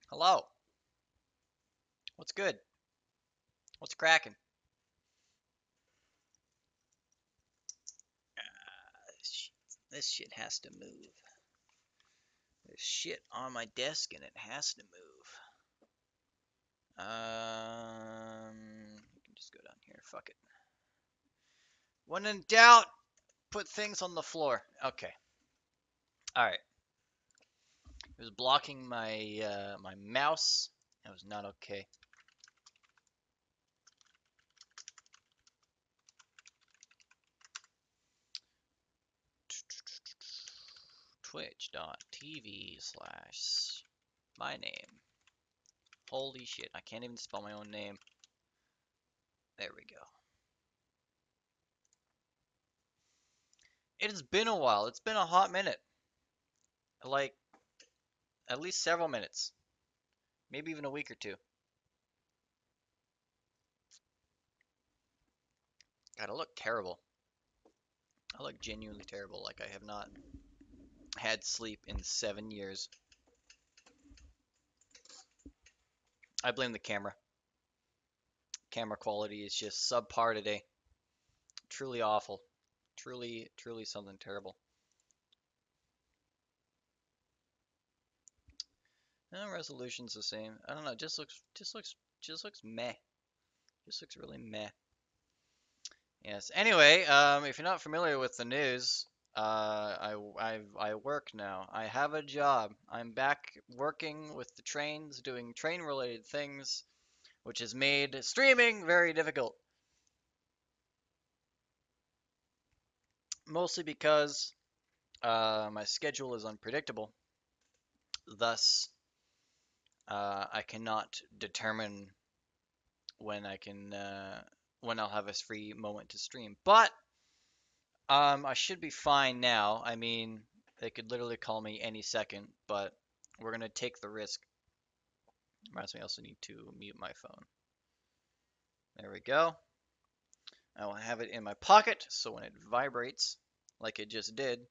Hello. What's good? What's cracking? This shit has to move. There's shit on my desk and it has to move. We can just go down here. Fuck it. When in doubt, put things on the floor. Okay. All right. It was blocking my mouse. That was not okay. Twitch.tv/my name. Holy shit, I can't even spell my own name. There we go. It has been a while. It's been a hot minute. Like, at least several minutes. Maybe even a week or two. God, I look terrible. I look genuinely terrible. Like, I have not had sleep in 7 years. I blame the camera. Camera quality is just subpar today. Truly awful. Truly something terrible. No, resolution's the same. I don't know. Just looks meh. Just looks really meh. Yes. Anyway, if you're not familiar with the news, I work now. I have a job. I'm back working with the trains, doing train-related things, which has made streaming very difficult. Mostly because my schedule is unpredictable. Thus, I cannot determine when when I'll have a free moment to stream. But I should be fine now. I mean, they could literally call me any second, but we're gonna take the risk. Reminds me, I also need to mute my phone. There we go. I will have it in my pocket, so when it vibrates, like it just did,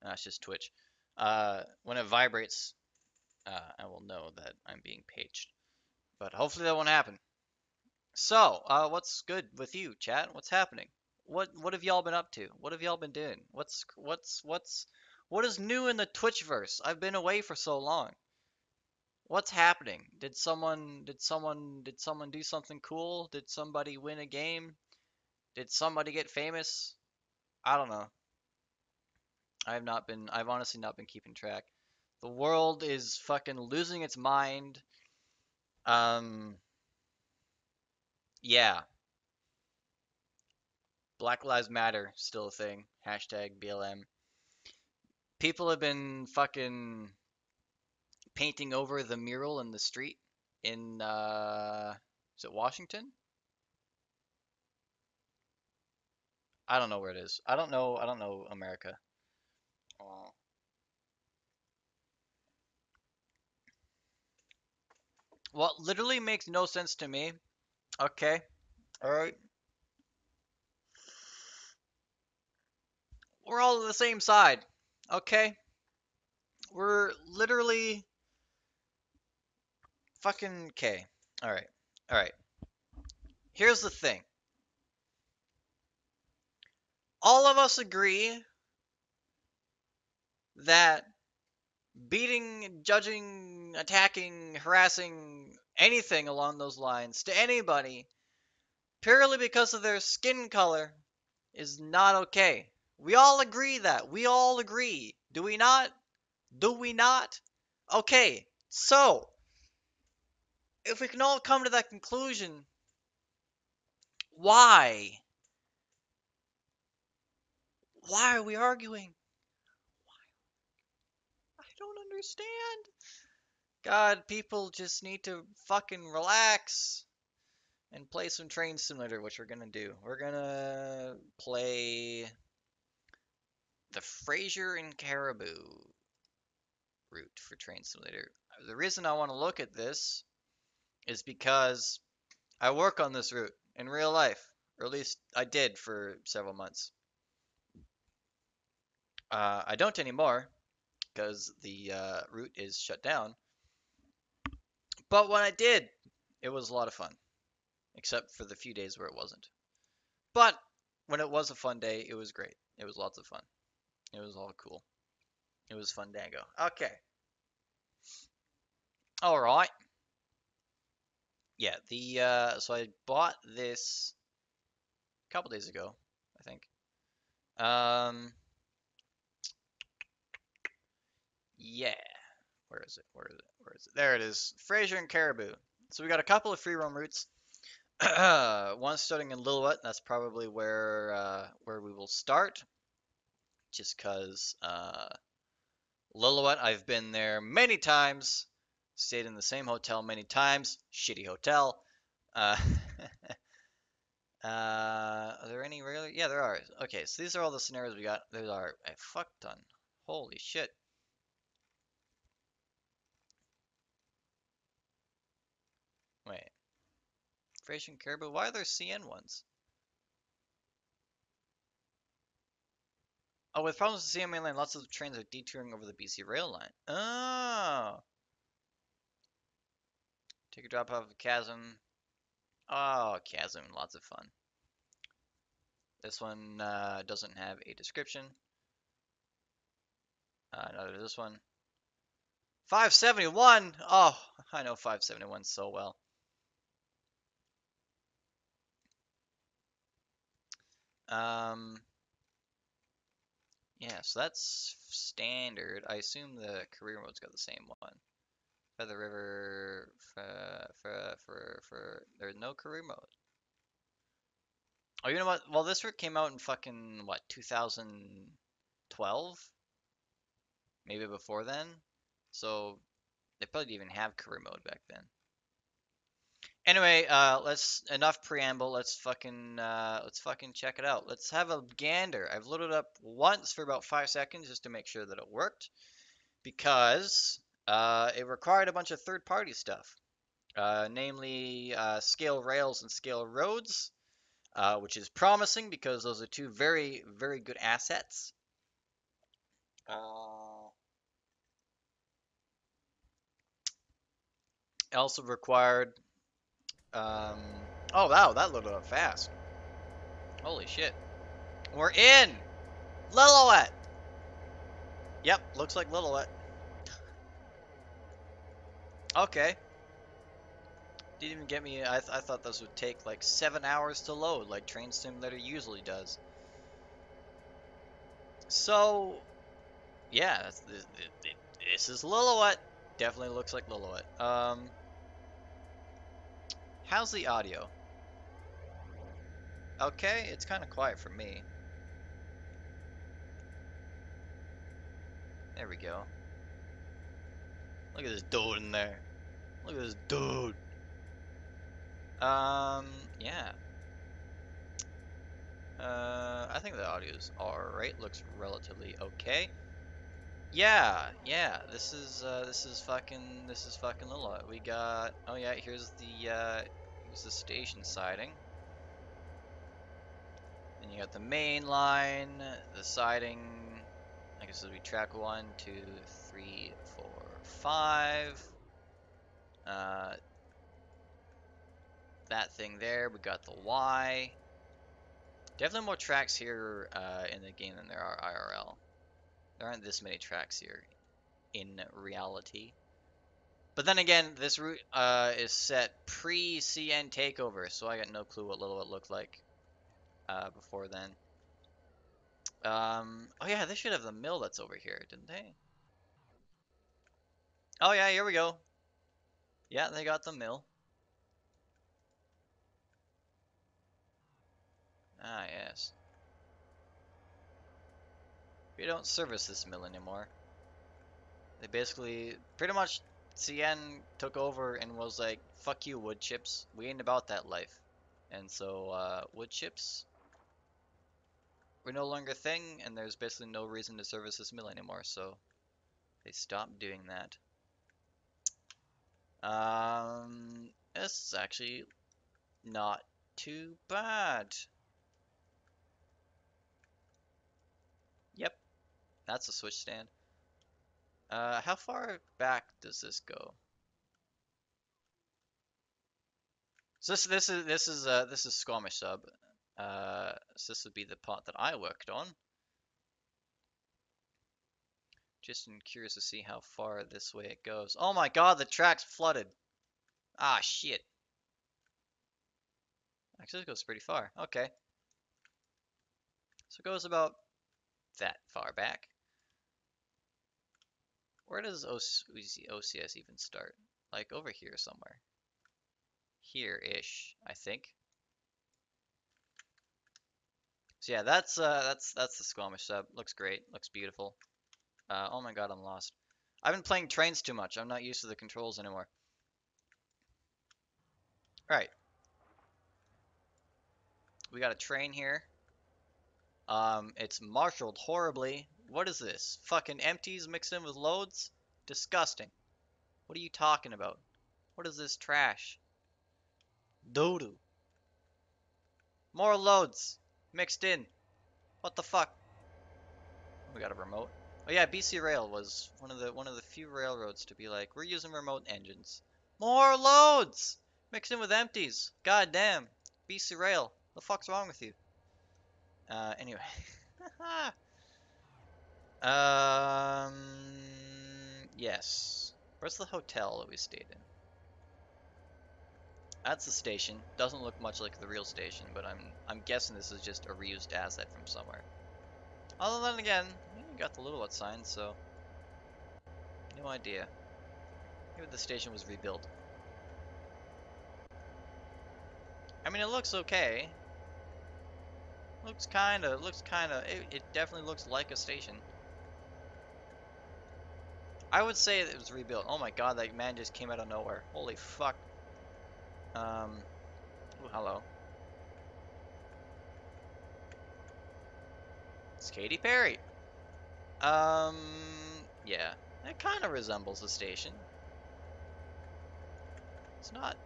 that's just Twitch. When it vibrates, I will know that I'm being paged. But hopefully that won't happen. So, what's good with you, chat? What's happening? What have y'all been up to? What have y'all been doing? What is new in the Twitchverse? I've been away for so long. What's happening? Did someone do something cool? Did somebody win a game? Did somebody get famous? I don't know. I've honestly not been keeping track. The world is fucking losing its mind. Um, yeah. Black Lives Matter still a thing. Hashtag BLM. People have been fucking painting over the mural in the street in is it Washington? I don't know where it is. I don't know America. Oh. What literally makes no sense to me. Okay. All right. We're all on the same side. Okay? We're literally fucking okay. All right. All right. Here's the thing. All of us agree that beating, judging, attacking, harassing, anything along those lines to anybody purely because of their skin color is not okay. We all agree that. We all agree. Do we not? Do we not? Okay, so if we can all come to that conclusion, why? Why are we arguing? I don't understand. God, people just need to fucking relax and play some Train Simulator, which we're gonna do. We're gonna play the Fraser and Caribou route for Train Simulator. The reason I want to look at this is because I work on this route in real life, or at least I did for several months. I don't anymore because the route is shut down. But when I did, it was a lot of fun, except for the few days where it wasn't. But when it was a fun day, it was great. It was lots of fun. It was all cool. It was fun dango. Okay. All right. Yeah, the so I bought this a couple days ago, I think. Um yeah. Where is it? Where is it? Where is it? There it is. Fraser and Caribou. So we got a couple of free roam routes. One starting in Lillooet. That's probably where we will start, just cause Lillooet, I've been there many times, stayed in the same hotel many times. Shitty hotel. Uh, are there any regular? Yeah, there are. Okay, so these are all the scenarios we got. There are a fuck ton. Holy shit. Wait, Fraser and Caribou. Why are there CN ones? Oh, with problems with CN mainline, lots of trains are detouring over the BC rail line. Oh, take a drop off of Chasm. Oh, Chasm, lots of fun. This one doesn't have a description. Neither does this one. 571. Oh, I know 571 so well. Um, yeah, so that's standard. I assume the career mode's got the same one. Feather River, there's no career mode. Oh, you know what? Well, this route came out in fucking, what, 2012? Maybe before then? So, they probably didn't even have career mode back then. Anyway, let's enough preamble. Let's fucking check it out. Let's have a gander. I've loaded up once for about 5 seconds just to make sure that it worked because it required a bunch of third-party stuff, namely scale rails and scale roads, which is promising because those are two very, very good assets. It also required. Oh wow, that loaded up fast. Holy shit. We're in Lillooet. Yep, looks like Lillooet. Okay. Didn't even get me. I thought this would take like 7 hours to load, like Train Simulator usually does. So, yeah, this is Lillooet. Definitely looks like Lillooet. How's the audio? Okay, it's kind of quiet for me. There we go. Look at this dude in there. Look at this dude. Yeah. I think the audio's alright. Looks relatively okay. Yeah, yeah. This is fucking Lillooet. We got. Oh yeah, here's the station siding. Then you got the main line, the siding. I guess it'll be track 1, 2, 3, 4, 5. Uh, that thing there. We got the Y. Definitely more tracks here in the game than there are IRL. There aren't this many tracks here in reality. But then again, this route is set pre-CN takeover, so I got no clue what Little It looked like before then. Oh yeah, they should have the mill that's over here, didn't they? Oh yeah, here we go. Yeah, they got the mill. Ah yes. We don't service this mill anymore. They basically, pretty much, CN took over and was like, "Fuck you, wood chips. We ain't about that life." And so wood chips were no longer a thing, and there's basically no reason to service this mill anymore. So they stopped doing that. This is actually not too bad. Yep, that's a switch stand. How far back does this go? So this is Squamish sub. So this would be the part that I worked on. Just curious to see how far this way it goes. Oh my god, the track's flooded. Ah, shit. Actually, it goes pretty far. Okay. So it goes about that far back. Where does OCS even start? Like over here somewhere. Here-ish, I think. So yeah, that's the Squamish sub. Looks great. Looks beautiful. Oh my god, I'm lost. I've been playing trains too much. I'm not used to the controls anymore. Right. We got a train here. It's marshaled horribly. What is this? Fucking empties mixed in with loads? Disgusting. What are you talking about? What is this trash? Doodoo. More loads mixed in. What the fuck? We got a remote. Oh yeah, BC Rail was one of the few railroads to be like, we're using remote engines. More loads mixed in with empties. God damn. BC Rail. The fuck's wrong with you? Anyway. Um, yes. Where's the hotel that we stayed in? That's the station. Doesn't look much like the real station, but I'm guessing this is just a reused asset from somewhere. Although then again, you got the Little sign, so no idea. Maybe the station was rebuilt. I mean, it looks okay. It definitely looks like a station. I would say it was rebuilt. Oh my god, that man just came out of nowhere. Holy fuck. Ooh, hello. It's Katy Perry. Um, yeah. It kind of resembles a station. It's not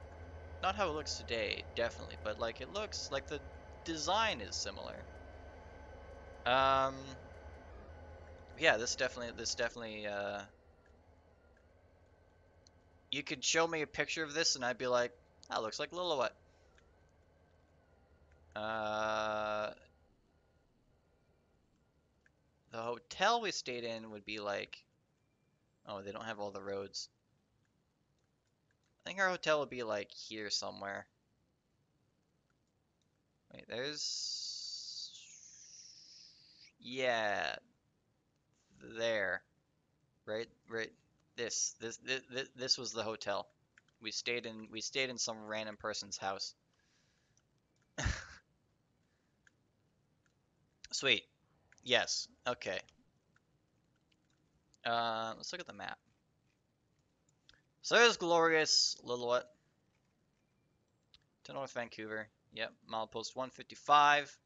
how it looks today, definitely, but like it looks like the design is similar. Um, yeah, this definitely you could show me a picture of this and I'd be like, that looks like Lillooet. Uh, the hotel we stayed in would be like, oh, they don't have all the roads. I think our hotel would be like here somewhere. Wait, there's, yeah, there. Right. This was the hotel. We stayed in some random person's house. Sweet. Yes. Okay. Let's look at the map. So there's glorious Lillooet to North Vancouver. Yep. Milepost 155.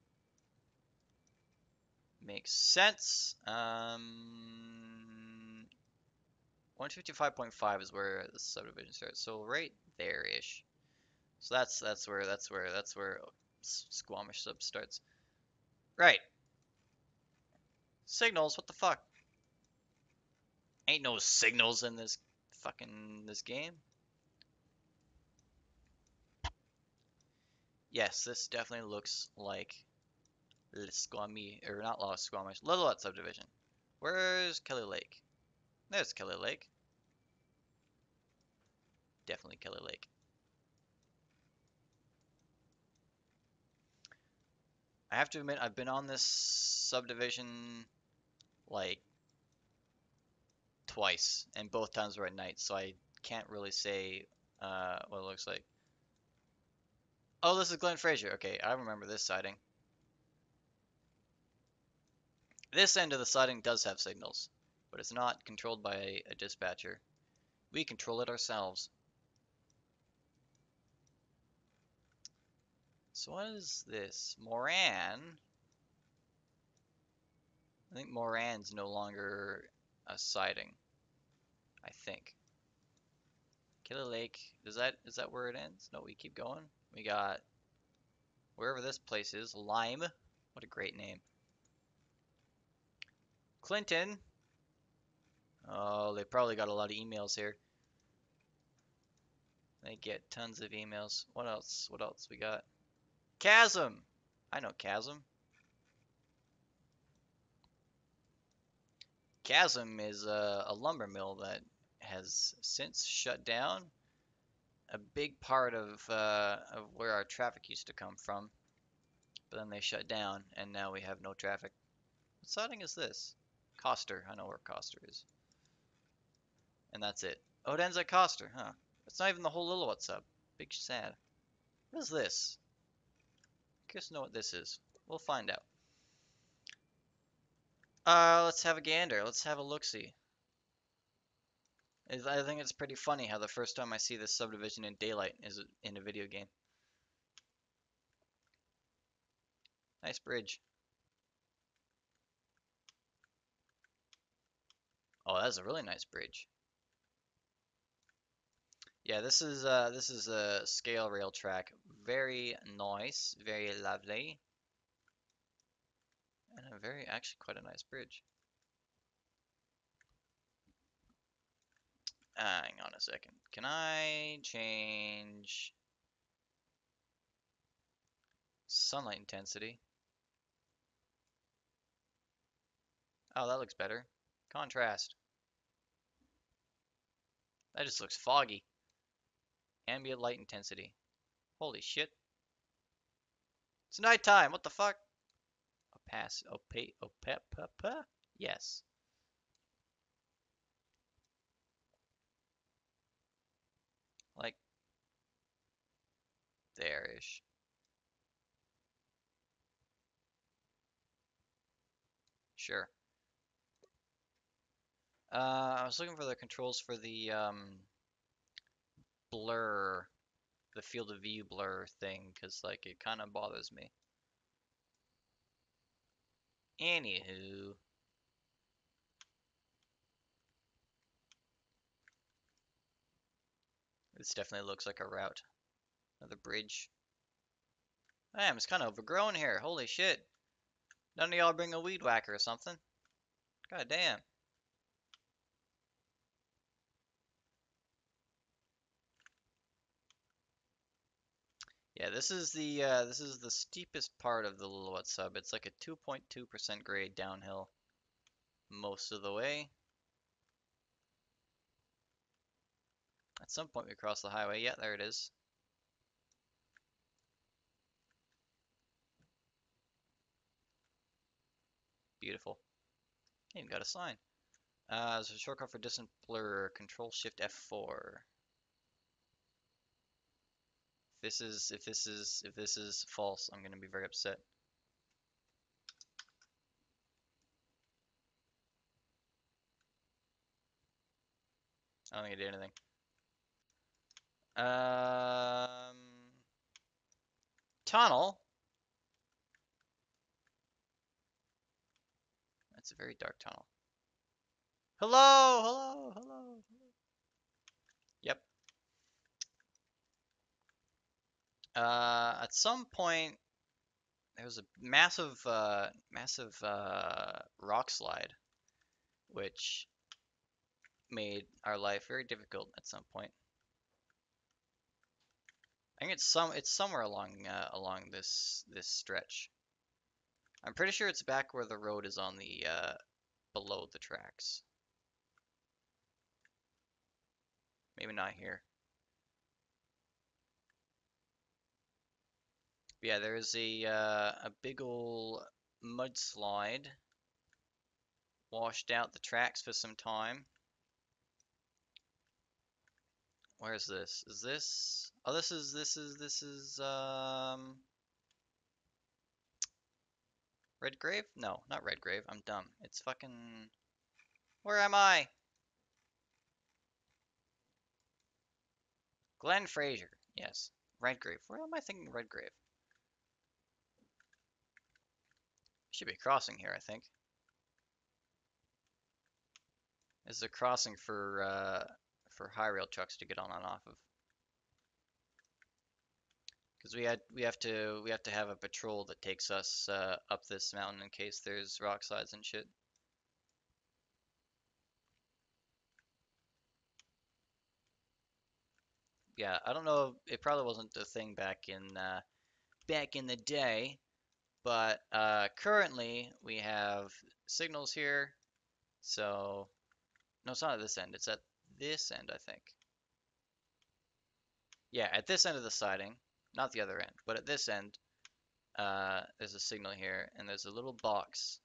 Makes sense. 155.5 is where the subdivision starts. So right there-ish. So that's where Squamish sub starts. Right. Signals, what the fuck? Ain't no signals in this game. Yes, this definitely looks like Squamish, or not Lost Squamish, Lillooet subdivision. Where's Kelly Lake? There's Kelly Lake. Definitely Kelly Lake. I have to admit, I've been on this subdivision like twice, and both times were at night, so I can't really say what it looks like. Oh, this is Glen Fraser. Okay, I remember this siding. This end of the siding does have signals, but it's not controlled by a dispatcher. We control it ourselves. So what is this? Moran? I think Moran's no longer a siding. I think. Killer Lake, is that where it ends? No, we keep going. We got wherever this place is, Lime. What a great name. Clinton. Oh, they probably got a lot of emails here. They get tons of emails. What else? What else we got? Chasm! I know Chasm. Chasm is a lumber mill that has since shut down. A big part of where our traffic used to come from. But then they shut down, and now we have no traffic. What siding is this? Coster. I know where Coster is. And that's it. Oh, it ends at Coster, huh? It's not even the whole little what's up. Big sad. What is this? Curious to know what this is. We'll find out. Let's have a gander. Let's have a look-see. I think it's pretty funny how the first time I see this subdivision in daylight is in a video game. Nice bridge. Oh, that's a really nice bridge. Yeah, this is a scale rail track. Very nice, very lovely, and a very actually quite a nice bridge. Hang on a second. Can I change sunlight intensity? Oh, that looks better. Contrast. That just looks foggy. Ambient light intensity. Holy shit. It's nighttime. What the fuck? Opaque. Opep. Yes. Like there-ish. Sure. I was looking for the controls for the blur, the field of view blur thing, because like it kind of bothers me. Anywho, this definitely looks like a route. Another bridge. Damn, it's kind of overgrown here. Holy shit. None of y'all bring a weed whacker or something. God damn. Yeah, this is the steepest part of the Lillooet sub. It's like a 2.2% grade downhill most of the way. At some point we cross the highway. Yeah, there it is. Beautiful. Even got a sign. There's a shortcut for distant blur. Control Shift F4. If this is false, I'm gonna be very upset. I don't think I did anything. Um, Tunnel. That's a very dark tunnel. Hello. Yep. At some point, there was a massive rock slide, which made our life very difficult at some point. I think it's somewhere along this stretch. I'm pretty sure it's back where the road is on the below the tracks. Maybe not here. But yeah, there's a big ol' mudslide washed out the tracks for some time. Where's this? Is this? Oh, this is Redgrave? No, not Redgrave. I'm dumb. It's fucking. Where am I? Glen Fraser. Yes. Redgrave. Where am I thinking Redgrave? Should be crossing here, I think. This is a crossing for high rail trucks to get on and off of. Because we have to have a patrol that takes us up this mountain in case there's rock slides and shit. Yeah, I don't know. It probably wasn't the thing back in the day, but currently we have signals here. So no, it's not at this end. It's at this end, I think. Yeah, at this end of the siding, not the other end, but at this end, there's a signal here, and there's a little box,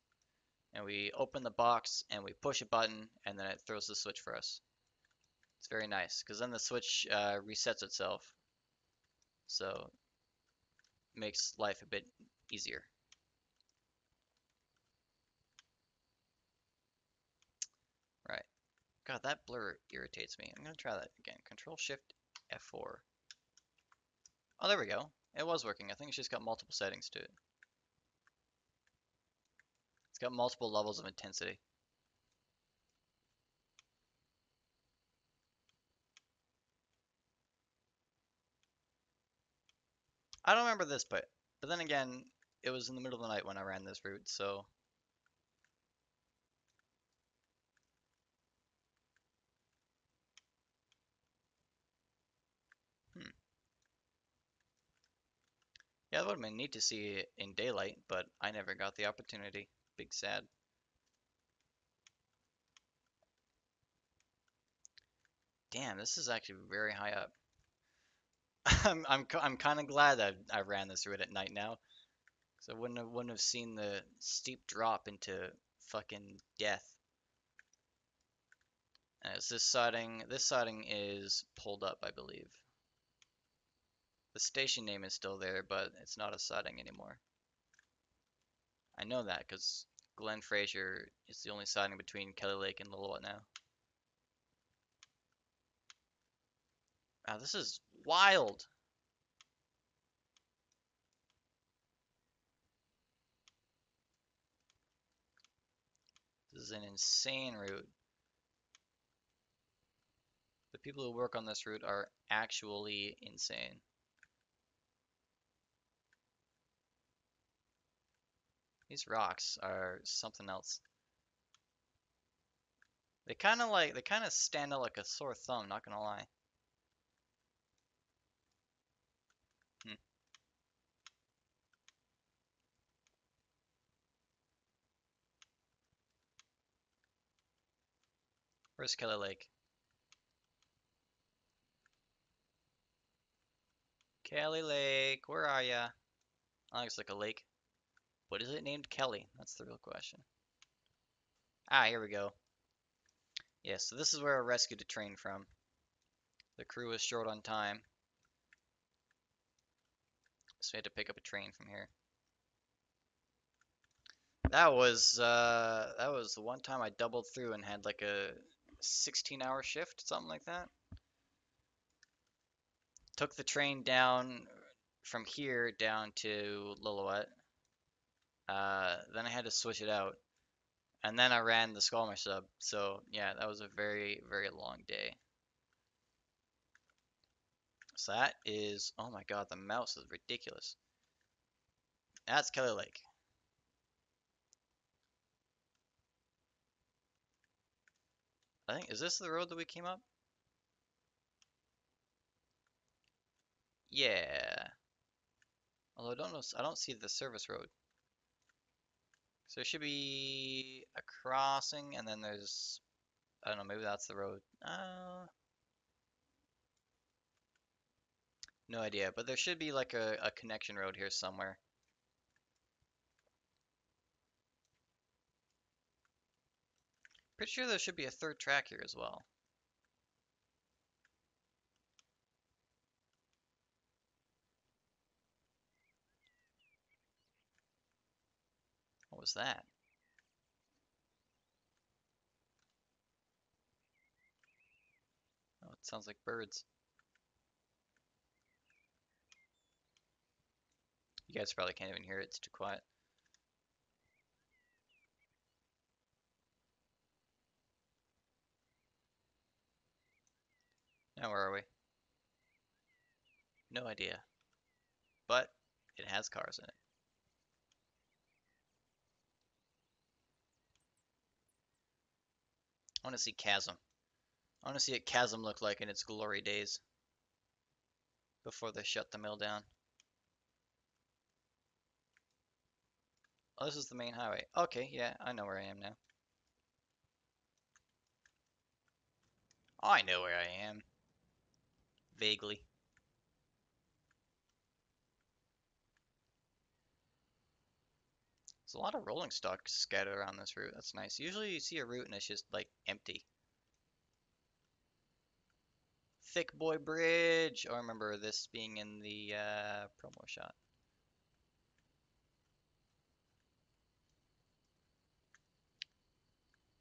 and we open the box and we push a button, and then it throws the switch for us. It's very nice because then the switch resets itself, so it makes life a bit easier. Right. God, that blur irritates me. I'm gonna try that again. Control Shift F4. Oh, there we go. It was working. I think it's just got multiple settings to it. It's got multiple levels of intensity. I don't remember this bit, but then again, it was in the middle of the night when I ran this route, so hmm. Yeah, it would have been neat to see it in daylight, but I never got the opportunity. Big sad. Damn, this is actually very high up. I'm kind of glad that I ran this route at night now, because I wouldn't have seen the steep drop into fucking death. And it's this siding. This siding is pulled up, I believe. The station name is still there, but it's not a siding anymore. I know that because Glen Fraser is the only siding between Kelly Lake and Lillooet now. Wow, this is wild. This is an insane route. The people who work on this route are actually insane. These rocks are something else. They kind of stand out like a sore thumb, not gonna lie. Hmm. Where's Kelly Lake? Kelly Lake, where are ya? Oh, looks like a lake. What is it named Kelly? That's the real question. Ah, here we go. Yeah, so this is where I rescued a train from. The crew was short on time, so we had to pick up a train from here. That was the one time I doubled through and had like a 16-hour shift, something like that. Took the train down from here down to Lillooet. Then I had to switch it out, and then I ran the Skalmar sub. So yeah, that was a very, very long day. So that is, oh my God, the mouse is ridiculous. That's Kelly Lake. I think, is this the road that we came up? Yeah. Although I don't see the service road. So there should be a crossing, and then there's, I don't know, maybe that's the road. No idea, but there should be like a connection road here somewhere. Pretty sure there should be a third track here as well. What was that? Oh, it sounds like birds. You guys probably can't even hear it, it's too quiet. Now where are we? No idea. But it has cars in it. I want to see Chasm. I want to see what Chasm looked like in its glory days. before they shut the mill down. Oh, this is the main highway. Okay, yeah, I know where I am now. I know where I am. Vaguely. There's a lot of rolling stock scattered around this route. That's nice. Usually you see a route and it's just like empty. Thick Boy Bridge. Oh, I remember this being in the promo shot.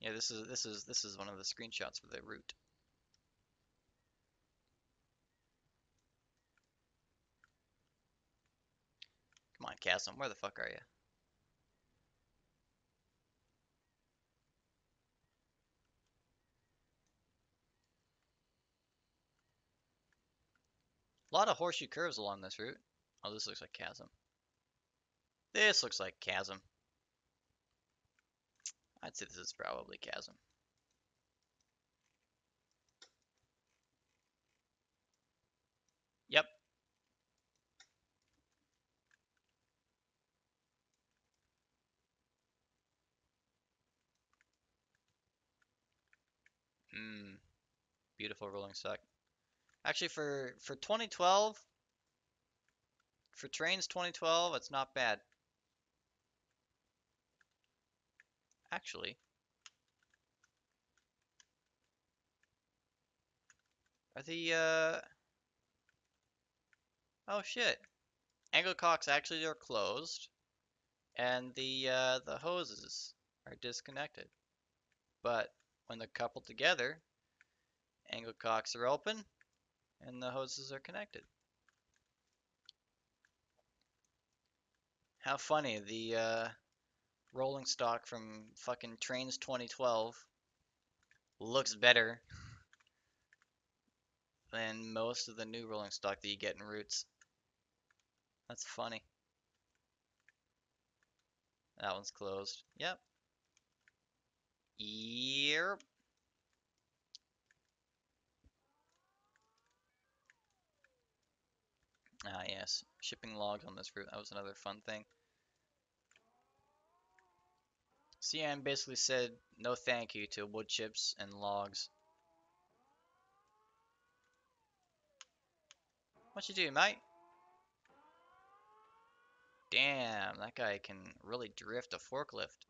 Yeah, this is one of the screenshots for the route. Come on, Chasm, where the fuck are you? A lot of horseshoe curves along this route. Oh, this looks like Chasm. This looks like Chasm. I'd say this is probably Chasm. Yep. Mmm. Beautiful rolling stock. Actually, for 2012, for trains 2012, it's not bad. Actually, are the oh shit, angle cocks actually are closed, and the hoses are disconnected. But when they're coupled together, angle cocks are open, and the hoses are connected. How funny, the rolling stock from fucking Trains 2012 looks better than most of the new rolling stock that you get in routes. That's funny. That one's closed. Yep. Yep. Ah, yes. Shipping logs on this route. That was another fun thing. CM basically said no thank you to wood chips and logs. What you do, mate? Damn, that guy can really drift a forklift.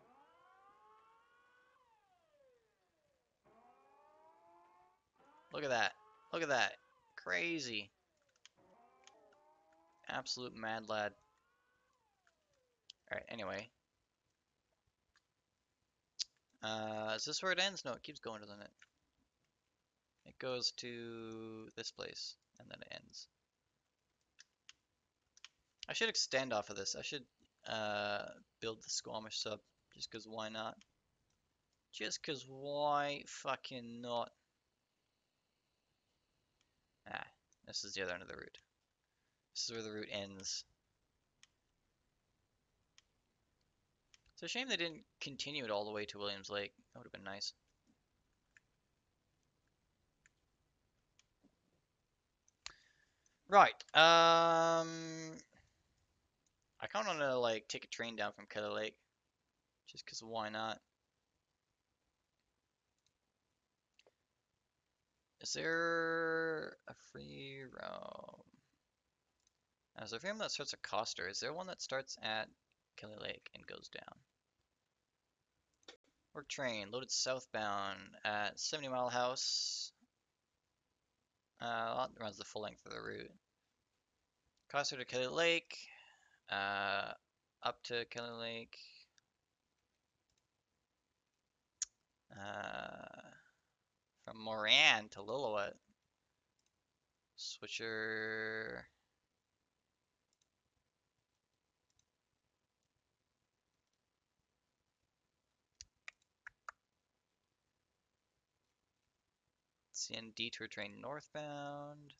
Look at that. Look at that. Crazy. Absolute mad lad. Alright, anyway. Is this where it ends? No, it keeps going, doesn't it? It goes to this place, and then it ends. I should extend off of this. I should build the Squamish sub, just because why not? Just because why fucking not? Ah, this is the other end of the route. This is where the route ends. It's a shame they didn't continue it all the way to Williams Lake. That would have been nice. Right. I kind of want to like take a train down from Kelly Lake, just because why not? Is there a free roam? Is there a free roam that starts at Coster? Is there one that starts at Kelly Lake and goes down? Or train loaded southbound at 70 Mile House. That runs the full length of the route. Coster to Kelly Lake. Up to Kelly Lake. From Moran to Lillooet. Switcher. CN detour train northbound.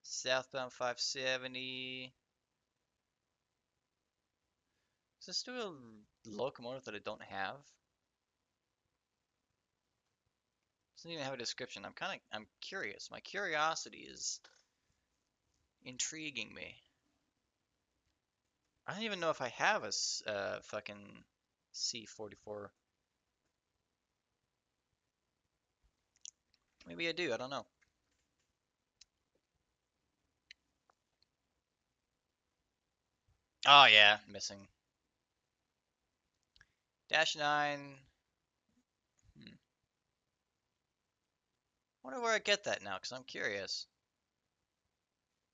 Southbound 570. Is this still a locomotive that I don't have? Doesn't even have a description. I'm curious. My curiosity is intriguing me. I don't even know if I have a fucking C44. Maybe I do, I don't know. Oh yeah, missing. Dash 9. Hmm. Wonder where I get that now, because I'm curious.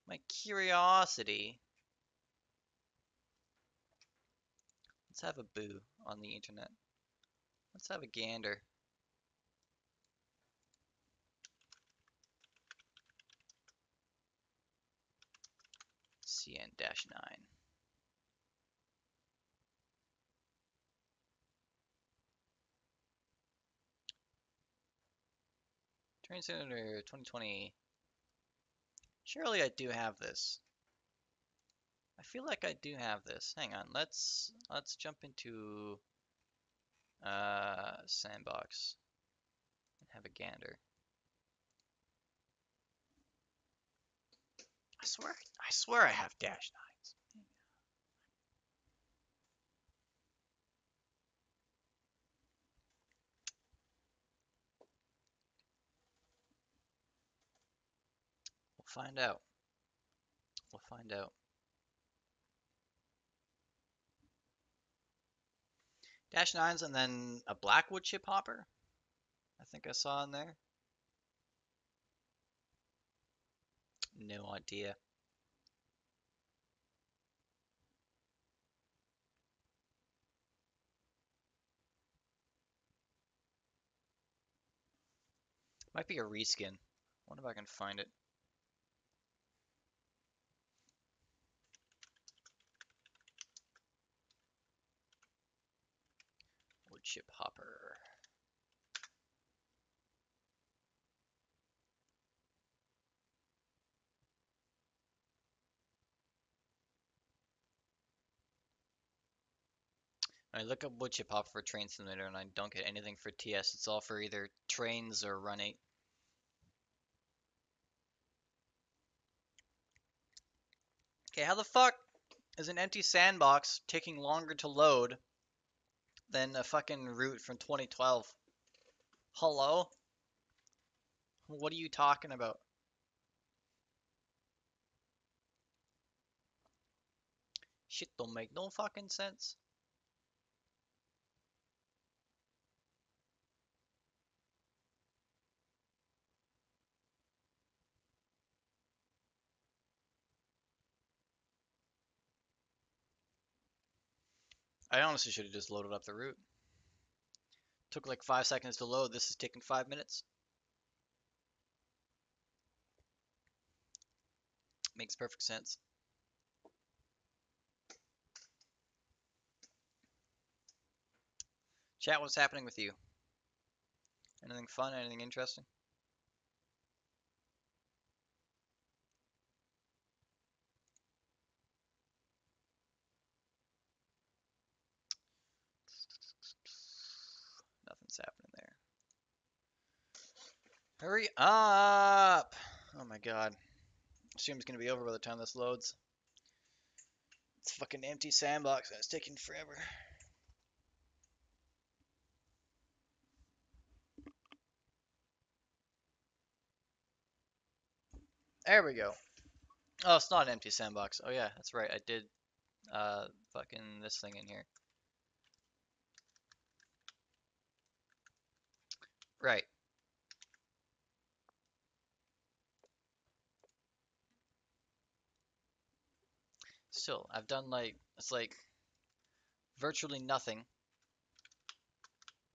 My curiosity. Let's have a boo on the internet. Let's have a gander. CN-9. Train Simulator 2020. Surely I do have this. I feel like I do have this. Hang on, let's jump into sandbox and have a gander. I swear I have dash 9s. We'll find out. We'll find out. Dash 9s and then a Blackwood chip hopper. I think I saw in there. No idea. Might be a reskin. Wonder if I can find it. Wood chip hopper. I look up wood chip hopper for train simulator and I don't get anything for TS. It's all for either trains or Run 8. Okay, how the fuck is an empty sandbox taking longer to load than a fucking route from 2012? Hello? What are you talking about? Shit don't make no fucking sense. I honestly should have just loaded up the route. Took like 5 seconds to load. This is taking 5 minutes. Makes perfect sense. Chat, what's happening with you? Anything fun? Anything interesting? Nothing's happening there. Hurry up! Oh my god. Stream's gonna be over by the time this loads. It's a fucking empty sandbox and it's taking forever. There we go. Oh, it's not an empty sandbox. Oh yeah, that's right. I did fucking this thing in here. Right. Still, I've done like it's like virtually nothing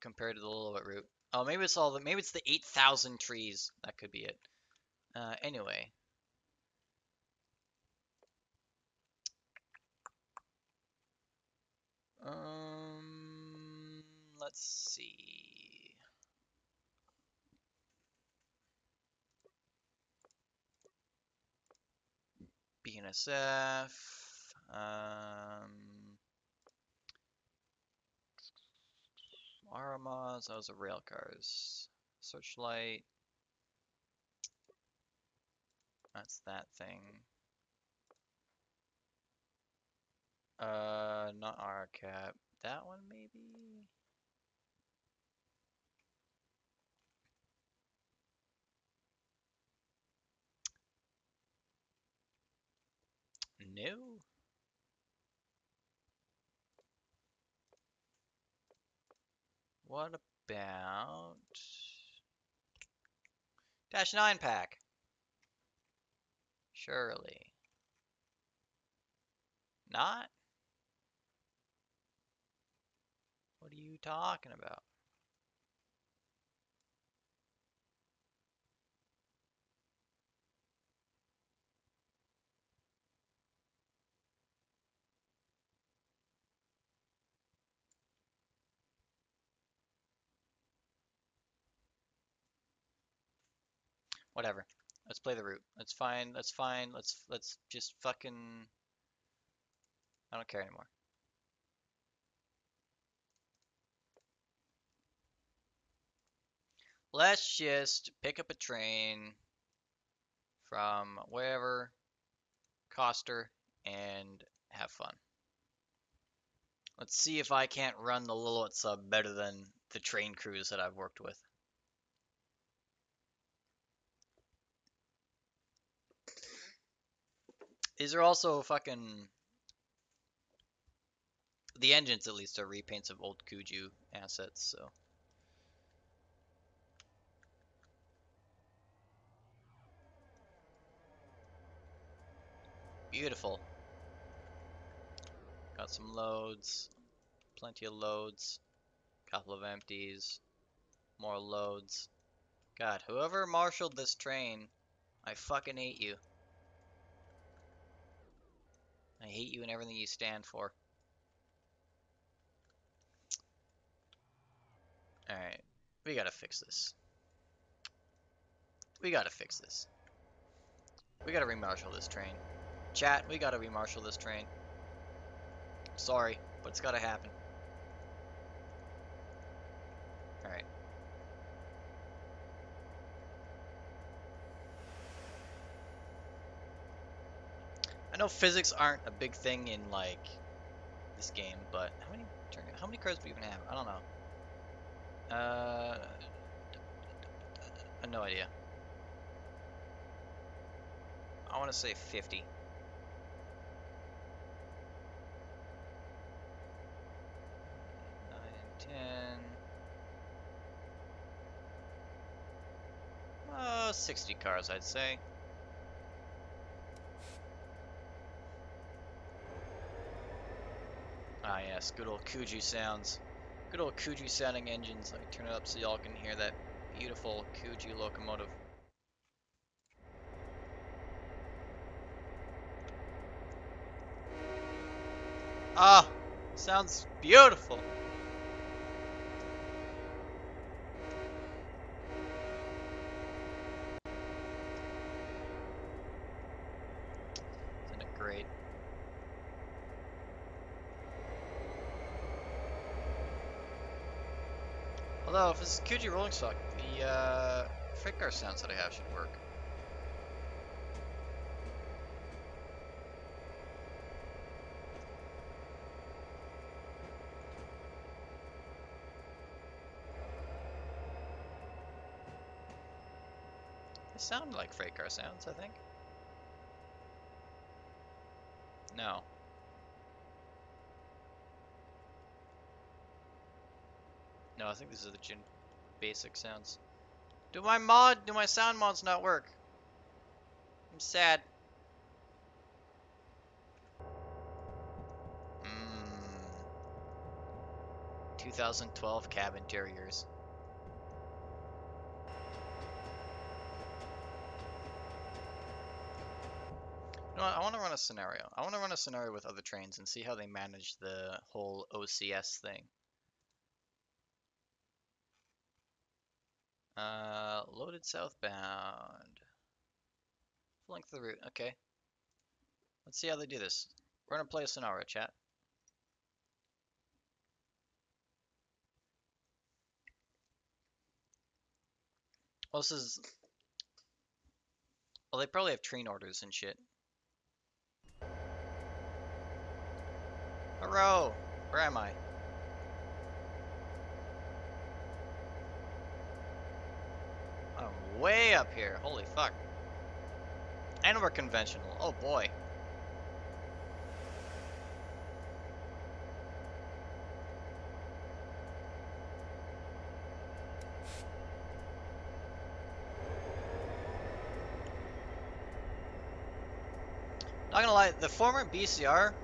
compared to the little bit route. Oh, maybe it's all the maybe it's the 8,000 trees. That could be it. Anyway. Let's see. BNSF. Aramas. Those are rail cars. Searchlight. That's that thing. Not our cap. That one maybe? No. What about Dash 9 pack? Surely. Not? What are you talking about? Whatever. Let's play the route. That's fine. That's fine. Let's just fucking. I don't care anymore. Let's just pick up a train from wherever, Coster, and have fun. Let's see if I can't run the Lilith sub better than the train crews that I've worked with. These are also fucking. The engines, at least, are repaints of old Kuju assets, so. Beautiful. Got some loads. Plenty of loads. Couple of empties. More loads. God, whoever marshaled this train, I fucking hate you. I hate you and everything you stand for. Alright. We gotta fix this. We gotta fix this. We gotta remarshal this train. Chat, we gotta remarshal this train. Sorry, but it's gotta happen. Alright. I know physics aren't a big thing in, like, this game, but how many cars do we even have? I don't know. I have no idea. I want to say 50. 9, 10. 60 cars, I'd say. Ah, yes, good old Kuju sounds. Good old Kuju sounding engines. Let me turn it up so y'all can hear that beautiful Kuju locomotive. Ah, sounds beautiful. Isn't it great? Although, if this is Kuju rolling stock, the freight car sounds that I have should work. They sound like freight car sounds, I think. No. No, I think these are the basic sounds. Do my sound mods not work? I'm sad. 2012 cab interiors. You know what, I want to run a scenario. I want to run a scenario with other trains and see how they manage the whole OCS thing. Loaded southbound. Length of the route, okay. Let's see how they do this. We're gonna play a scenario, chat. Well, this is... Well, they probably have train orders and shit. Haro! Where am I? I'm way up here. Holy fuck. And we're conventional. Oh boy. Not gonna lie, the former BCR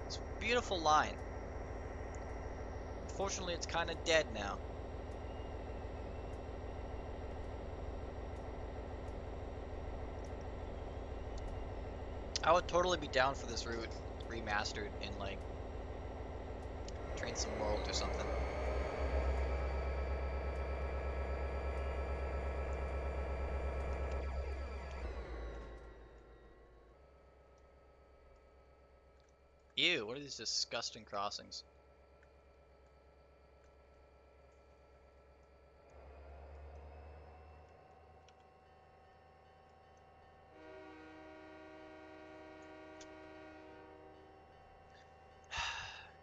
is a beautiful line. Unfortunately, it's kind of dead now. I would totally be down for this route remastered in like Train Sim World or something. Ew, what are these disgusting crossings?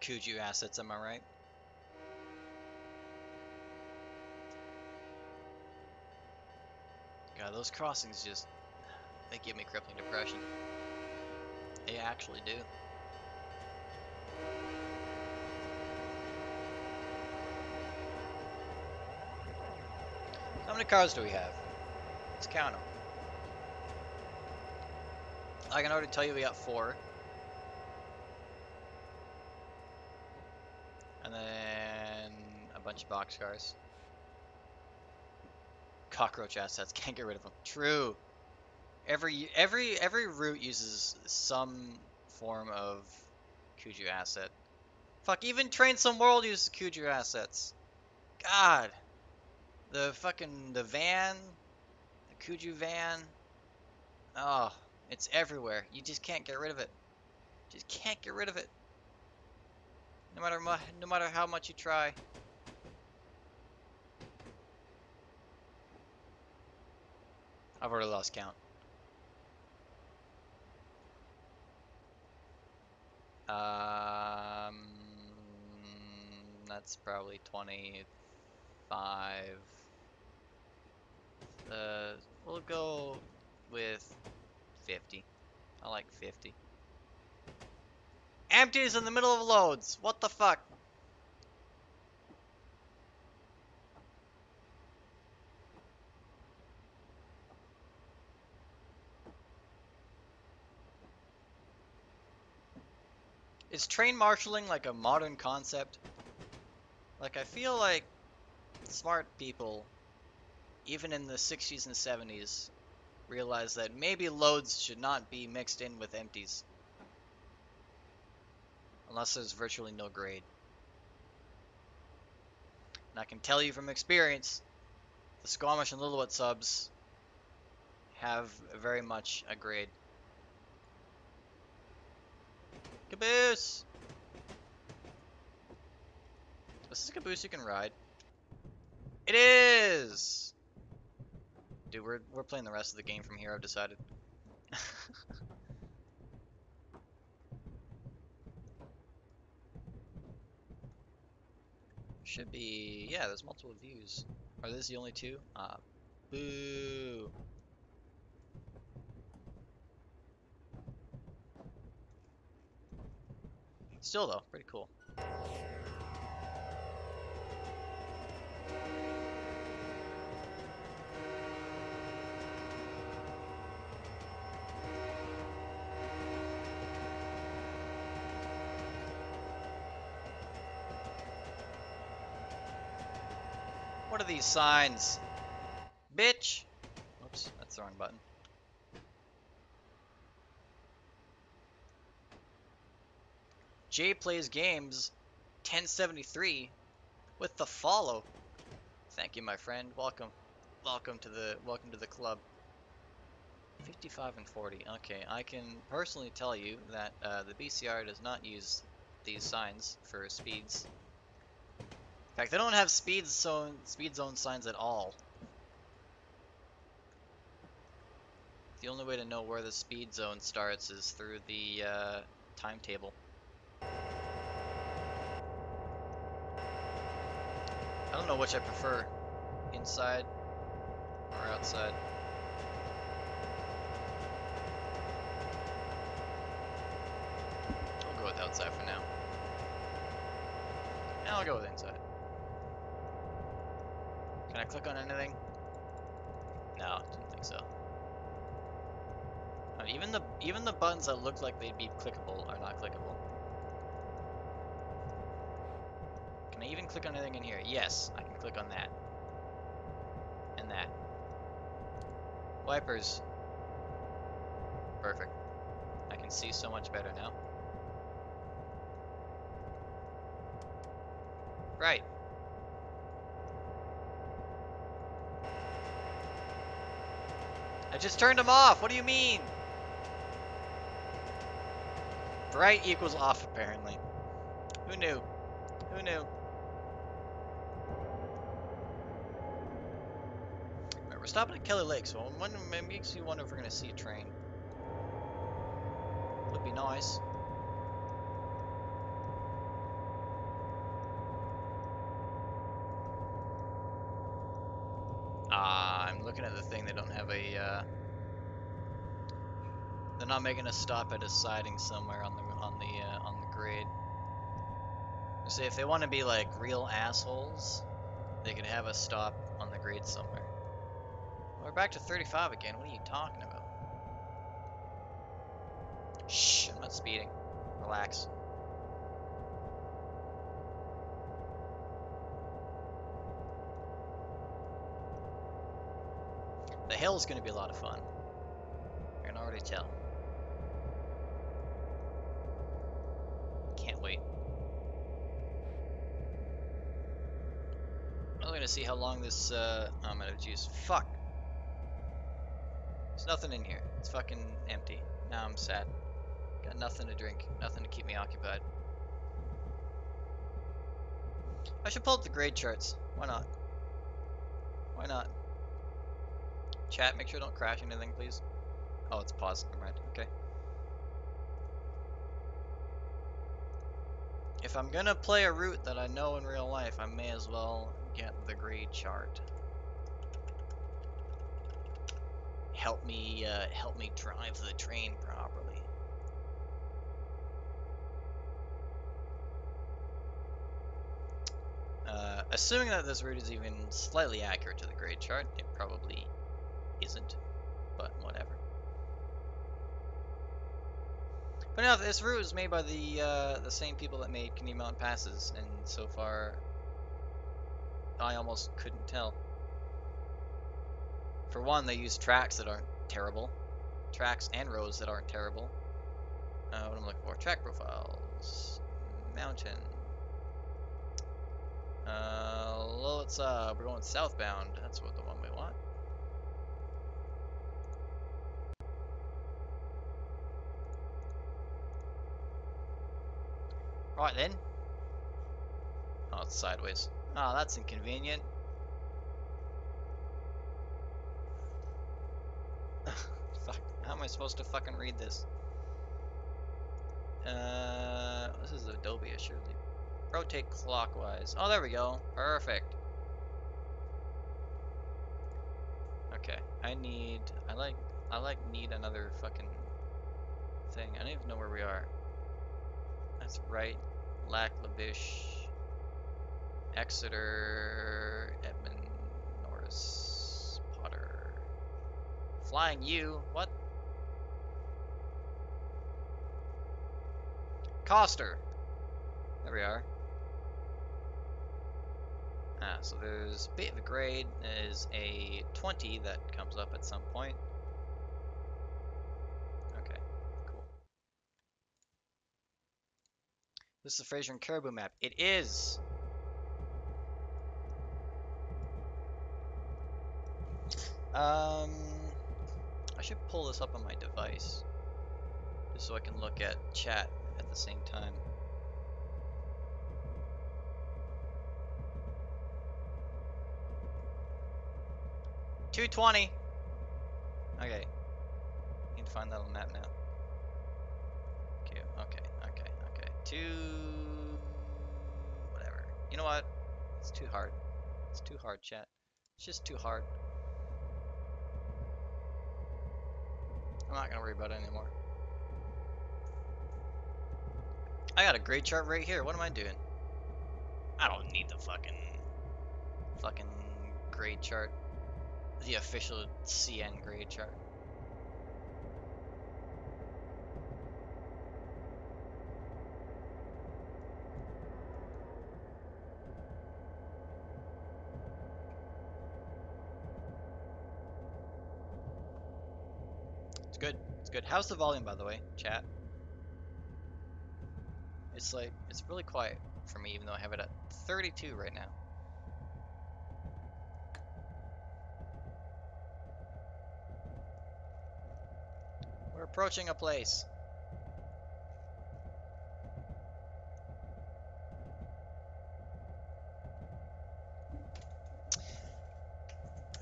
Kuju assets, am I right? God, those crossings just, they give me crippling depression. They actually do. How many cars do we have? Let's count them. I can already tell you we got 4. And then a bunch of boxcars. Cockroach assets, can't get rid of them. True. Every route uses some form of Kuju asset. Fuck, even Train Some World uses Kuju assets. God. The van, the Kuju van. Oh, it's everywhere. You just can't get rid of it. Just can't get rid of it. No matter how much you try. I've already lost count. Um, that's probably 25. We'll go with 50. I like 50. Empties in the middle of loads. What the fuck? Is train marshalling like a modern concept? Like, I feel like smart people, even in the 60s and 70s, realized that maybe loads should not be mixed in with empties. Unless there's virtually no grade. And I can tell you from experience, the Squamish and Lillooet subs have very much a grade. Caboose! Is this a caboose you can ride? It is! Dude, we're playing the rest of the game from here, I've decided. Should be... yeah, there's multiple views. Are these the only 2? Ah, boo! Still though, pretty cool. What are these signs? Bitch! Oops, that's the wrong button. Jay plays games 1073 with the follow. Thank you, my friend. Welcome. Welcome to the club. 55 and 40. Okay, I can personally tell you that the BCR does not use these signs for speeds. In fact, they don't have speed zone signs at all. The only way to know where the speed zone starts is through the timetable. know which I prefer, inside or outside. I'll go with outside for now. And I'll go with inside. Can I click on anything? No, didn't think so. Even the buttons that look like they'd be clickable are not clickable. Can I even click on anything in here? Yes, I can click on that. And that. Wipers. Perfect. I can see so much better now. Right. I just turned them off. What do you mean? Bright equals off, apparently. Who knew? Who knew? Right, we're stopping at Kelly Lake, so it makes you wonder if we're going to see a train. Would be nice. I'm looking at the thing. They don't have a. They're not making a stop at a siding somewhere on the grade. So if they want to be like real assholes, they could have a stop on the grade somewhere. We're back to 35 again. What are you talking about? Shh, I'm not speeding. Relax. The hill's gonna be a lot of fun. I can already tell. Can't wait. I'm gonna see how long this, I'm out of juice. Fuck! There's nothing in here. It's fucking empty. Now I'm sad. Got nothing to drink. Nothing to keep me occupied. I should pull up the grade charts. Why not? Why not? Chat, make sure don't crash anything, please. Oh, it's paused. Never mind. Okay. If I'm gonna play a route that I know in real life, I may as well get the grade chart. Help me drive the train properly. Assuming that this route is even slightly accurate to the grade chart, it probably isn't, but whatever. But now this route is made by the same people that made Canadian Mountain Passes, and so far, I almost couldn't tell. For one, they use tracks that aren't terrible, tracks and roads that aren't terrible. What I'm looking for: track profiles, mountain. Let's we're going southbound. That's what the one we want. Right then. Oh, it's sideways. Oh, that's inconvenient. Fuck. How am I supposed to fucking read this? This is Adobe, surely. Rotate clockwise. Oh, there we go. Perfect. Okay. Need another fucking thing. I don't even know where we are. That's right. Lac La Biche, Exeter, Edmund, Norris, Potter. Flying U. What? Coster. There we are. Ah, so there's a bit of a grade. There's a 20 that comes up at some point. Okay, cool. This is the Fraser and Caribou map. It is! I should pull this up on my device, just so I can look at chat at the same time. $2.20. Okay. Need to find that on the map now. Okay. Whatever. You know what? It's too hard. It's too hard, chat. It's just too hard. I'm not gonna worry about it anymore. I got a grade chart right here. What am I doing? I don't need the fucking grade chart. The official CN grade chart. It's good. It's good. How's the volume, by the way, chat? It's like, it's really quiet for me, even though I have it at 32 right now. We're approaching a place.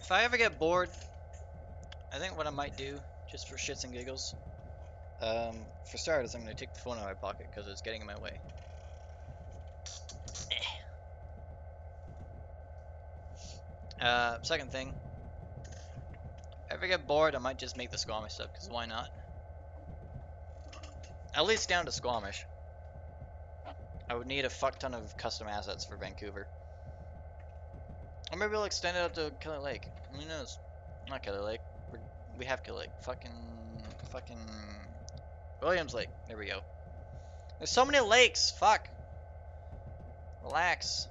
If I ever get bored, I think what I might do, just for shits and giggles, for starters, I'm going to take the phone out of my pocket because it's getting in my way. Second thing, if I ever get bored, I might just make the Squamish stuff, because why not? At least down to Squamish. I would need a fuck ton of custom assets for Vancouver. Or maybe we'll extend it out to Killer Lake. Who knows? Not Killer Lake. We have Killer Lake. Fucking Williams Lake. There we go. There's so many lakes. Fuck. Relax.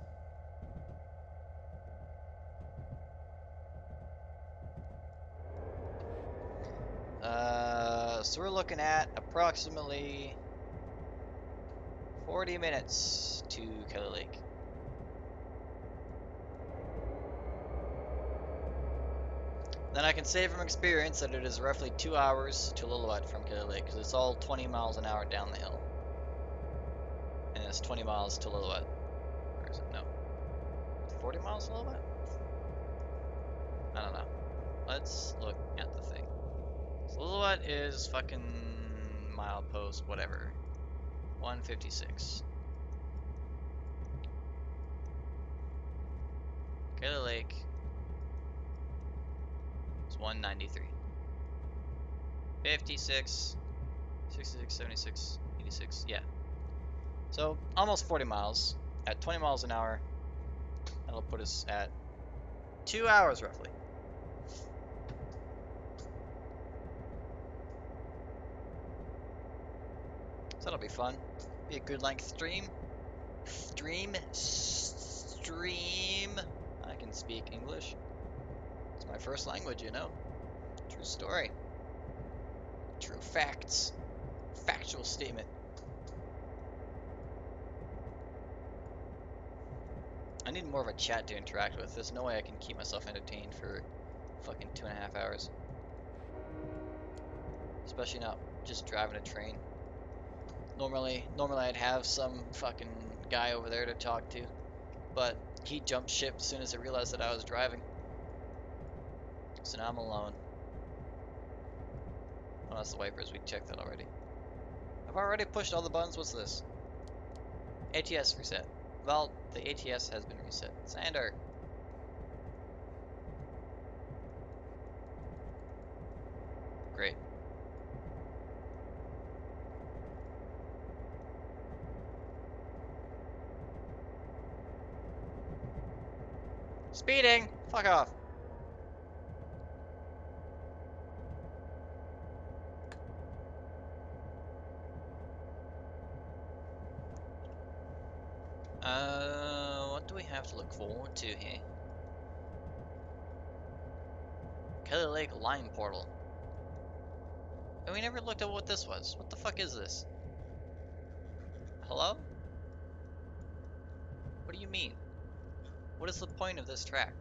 So we're looking at approximately 40 minutes to Killer Lake. Then I can say from experience that it is roughly 2 hours to Lillooet from Killer Lake, because it's all 20 miles an hour down the hill. And it's 20 miles to Lillooet. Or is it? No. 40 miles to Lillooet? I don't know. Let's look at the thing. So Lillooet is fucking milepost, whatever. 156. Killer Lake is 193. 56, 66, 76, 86, yeah. So almost 40 miles at 20 miles an hour. That'll put us at 2 hours roughly. So that'll be fun. Be a good length stream. Stream. I can speak English. It's my first language, you know. True story. True facts. Factual statement. I need more of a chat to interact with. There's no way I can keep myself entertained for fucking 2.5 hours. Especially not just driving a train. Normally I'd have some fucking guy over there to talk to, but he jumped ship as soon as he realized that I was driving. So now I'm alone. Oh, that's the wipers. We checked that already. I've already pushed all the buttons. What's this? ATS reset. Well, the ATS has been reset. Sander. Great. Speeding! Fuck off. What do we have to look forward to here? Kelly Lake Line Portal. And we never looked at what this was. What the fuck is this? Hello? What do you mean? What is the point of this track?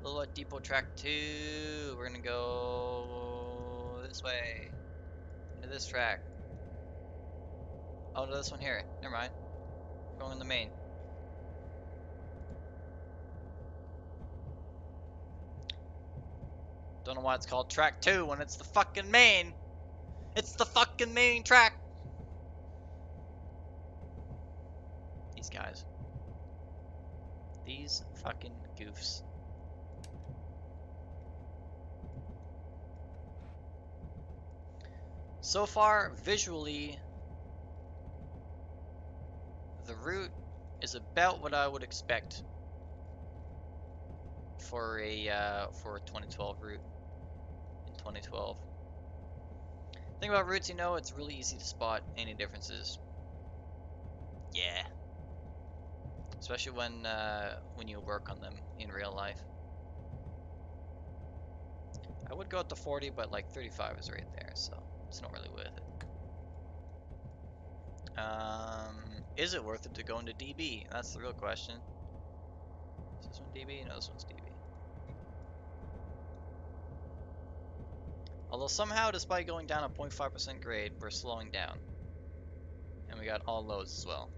Lillooet Depot Track 2. We're gonna go this way. Into this track. Oh, no, this one here. Never mind. We're going in the main. Don't know why it's called Track 2 when it's the fucking main. It's the fucking main track. these guys. These fucking goofs. So far, visually, the route is about what I would expect for a 2012 route in 2012. Thing about routes, you know, it's really easy to spot any differences. Yeah, especially when you work on them in real life. I would go up to 40, but like 35 is right there, so it's not really worth it. Is it worth it to go into DB? That's the real question. Is this one DB? No, this one's DB. Although somehow, despite going down a 0.5% grade, we're slowing down. And we got all lows as well.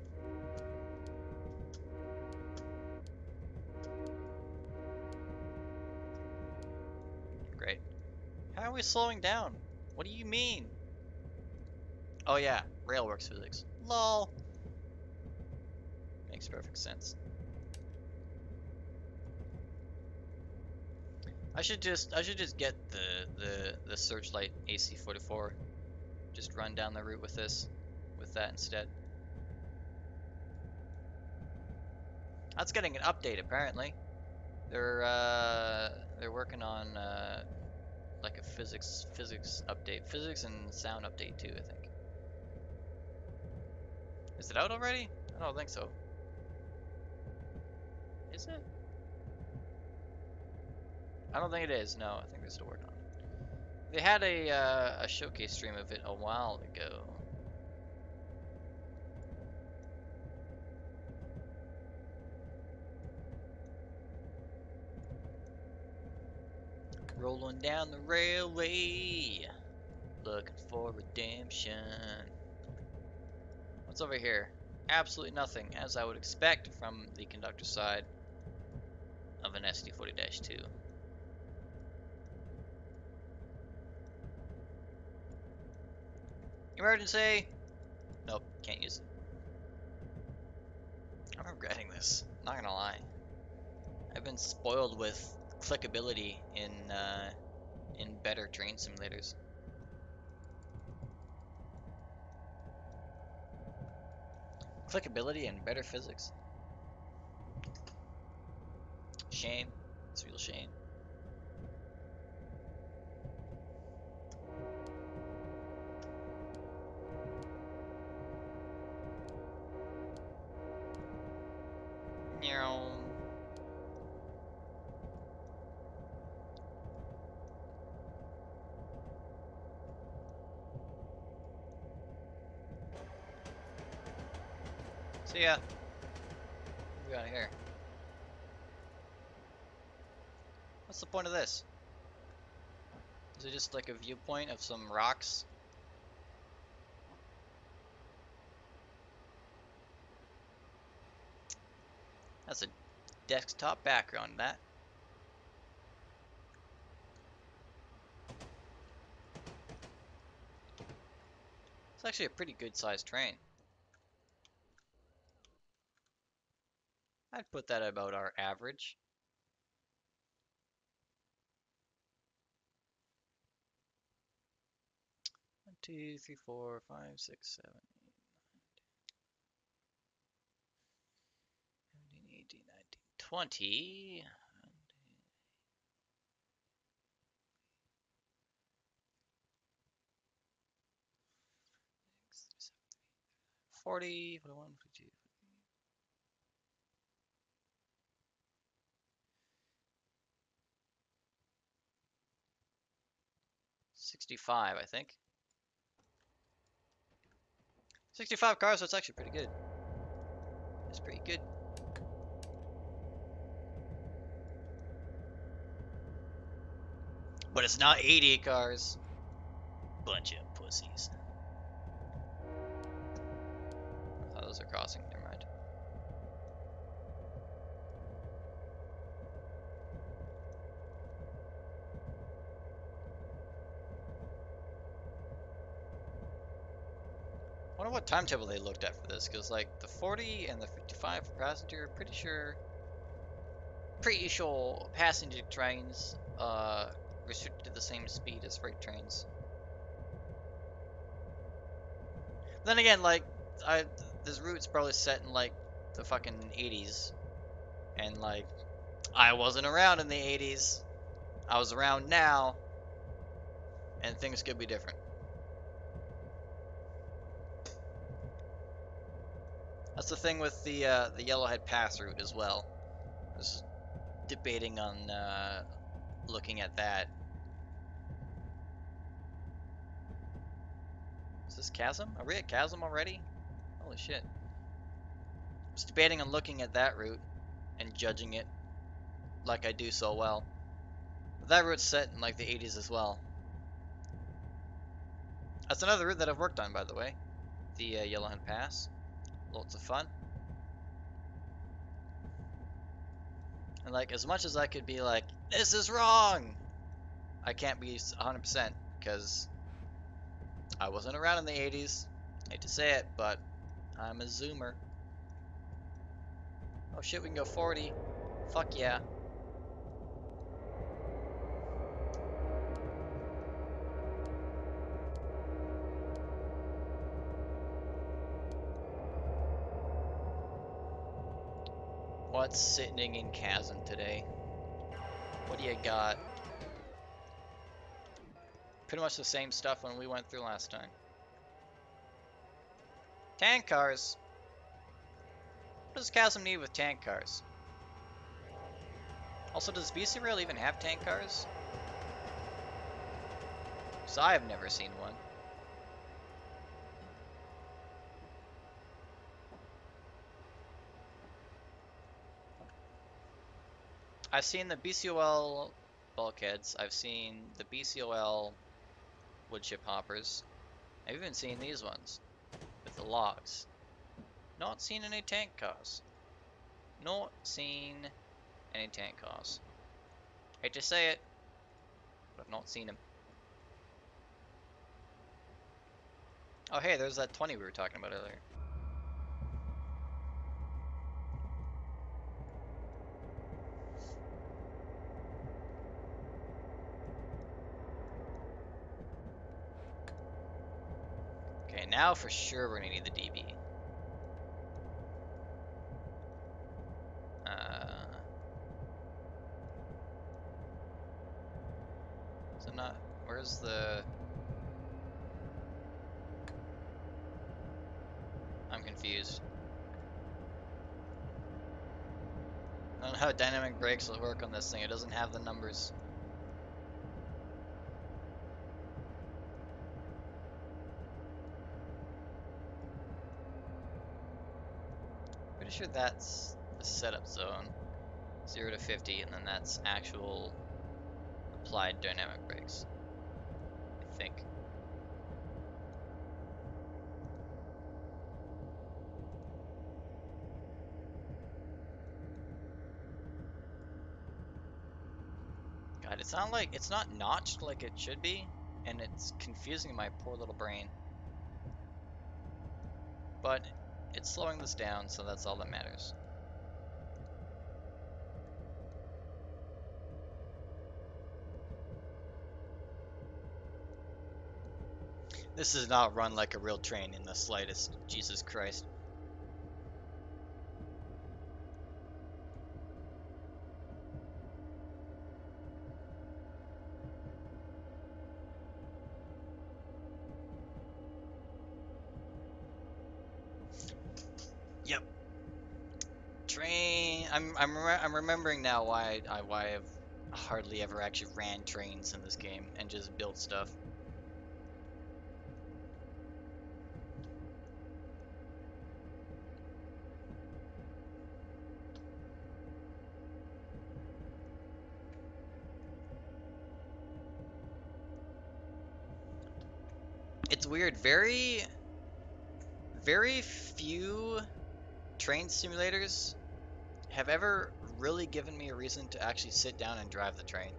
Great. How are we slowing down? What do you mean? Oh yeah, Railworks physics. LOL. Makes perfect sense. I should just get the Searchlight AC44. Just run down the route with that instead. That's getting an update apparently. They're working on like a physics update, physics and sound update too, I think. Is it out already? I don't think so. Is it? I don't think it is. No, I think they're still working on it. They had a showcase stream of it a while ago. Rolling down the railway, looking for redemption. What's over here? Absolutely nothing, as I would expect from the conductor side of an SD40-2. Emergency! Nope, can't use it. I'm regretting this, not gonna lie. I've been spoiled with clickability in better train simulators. Clickability and better physics. Shame. It's a real shame. Meow. See ya. What do we got here? What's the point of this? Is it just like a viewpoint of some rocks? That's a desktop background, that. It's actually a pretty good sized train. I'd put that about our average. One, 2, 3, 4, 5, 6, 7, 8, 17, 18, 19, 20. 40, 41, 42. 65, I think. 65 cars, so it's actually pretty good. It's pretty good. But it's not 80 cars. Bunch of pussies. Oh, those are crossing, never mind. wonder what timetable they looked at for this, because like the 40 and the 55 for passenger, pretty sure passenger trains restricted to the same speed as freight trains. Then again, like this route's probably set in like the fucking 80s, and like I wasn't around in the 80s. I was around now, and things could be different. That's the thing with the Yellowhead Pass route as well. I was debating on looking at that. Is this Chasm? Are we at Chasm already? Holy shit. I was debating on looking at that route and judging it like I do so well. But that route's set in like the 80s as well. That's another route that I've worked on, by the way. The Yellowhead Pass. Lots of fun. And like, as much as I could be like, this is wrong! I can't be 100% because I wasn't around in the 80s. Hate to say it, but I'm a zoomer. Oh shit, we can go 40. Fuck yeah. What's sitting in Chasm today? What do you got? Pretty much the same stuff when we went through last time. Tank cars. What does Chasm need with tank cars? Also, does BC Rail even have tank cars? So I have never seen one. I've seen the BCOL bulkheads. I've seen the BCOL woodchip hoppers. I've even seen these ones with the logs. Not seen any tank cars. Not seen any tank cars. Hate to say it, but I've not seen them. Oh hey, there's that 20 we were talking about earlier. Okay, now for sure we're gonna need the DB. So not, where's the... I'm confused. I don't know how dynamic brakes will work on this thing. It doesn't have the numbers. Pretty sure that's the setup zone. 0 to 50, and then that's actual applied dynamic brakes. I think. God, it's not notched like it should be, and it's confusing my poor little brain. But it's slowing this down, so that's all that matters. This does not run like a real train in the slightest. Jesus Christ. Yep. Train. I'm remembering now why I've hardly ever actually ran trains in this game and just built stuff. It's weird. Very few train simulators have ever really given me a reason to actually sit down and drive the train.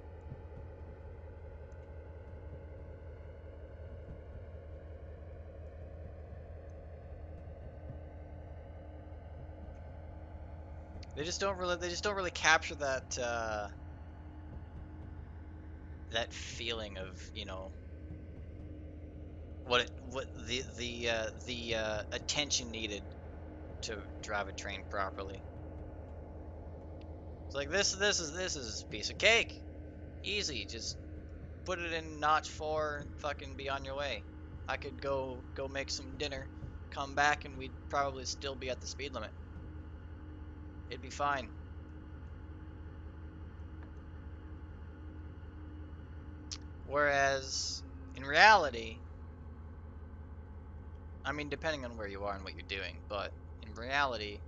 they just don't really capture that that feeling of, you know, what the attention needed to drive a train properly. It's like this is a piece of cake. Easy, just put it in notch 4 and fucking be on your way. I could go make some dinner, come back, and we'd probably still be at the speed limit. It'd be fine. Whereas in reality, I mean, depending on where you are and what you're doing, but in reality,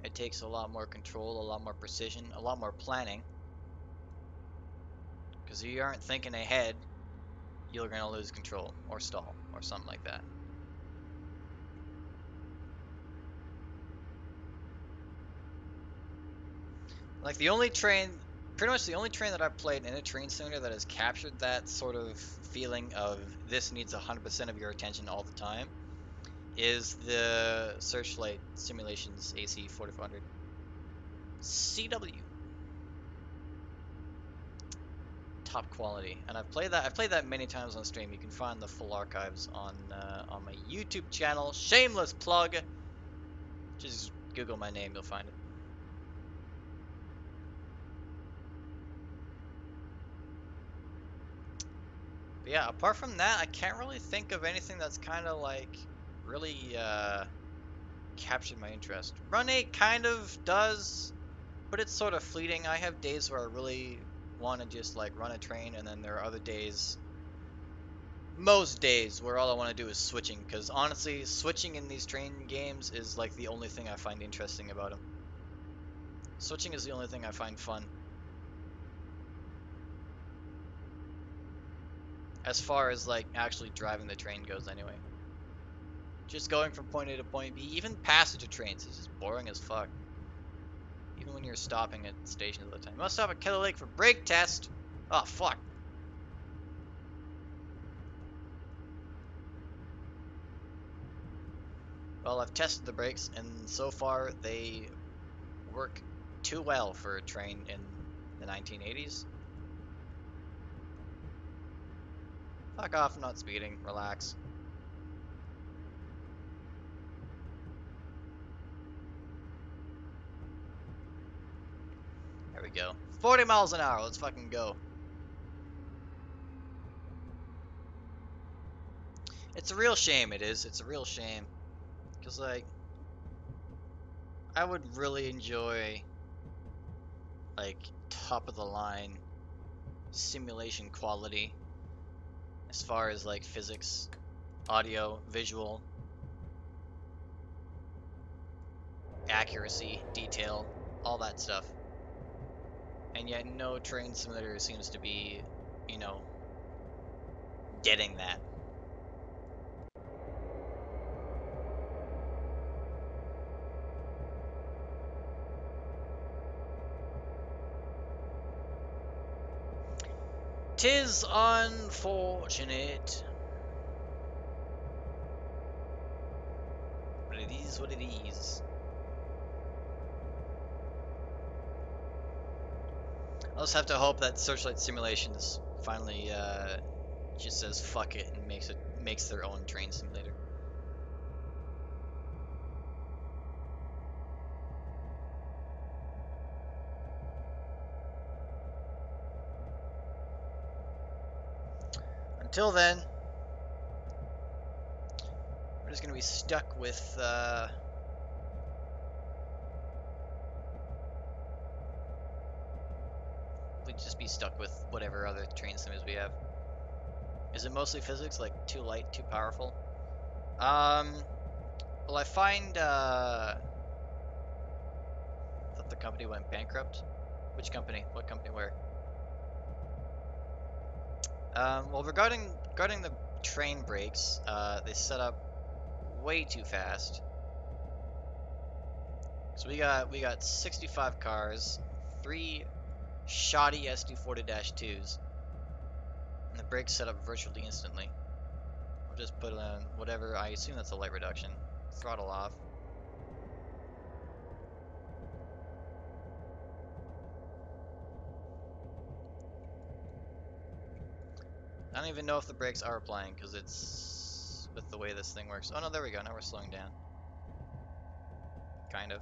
it takes a lot more control, a lot more precision, a lot more planning. Because if you aren't thinking ahead, you're going to lose control or stall or something like that. Like pretty much the only train that I've played in a train simulator that has captured that sort of feeling of this needs 100% of your attention all the time is the Searchlight Simulations AC 4400 CW. Top quality, and I've played that many times on stream. You can find the full archives on my YouTube channel. Shameless plug. Just Google my name, you'll find it. But yeah, apart from that, I can't really think of anything that's kind of like really captured my interest. Run 8 kind of does, but it's sort of fleeting. I have days where I really want to just like run a train, and then there are other days, most days, where all I want to do is switching, because honestly, switching in these train games is like the only thing I find interesting about them. Switching is the only thing I find fun. As far as like actually driving the train goes anyway. Just going from point A to point B, even passenger trains is just boring as fuck. Even when you're stopping at stations all the time. Must stop at Keller Lake for brake test! Oh, fuck. Well, I've tested the brakes, and so far they work too well for a train in the 1980s. Fuck off, I'm not speeding. Relax. There we go. 40 miles an hour, let's fucking go. It's a real shame, it is. It's a real shame. Because, like, I would really enjoy, like, top of the line simulation quality as far as, like, physics, audio, visual, accuracy, detail, all that stuff. And yet, no train simulator seems to be, you know, getting that. Tis unfortunate, but it is what it is. I'll just have to hope that Searchlight Simulations finally just says fuck it and makes their own train simulator. Until then, we're just gonna be stuck with we'd just be stuck with whatever other train sims we have. Is it mostly physics, like too light, too powerful? Well, I find that the company went bankrupt. Which company? What company? Where? Well, regarding the train brakes, they set up way too fast. So we got 65 cars, 3 shoddy SD40-2s, and the brakes set up virtually instantly. I'll just put on whatever, I assume that's a light reduction. Throttle off. I don't even know if the brakes are applying because it's with the way this thing works. Oh no, there we go. Now we're slowing down. Kind of.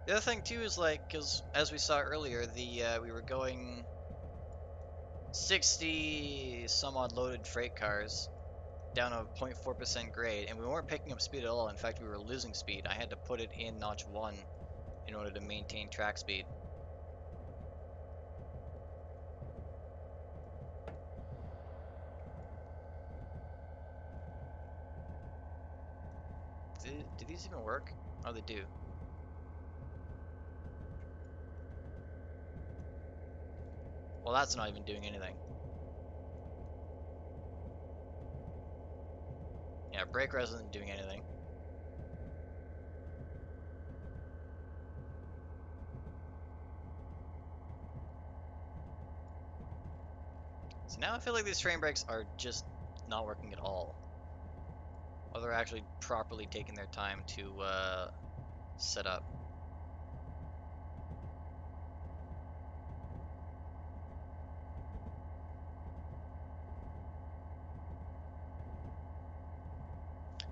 The other thing too is like, because as we saw earlier, we were going 60 some odd loaded freight cars down a 0.4% grade, and we weren't picking up speed at all. In fact, we were losing speed. I had to put it in notch 1 in order to maintain track speed. Do these even work? Oh, they do. Well, that's not even doing anything. Yeah, brake res isn't doing anything. So now I feel like these train brakes are just not working at all. Or they're actually properly taking their time to set up.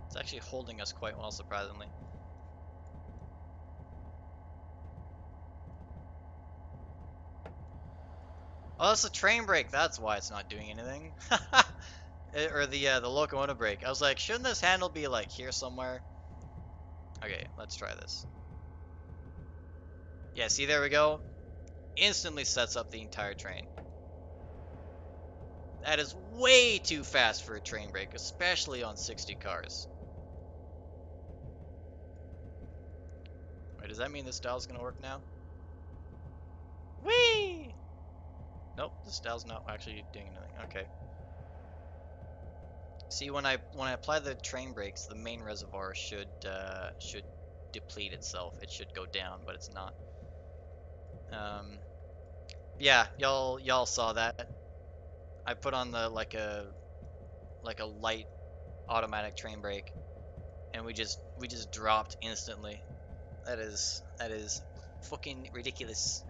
It's actually holding us quite well, surprisingly. Oh, that's the train brake. That's why it's not doing anything. Or the locomotive brake. I was like, shouldn't this handle be like here somewhere? Okay, let's try this. Yeah, see, there we go. Instantly sets up the entire train. That is way too fast for a train brake, especially on 60 cars. Wait, does that mean this dial's gonna work now? Whee! Nope, this dial's not actually doing anything. Okay. See, when I apply the train brakes, the main reservoir should deplete itself. It should go down, but it's not. Yeah, y'all saw that. I put on the like a light automatic train brake, and we just dropped instantly. That is fucking ridiculous.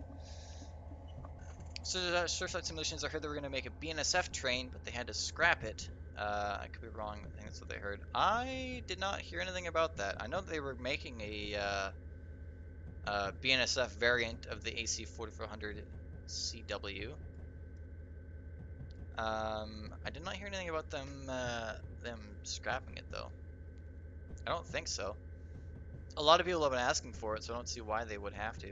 So Surfside Simulations, I heard they were gonna make a BNSF train, but they had to scrap it. I could be wrong. I think that's what they heard. I did not hear anything about that. I know they were making a BNSF variant of the AC 4400 CW. I did not hear anything about them scrapping it though. I don't think so. A lot of people have been asking for it, so I don't see why they would have to.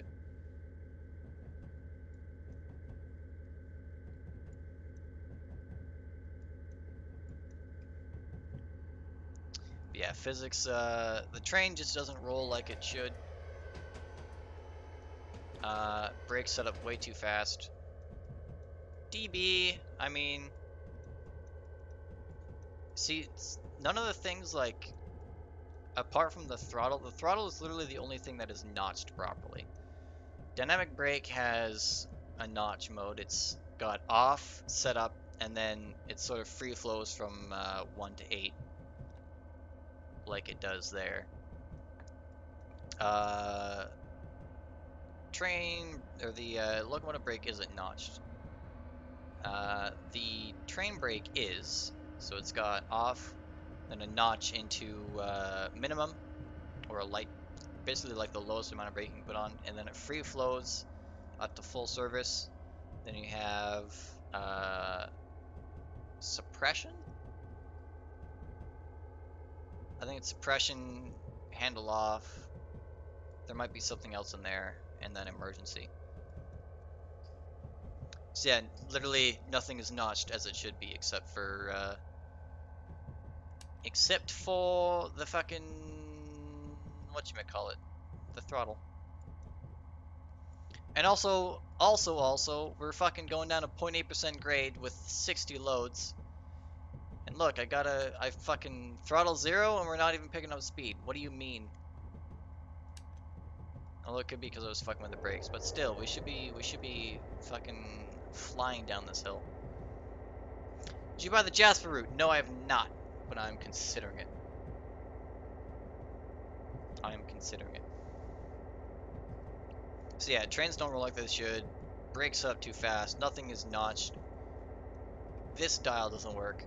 But yeah, physics. The train just doesn't roll like it should. Brakes set up way too fast. DB. I mean, see, none of the things like apart from the throttle is literally the only thing that is notched properly. Dynamic brake has a notch mode. It's got off, set up, and then it sort of free flows from 1 to 8, like it does there. Train, or the locomotive brake isn't notched. The train brake is, so it's got off, then a notch into minimum, or a light, basically like the lowest amount of braking you can put on, and then it free flows up to full service. Then you have suppression. I think it's suppression, handle off. There might be something else in there, and then emergency. So yeah, literally nothing is notched as it should be, except for the fucking whatchamacallit, the throttle. And also, we're fucking going down a 0.8% grade with 60 loads. And look, I fucking throttle 0 and we're not even picking up speed. What do you mean? Although it could be because I was fucking with the brakes, but still, we should be fucking flying down this hill. Did you buy the Jasper route? No, I have not, but I'm considering it. I am considering it. So yeah, trains don't roll like they should. Brakes up too fast. Nothing is notched. this dial doesn't work.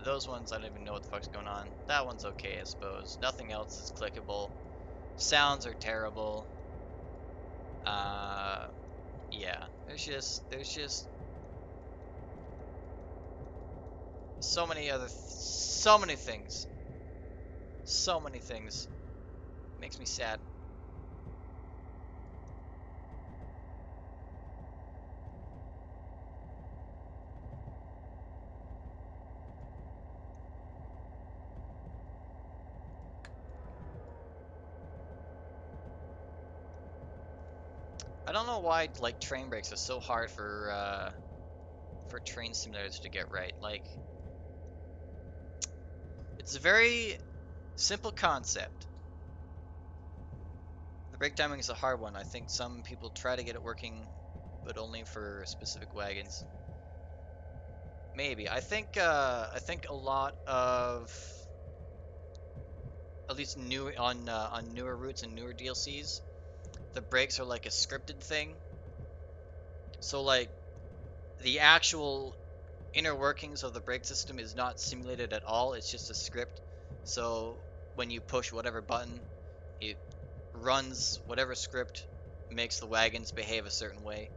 Those ones, I don't even know what the fuck's going on. That one's okay, I suppose. Nothing else is clickable. Sounds are terrible. Yeah. There's just so many so many things. So many things. Makes me sad. I don't know why like train brakes are so hard for train simulators to get right. Like, it's a very simple concept. The brake timing is a hard one. I think some people try to get it working, but only for specific wagons. Maybe. I think a lot of, at least new on newer routes and newer DLCs, the brakes are like a scripted thing. So like the actual inner workings of the brake system is not simulated at all. It's just a script. So when you push whatever button, it runs whatever script makes the wagons behave a certain way.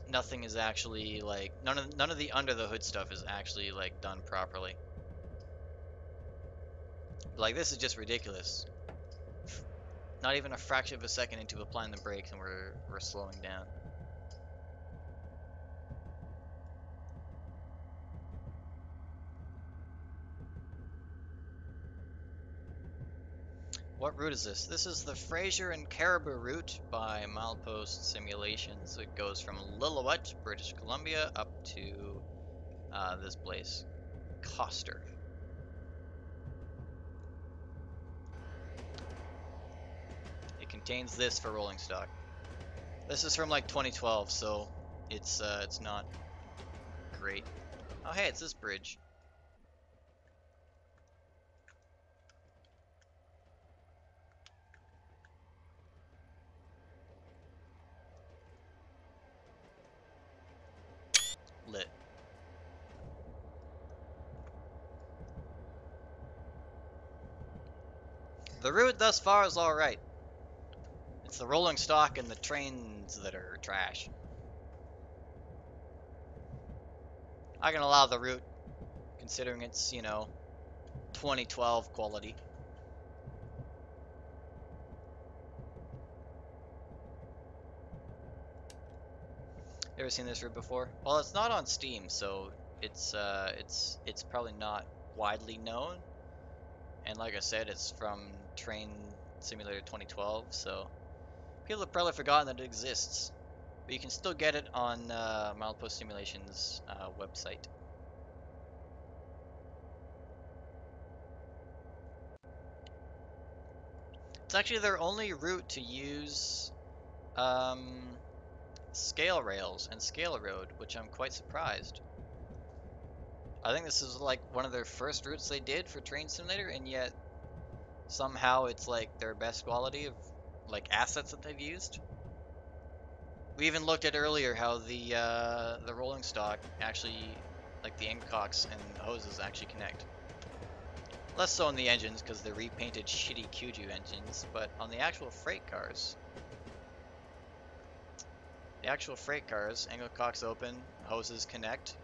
Nothing is actually like none of the under the hood stuff is actually like done properly. Like, this is just ridiculous. Not even a fraction of a second into applying the brakes and we're slowing down. What route is this? This is the Fraser and Caribou route by Milepost Simulations. It goes from Lillooet, British Columbia, up to this place, Coster. It contains this for rolling stock. This is from like 2012, so it's not great. Oh hey, it's this bridge. Lit. The route thus far is alright. It's the rolling stock and the trains that are trash. I can allow the route, considering it's, 2012 quality. Ever seen this route before? Well, it's not on Steam, so it's probably not widely known. And like I said, it's from Train Simulator 2012, so people have probably forgotten that it exists. But you can still get it on Milepost Simulations website. It's actually their only route to use scale rails and scale road, which I'm quite surprised. I think this is like one of their first routes they did for Train Simulator, and yet somehow it's like their best quality of like assets that they've used. We even looked at earlier how the rolling stock actually, like the end cocks and hoses actually connect. Less so on the engines because they're repainted shitty Kyuju engines, but on the actual freight cars, angle cocks open, hoses connect.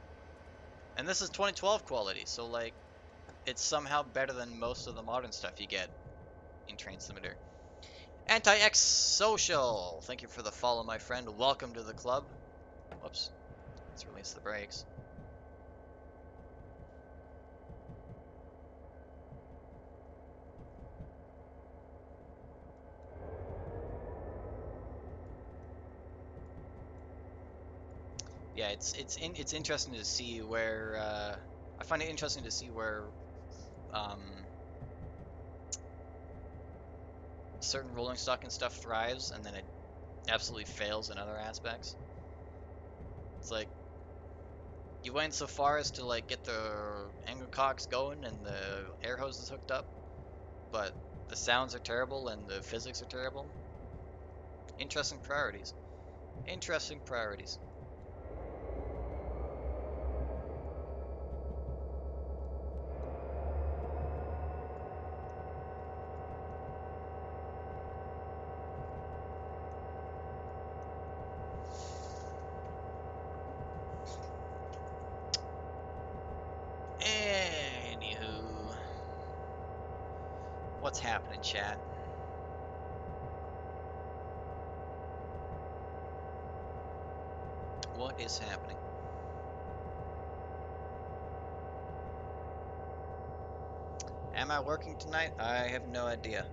And this is 2012 quality, so like it's somehow better than most of the modern stuff you get in Train Simulator. Anti-X Social, thank you for the follow, my friend. Welcome to the club. Whoops, let's release the brakes. Yeah, it's interesting to see where I find it interesting to see where certain rolling stock and stuff thrives, and then it absolutely fails in other aspects. It's like you went so far as to like get the angle cocks going and the air hoses hooked up, but the sounds are terrible and the physics are terrible. Interesting priorities. Interesting priorities. What's happening, chat? What is happening? Am I working tonight? I have no idea.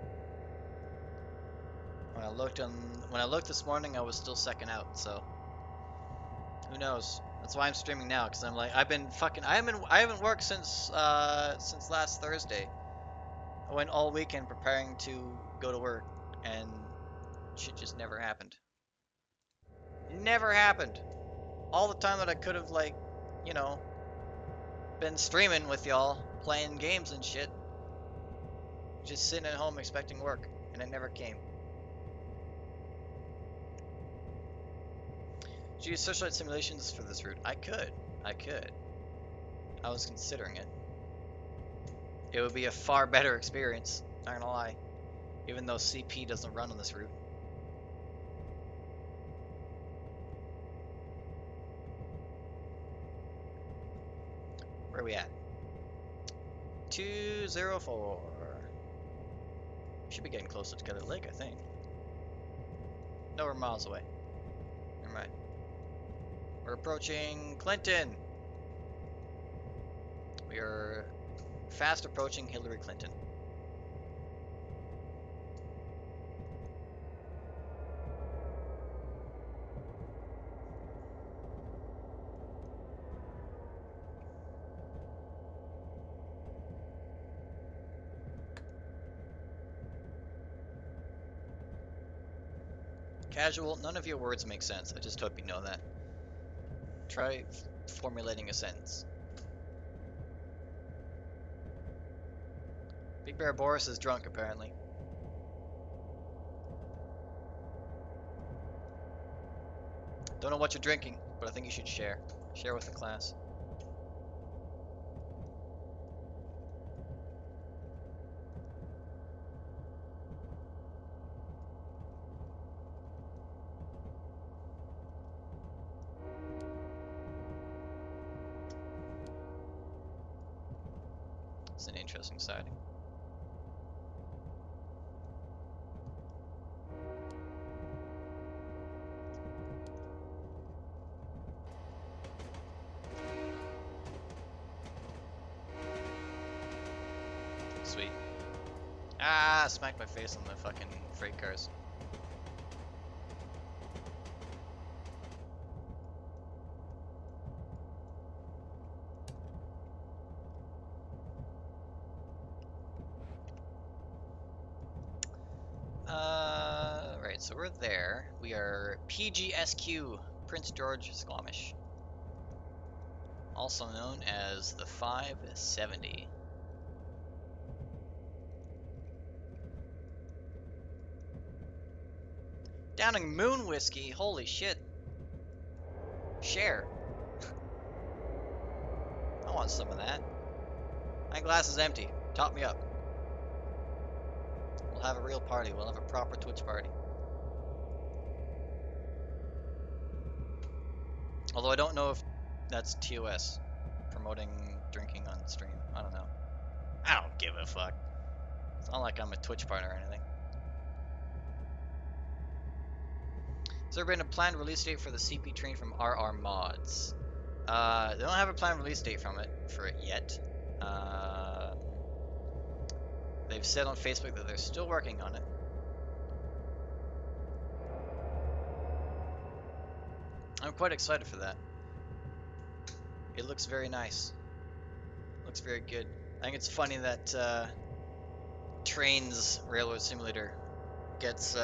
When I looked this morning, I was still second out, so who knows? That's why I'm streaming now, because I'm like, I haven't worked since last Thursday. I went all weekend preparing to go to work, and shit just never happened. Never happened. All the time that I could have, like, you know, been streaming with y'all, playing games and shit, just sitting at home expecting work, and it never came. Should you use socialite simulations for this route? I could. I was considering it. It would be a far better experience, not gonna lie. Even though CP doesn't run on this route. Where are we at? 204. Should be getting closer to Together Lake, I think. No, we're miles away. Never mind. We're approaching Clinton. We are fast approaching Hillary Clinton. Casual, none of your words make sense. I just hope you know that. Try formulating a sentence. Big Bear Boris is drunk, apparently. Don't know what you're drinking, but I think you should share. Share with the class. It's an interesting sighting. Sweet. Ah, smacked my face on the fucking freight cars. Right, so we're there. We are PGSQ, Prince George Squamish. Also known as the 570. Downing Moon Whiskey, holy shit. Share. I want some of that. My glass is empty. Top me up. We'll have a real party. We'll have a proper Twitch party. Although I don't know if that's TOS. Promoting drinking on stream. I don't know. I don't give a fuck. It's not like I'm a Twitch partner or anything. Has there been a planned release date for the CP train from RR Mods? They don't have a planned release date for it yet. They've said on Facebook that they're still working on it. I'm quite excited for that. It looks very nice. Looks very good. I think it's funny that Train's Railroad Simulator gets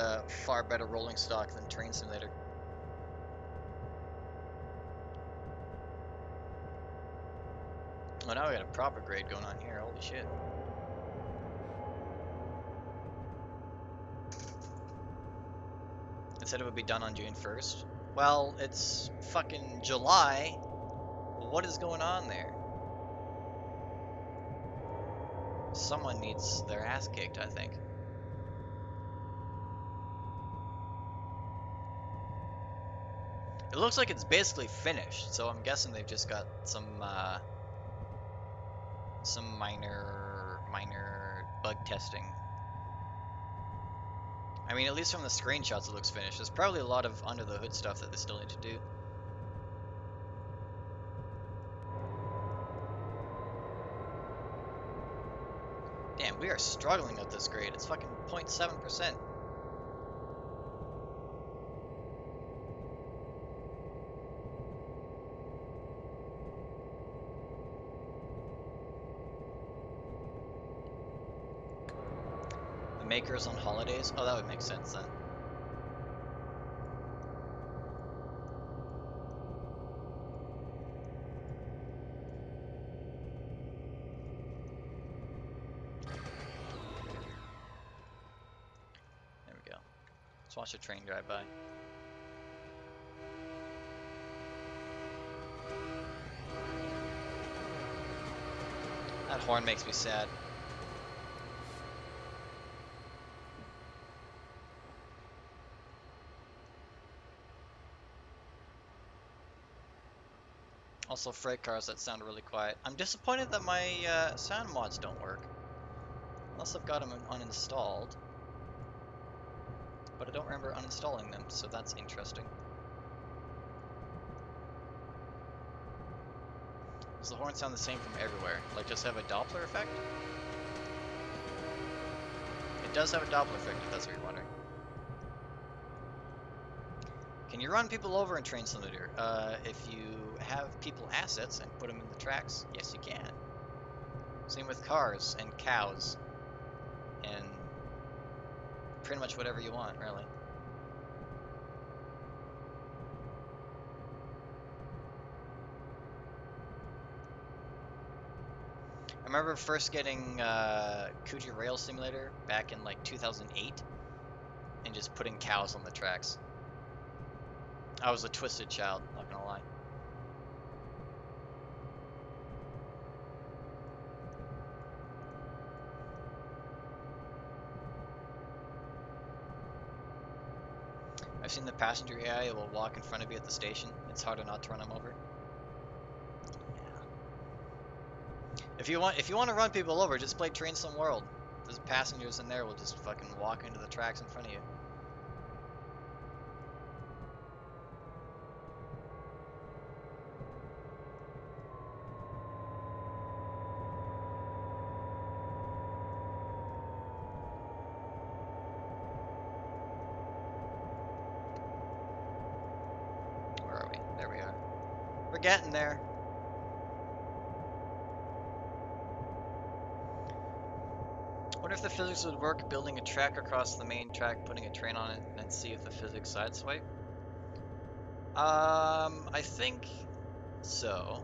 far better rolling stock than Train Simulator. Oh, now we got a proper grade going on here. Holy shit. It said it would be done on June 1st. Well, it's fucking July. What is going on there? Someone needs their ass kicked, I think. It looks like it's basically finished, so I'm guessing they've just got some minor bug testing I mean, at least from the screenshots it looks finished. There's probably a lot of under the hood stuff that they still need to do. Damn, we are struggling at this grade. It's fucking 0.7%. The maker's on holidays? Oh, that would make sense then. There we go. Let's watch a train drive by. That horn makes me sad. Also, freight cars that sound really quiet. I'm disappointed that my sound mods don't work. Unless I've got them uninstalled. But I don't remember uninstalling them, so that's interesting. Does the horn sound the same from everywhere? Like, just have a Doppler effect? It does have a Doppler effect, if that's what you're wondering. Can you run people over in Train Simulator? If you have people assets and put them in the tracks, yes you can. Same with cars and cows and pretty much whatever you want, really. I remember first getting Kuji Rail Simulator back in like 2008 and just putting cows on the tracks. I was a twisted child, not gonna lie. I've seen the passenger AI will walk in front of you at the station. It's harder not to run them over. Yeah. If you want to run people over, just play Train Sim World. There's passengers in there will just fucking walk into the tracks in front of you. Where are we? There we are. We're getting there. Wonder if the physics would work building a track across the main track, putting a train on it, and then see if the physics sideswipe. I think so.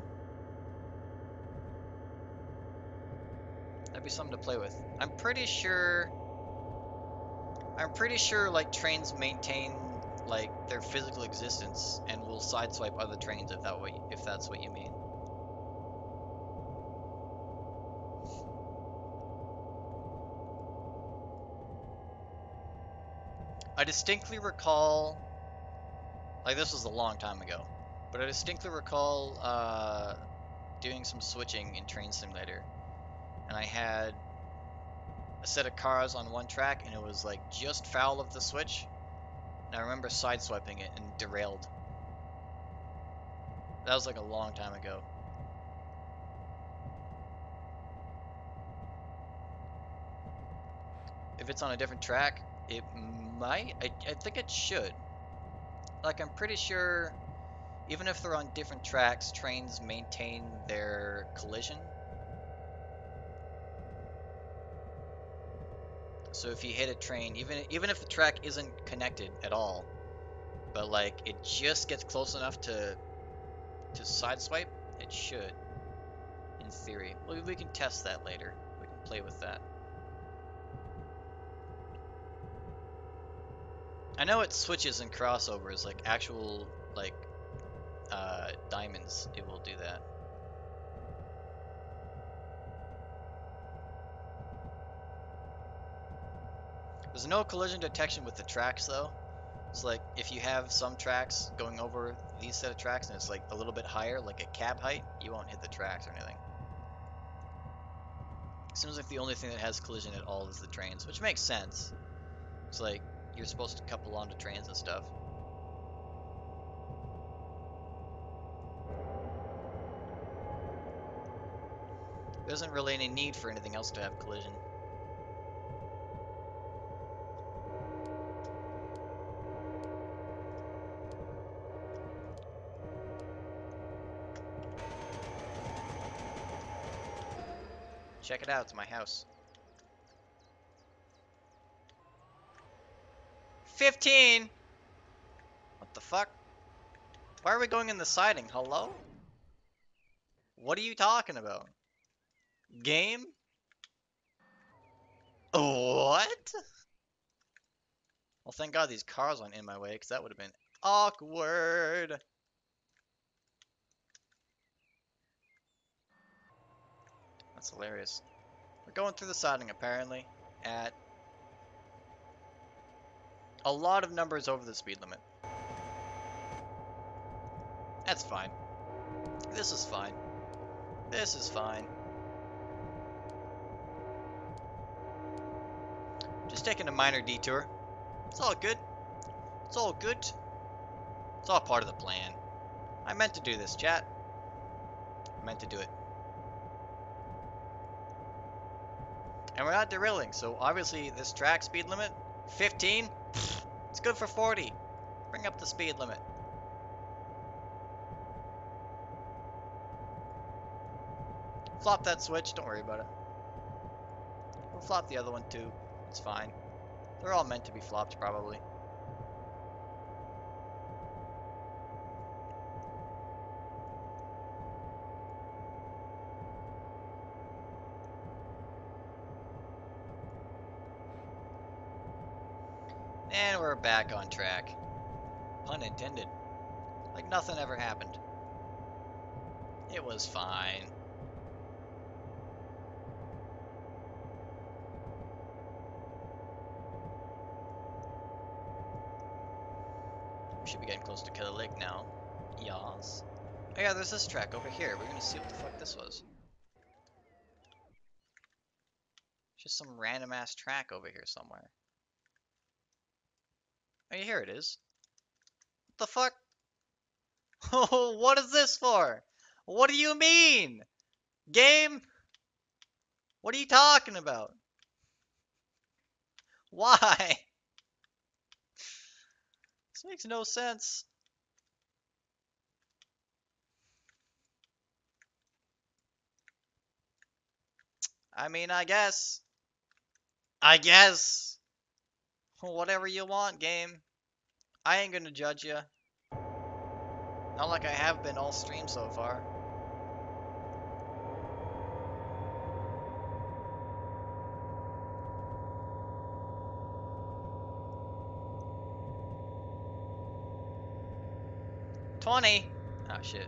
That'd be something to play with. I'm pretty sure like trains maintain like their physical existence and will sideswipe other trains if that's what you mean. I distinctly recall, like this was a long time ago, but I distinctly recall doing some switching in Train Simulator, and I had a set of cars on one track, and it was like just foul of the switch, and I remember sideswiping it and derailed. That was like a long time ago. If it's on a different track, it might. I think it should. Like, I'm pretty sure, even if they're on different tracks, trains maintain their collision. So if you hit a train, even if the track isn't connected at all, but like it just gets close enough to sideswipe, it should, in theory. Well, we can test that later. We can play with that. I know it switches and crossovers, like actual like diamonds. It will do that. There's no collision detection with the tracks though. It's like if you have some tracks going over these set of tracks and it's like a little bit higher, like a cab height, you won't hit the tracks or anything. Seems like the only thing that has collision at all is the trains, which makes sense. It's like you're supposed to couple onto trains and stuff. There isn't really any need for anything else to have collision. Check it out, it's my house. 15! What the fuck? Why are we going in the siding? Hello? What are you talking about? Game? What? Well, thank God these cars aren't in my way, because that would have been awkward. That's hilarious. We're going through the siding, apparently, at a lot of numbers over the speed limit. That's fine. This is fine. This is fine. Just taking a minor detour. It's all good. It's all good. It's all part of the plan. I meant to do this, chat. I meant to do it. And we're not derailing, so obviously this track speed limit, 15, it's good for 40. Bring up the speed limit. Flop that switch, don't worry about it. We'll flop the other one too, it's fine. They're all meant to be flopped probably. And we're back on track. Pun intended. Like nothing ever happened. It was fine. We should be getting close to Killer Lake now. Yas. Oh yeah, there's this track over here. We're gonna see what the fuck this was. Just some random ass track over here somewhere. Oh, here it is. What the fuck? Oh, what is this for? What do you mean? Game? What are you talking about? Why? This makes no sense. I mean, I guess. I guess. Whatever you want, game. I ain't gonna judge you. Not like I have been all stream so far. $20. Oh shit.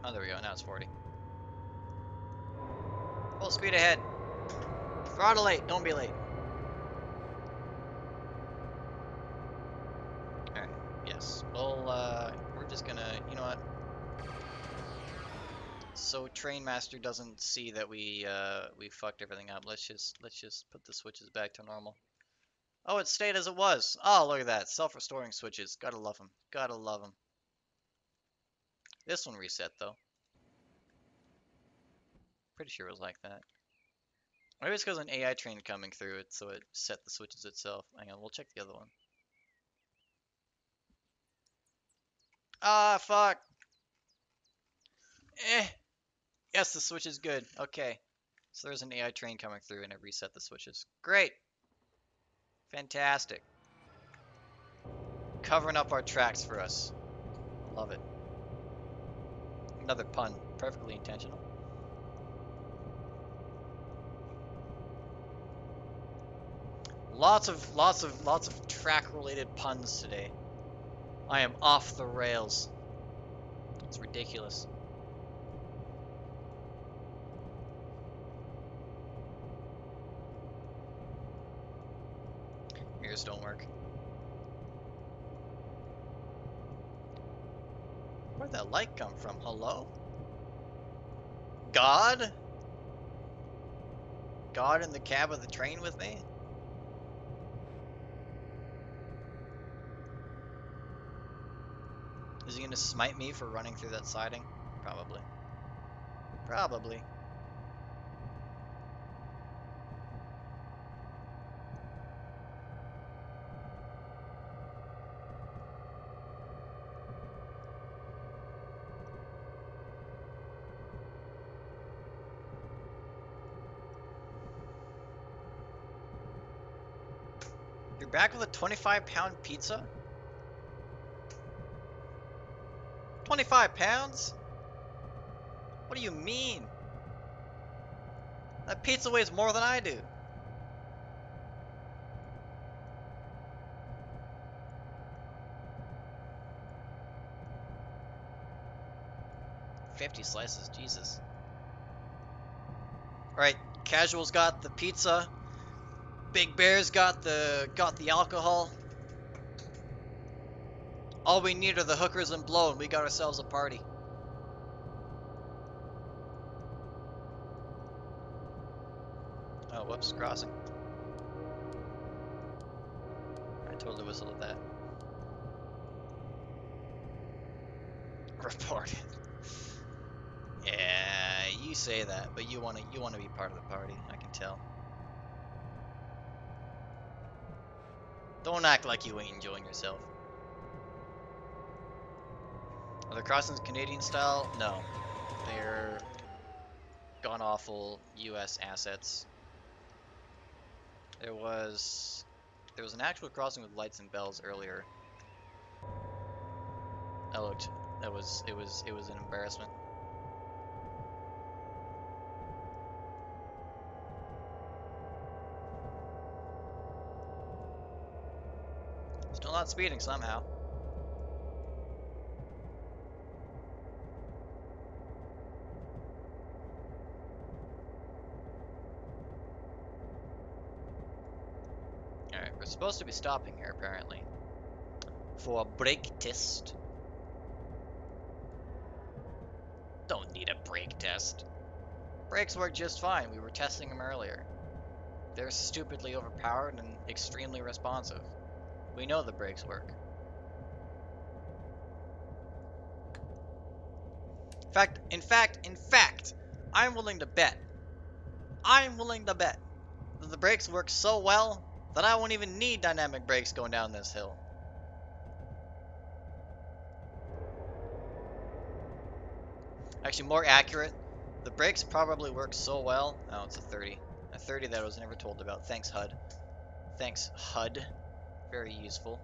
Oh, there we go. Now it's 40. Full speed ahead. Throttle late. Don't be late. Alright. Yes. Well, we're just gonna... You know what? So Trainmaster doesn't see that we fucked everything up. Let's just put the switches back to normal. Oh, it stayed as it was. Oh, look at that. Self-restoring switches. Gotta love them. Gotta love them. This one reset, though. Pretty sure it was like that. Maybe it's because an AI train coming through it, so it set the switches itself. Hang on, we'll check the other one. Ah, fuck. Yes, the switch is good. Okay. So there's an AI train coming through and it reset the switches. Great. Fantastic. Covering up our tracks for us. Love it. Another pun. Perfectly intentional. Lots of track-related puns today. I am off the rails. It's ridiculous. Mirrors don't work. Where'd that light come from? Hello? God? God in the cab of the train with me? Is he gonna smite me for running through that siding? Probably. Probably. You're back with a 25-pound pizza? 25 pounds? What do you mean? That pizza weighs more than I do. $50 slices, Jesus. Alright, Casual's got the pizza. Big Bear's got the alcohol. All we need are the hookers and blow, and we got ourselves a party. Oh, whoops, crossing. I totally whistled at that. Reported. Yeah, you say that, but you wanna be part of the party. I can tell. Don't act like you ain't enjoying yourself. Are the crossings Canadian style? No, they're gone awful U.S. assets. There was an actual crossing with lights and bells earlier. It was an embarrassment. Still not speeding somehow. Alright, we're supposed to be stopping here apparently. For a brake test. Don't need a brake test. Brakes work just fine. We were testing them earlier. They're stupidly overpowered and extremely responsive. We know the brakes work. In fact, I'm willing to bet that the brakes work so well that I won't even need dynamic brakes going down this hill. Actually, more accurate, the brakes probably work so well. Oh, it's a 30. A 30 that I was never told about. Thanks, HUD. Thanks, HUD. Very useful.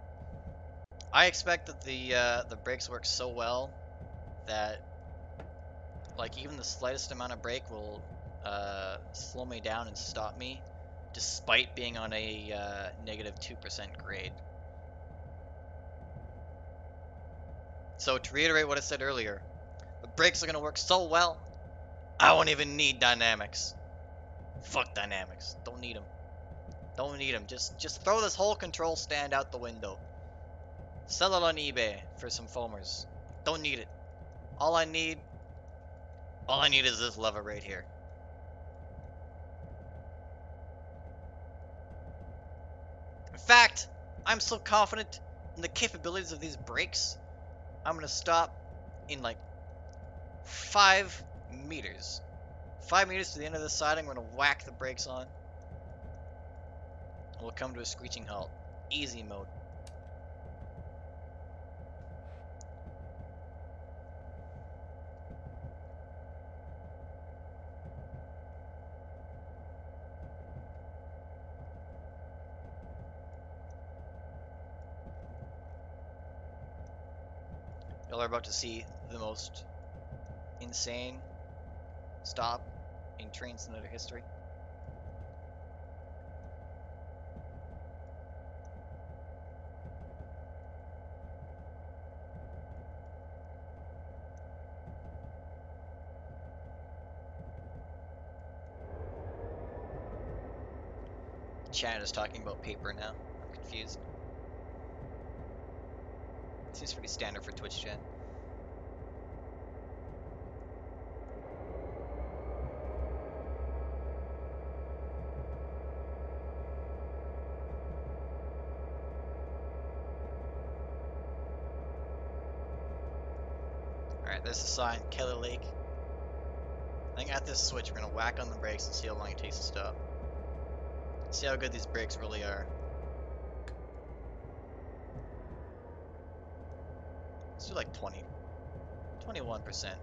I expect that the brakes work so well that like even the slightest amount of brake will slow me down and stop me, despite being on a negative 2% grade. So to reiterate what I said earlier, the brakes are gonna work so well, I won't even need dynamics. Fuck dynamics. Don't need them. Don't need them. Just throw this whole control stand out the window. Sell it on eBay for some foamers. Don't need it. All I need is this lever right here. In fact, I'm so confident in the capabilities of these brakes, I'm gonna stop in like 5 meters. 5 meters to the end of the siding, I'm gonna whack the brakes on. And we'll come to a screeching halt. Easy mode. Y'all are about to see the most insane stop in train simulator history. Chat is talking about paper now. I'm confused. Seems pretty standard for Twitch chat. Alright, there's a sign, Kelly Lake. I think at this switch, we're gonna whack on the brakes and see how long it takes to stop. See how good these brakes really are. Let's do like 20. 21%.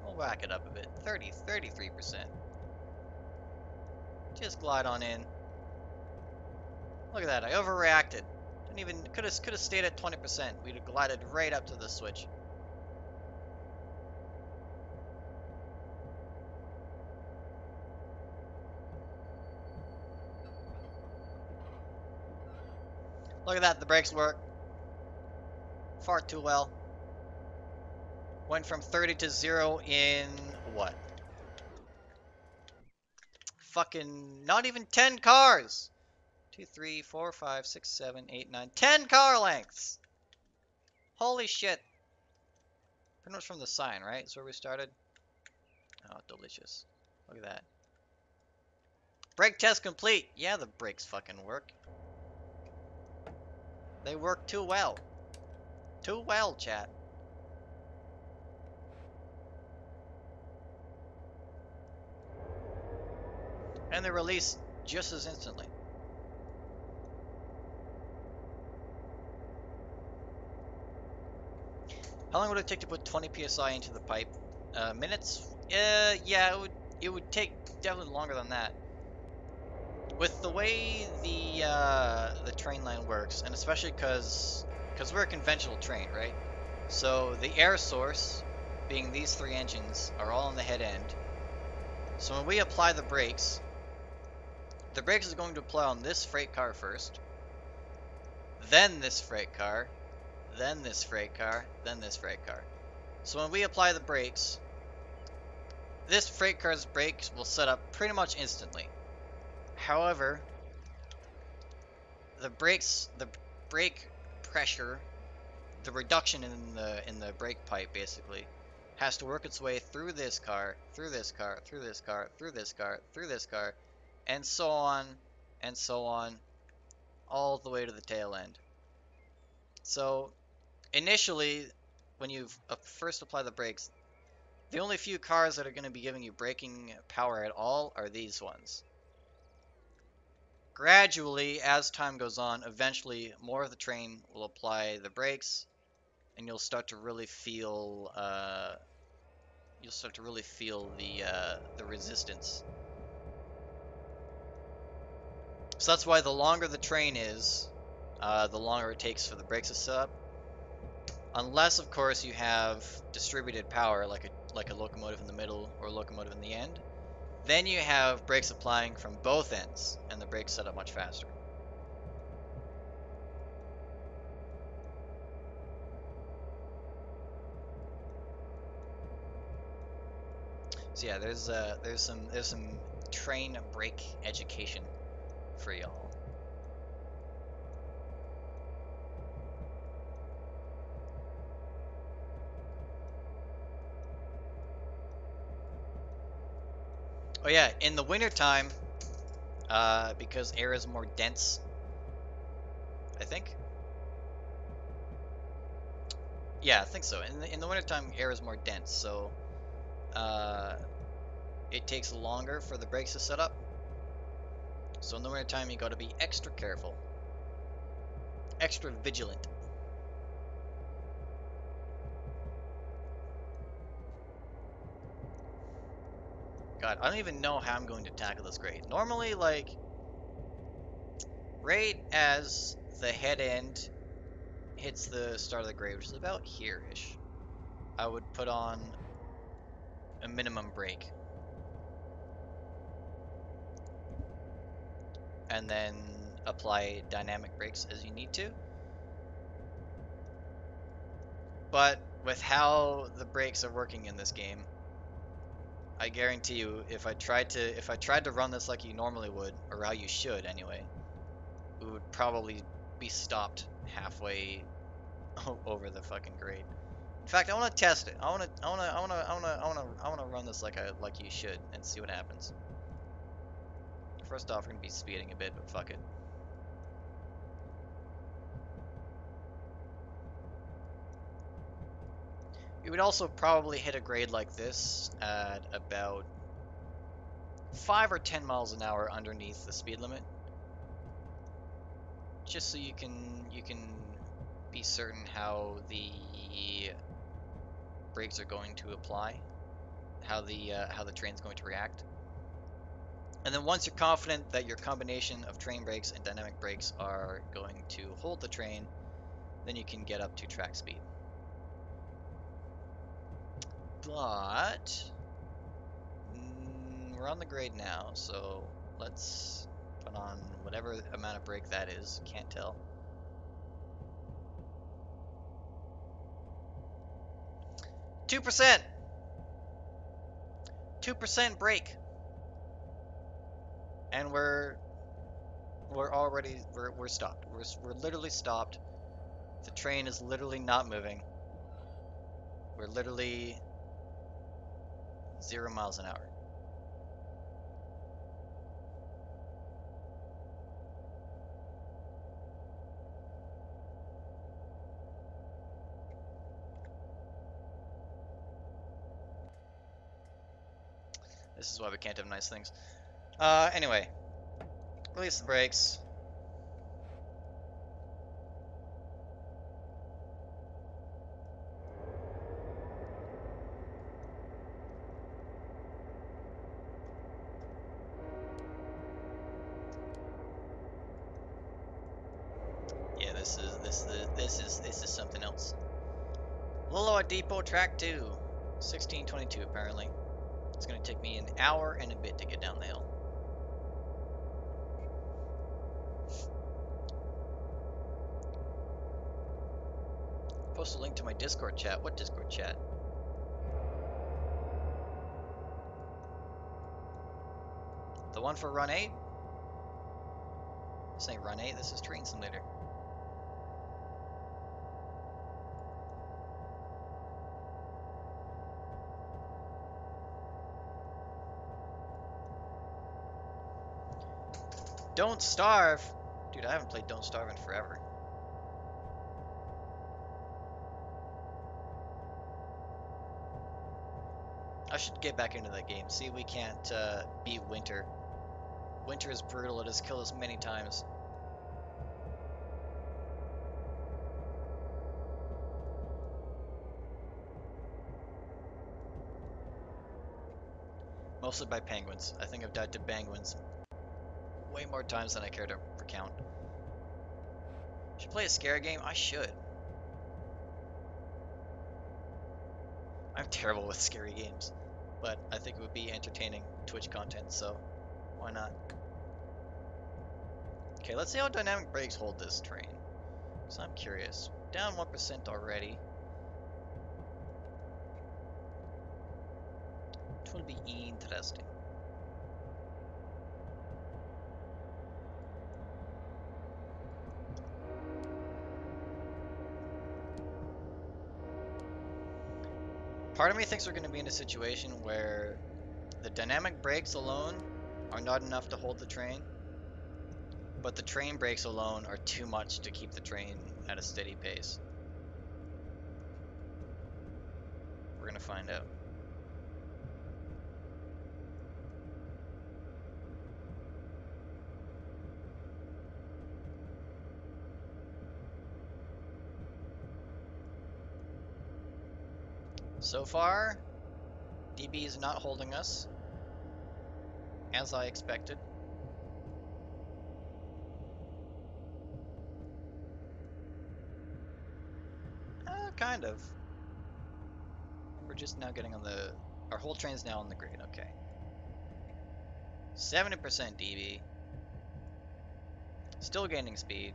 We'll whack it up a bit. 33%. Just glide on in. Look at that, I overreacted. Didn't even, could have stayed at 20%. We'd have glided right up to the switch. Look at that, the brakes work. Far too well. Went from 30 to 0 in what? Fucking not even 10 cars. 2, 3, 4, 5, 6, 7, 8, 9, 10 car lengths. Holy shit. Pretty much from the sign, right? That's where we started. Oh, delicious. Look at that. Brake test complete. Yeah, the brakes fucking work. They work too well. Too well, chat. And they release just as instantly. How long would it take to put 20 psi into the pipe? Minutes? Yeah, it would take definitely longer than that. With the way the train line works, and especially because we're a conventional train, right? So the air source, being these three engines, are all on the head end. So when we apply the brakes is going to apply on this freight car first, then this freight car, then this freight car, then this freight car. So when we apply the brakes, this freight car's brakes will set up pretty much instantly. However, the brake pressure, the reduction in the brake pipe basically has to work its way through this car, through this car, through this car, through this car, through this car, and so on, all the way to the tail end. So initially, when you first apply the brakes, the only few cars that are going to be giving you braking power at all are these ones. Gradually, as time goes on, eventually more of the train will apply the brakes, and you'll start to really feel the resistance. So that's why the longer the train is, the longer it takes for the brakes to set up. Unless, of course, you have distributed power, like a locomotive in the middle or a locomotive in the end. Then you have brakes applying from both ends, and the brakes set up much faster. So yeah, there's some train brake education for y'all. Oh yeah, in the wintertime, because air is more dense, I think. Yeah, I think so. In the wintertime, air is more dense, so it takes longer for the brakes to set up. So in the wintertime, you got to be extra careful, extra vigilant. God, I don't even know how I'm going to tackle this grade. Normally, like, right as the head end hits the start of the grade, which is about here-ish, I would put on a minimum brake. And then apply dynamic brakes as you need to. But with how the brakes are working in this game, I guarantee you, if I tried to run this like you normally would, or how you should anyway, we would probably be stopped halfway over the fucking grade. In fact, I want to test it. I want to run this like you should and see what happens. First off, we're gonna be speeding a bit, but fuck it. We would also probably hit a grade like this at about 5 or 10 miles an hour underneath the speed limit, just so you can be certain how the brakes are going to apply, how the train's going to react. And then once you're confident that your combination of train brakes and dynamic brakes are going to hold the train, then you can get up to track speed. But we're on the grade now, so let's put on whatever amount of brake that is. Can't tell. 2%! 2% brake! And we're stopped. We're literally stopped. The train is literally not moving. We're literally 0 miles an hour. This is why we can't have nice things. Anyway, release the brakes. Yeah, this is something else. Lilloa Depot Track 2, 1622 apparently. It's gonna take me an hour and a bit to get down the hill. Post a link to my Discord chat. What Discord chat? The one for Run 8? This ain't Run 8, this is Train Simulator. Don't Starve! Dude, I haven't played Don't Starve in forever. I should get back into that game. See, we can't beat Winter. Winter is brutal, it has killed us many times. Mostly by penguins. I think I've died to penguins way more times than I care to recount. Should play a scare game? I should. I'm terrible with scary games, but I think it would be entertaining Twitch content, so why not? Okay, let's see how dynamic brakes hold this train. So I'm curious. Down 1% already. It will be interesting. Part of me thinks we're going to be in a situation where the dynamic brakes alone are not enough to hold the train, but the train brakes alone are too much to keep the train at a steady pace. We're going to find out. So far, DB is not holding us, as I expected. Kind of. We're just now getting on the... Our whole train's now on the grid, okay. 70% DB. Still gaining speed.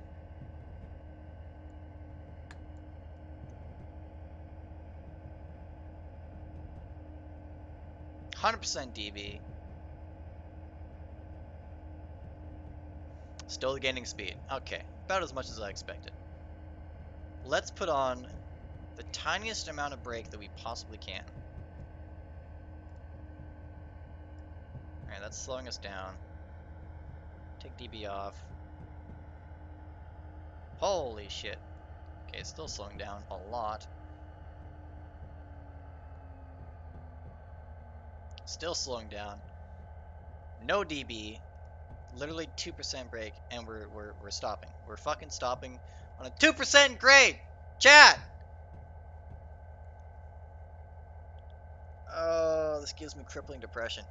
%, DB. Still gaining speed. Okay, about as much as I expected. Let's put on the tiniest amount of brake that we possibly can. Alright, that's slowing us down. Take DB off. Holy shit. Okay, it's still slowing down a lot. Still slowing down. No DB. Literally 2% brake, and we're stopping. We're fucking stopping on a 2% grade. Chat. Oh, this gives me crippling depression.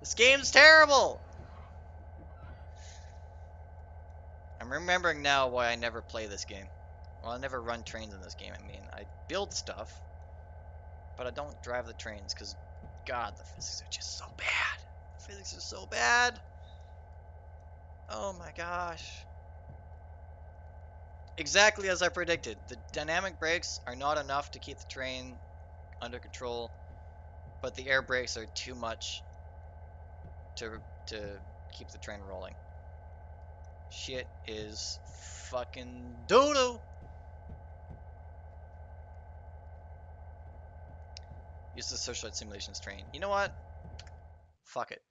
This game's terrible. I'm remembering now why I never play this game. Well, I never run trains in this game. I mean, I build stuff, but I don't drive the trains because, God, the physics are just so bad. The physics are so bad. Oh my gosh. Exactly as I predicted. The dynamic brakes are not enough to keep the train under control, but the air brakes are too much to keep the train rolling. Shit is fucking doo-doo. Use the Searchlight Simulations train. You know what? Fuck it.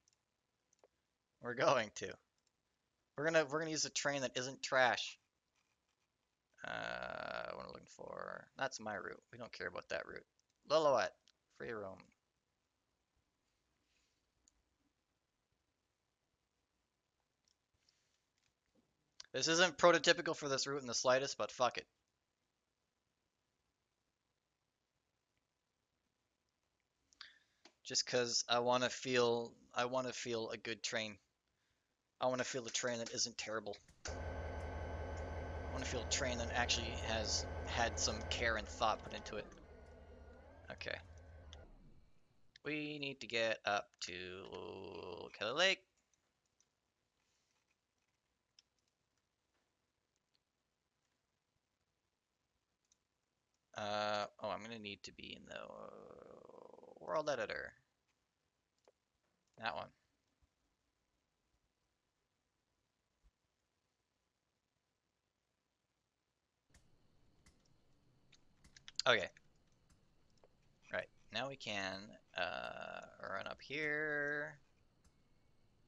We're going to. We're gonna use a train that isn't trash. What am I looking for? That's my route. We don't care about that route. Lillooet. Free roam. This isn't prototypical for this route in the slightest, but fuck it. Just cause I wanna feel a good train. I wanna feel a train that isn't terrible. I wanna feel a train that actually has had some care and thought put into it. Okay. We need to get up to Kelly Lake. Oh, I'm gonna need to be in the world editor. That one. Okay. Right. Now we can run up here.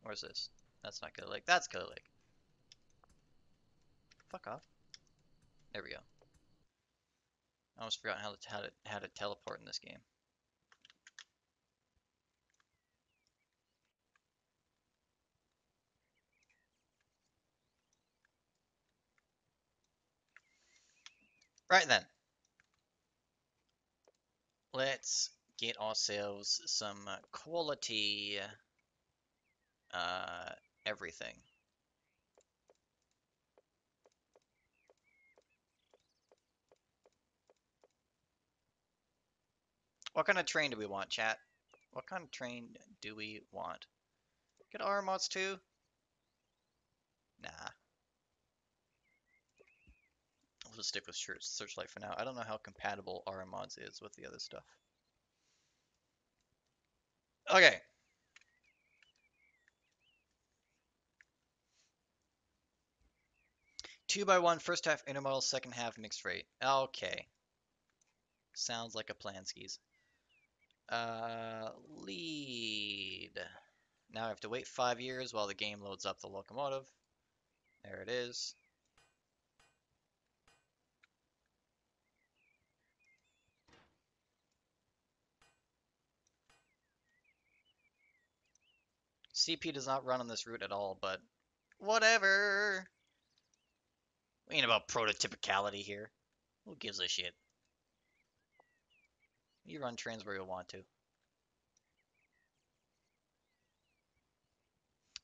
Where's this? That's not Kelly Lake. That's Kelly Lake. Fuck off. There we go. I almost forgot how to teleport in this game. Right then. Let's get ourselves some quality everything. What kind of train do we want, chat? What kind of train do we want? Get R mods too? Nah. We'll just stick with Searchlight for now. I don't know how compatible R mods is with the other stuff. Okay. 2x1 first half intermodal, second half mixed freight. Okay. Sounds like a plan, skis. Lead. Now I have to wait 5 years while the game loads up the locomotive. There it is. CP does not run on this route at all, but whatever. We ain't about prototypicality here. Who gives a shit? You run trains where you want to.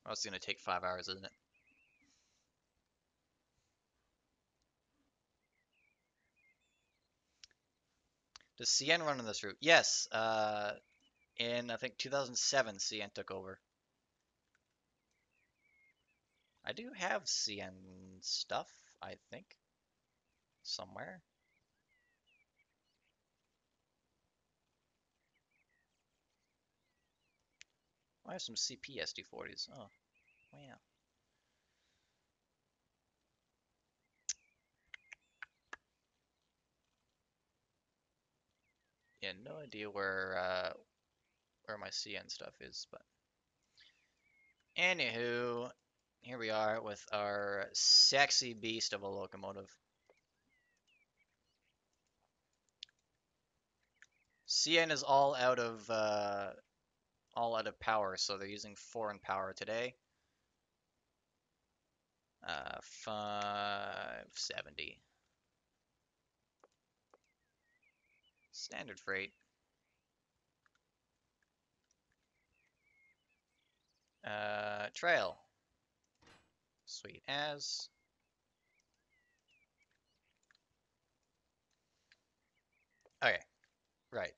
Oh, it's gonna take 5 hours, isn't it? Does CN run on this route? Yes. In I think 2007, CN took over. I do have CN stuff, I think, somewhere. I have some CP SD40s. Oh, wow. Yeah, no idea where my CN stuff is, but anywho, here we are with our sexy beast of a locomotive. CN is all out of power, so they're using foreign power today. 570. Standard freight. Trail. Sweet as. Okay, right.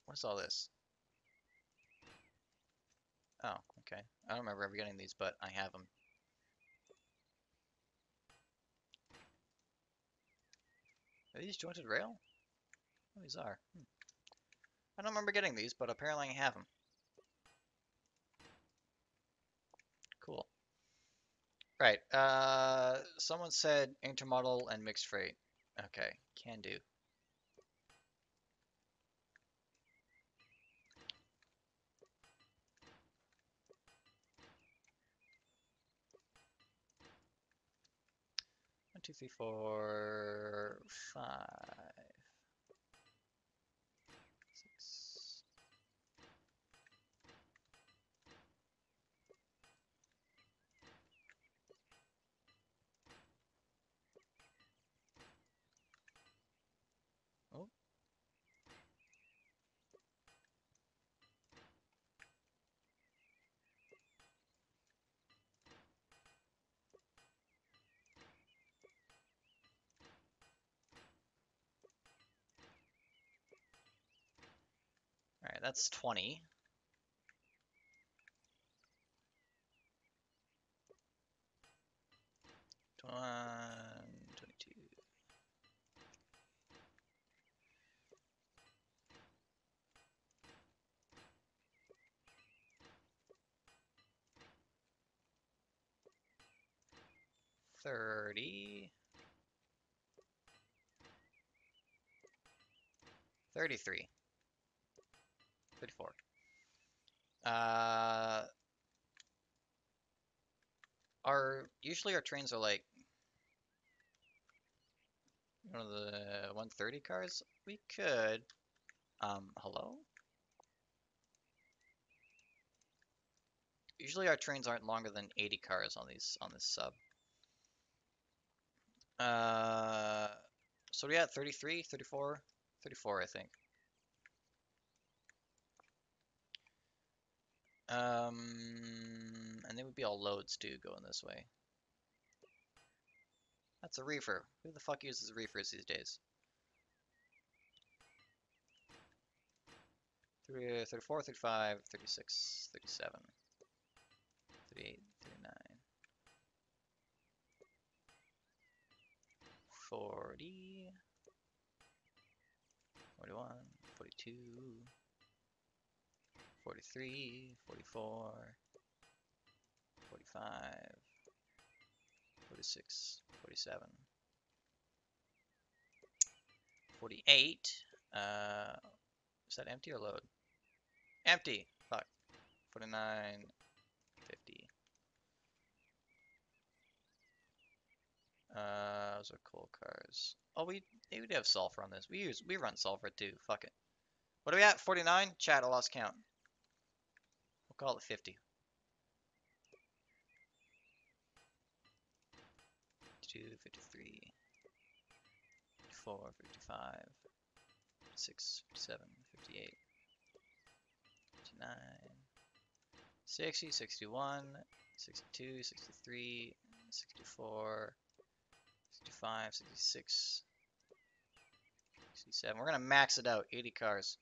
What's all this? Oh, okay. I don't remember ever getting these, but I have them. Are these jointed rail? Oh, these are. I don't remember getting these, but apparently I have them. Cool. Right. Someone said intermodal and mixed freight. Okay, can do. One, two, three, four, five, six. Oh. All right, that's 20. 21, 22. 30. 33. 34. Uh, usually our trains are like one of the 130 cars. We could. Hello? Usually our trains aren't longer than 80 cars on this sub. So we at 33, 34, 34, I think. And they would be all loads too going this way. That's a reefer. Who the fuck uses reefers these days? 34, 35, 36, 37, 38, 39, 40, 41, 42, 43, 44, 45, 46, 47, 48. Is that empty or load? Empty. Fuck. 49, 50. Those are coal cars. Oh, we would have sulfur on this. We run sulfur too. Fuck it. What are we at? 49? Chat, I lost count. We'll call it 50. 52, 53, 54, 55, 56, 57, 58, 59, 60, 61, 62, 63, 64, 65, 66, 67. We're gonna max it out. 80 cars.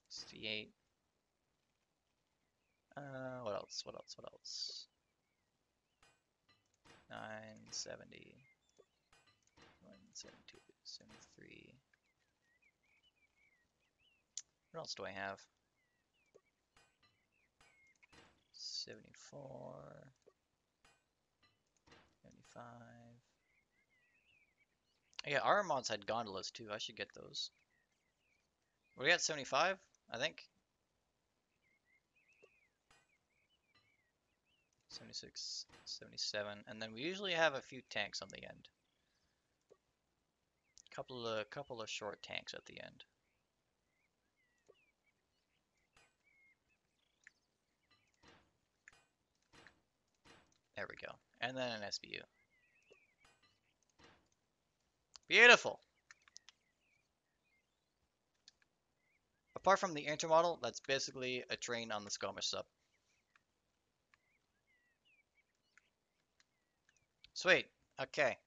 68. What else? What else? What else? 970. 172, 73. What else do I have? 74. 75. Yeah, our mods had gondolas too. I should get those. Were we at 75? I think. 76, 77, and then we usually have a few tanks on the end. Couple of short tanks at the end. There we go. And then an SBU. Beautiful. Apart from the intermodal, that's basically a train on the skirmish sub. Sweet. Okay.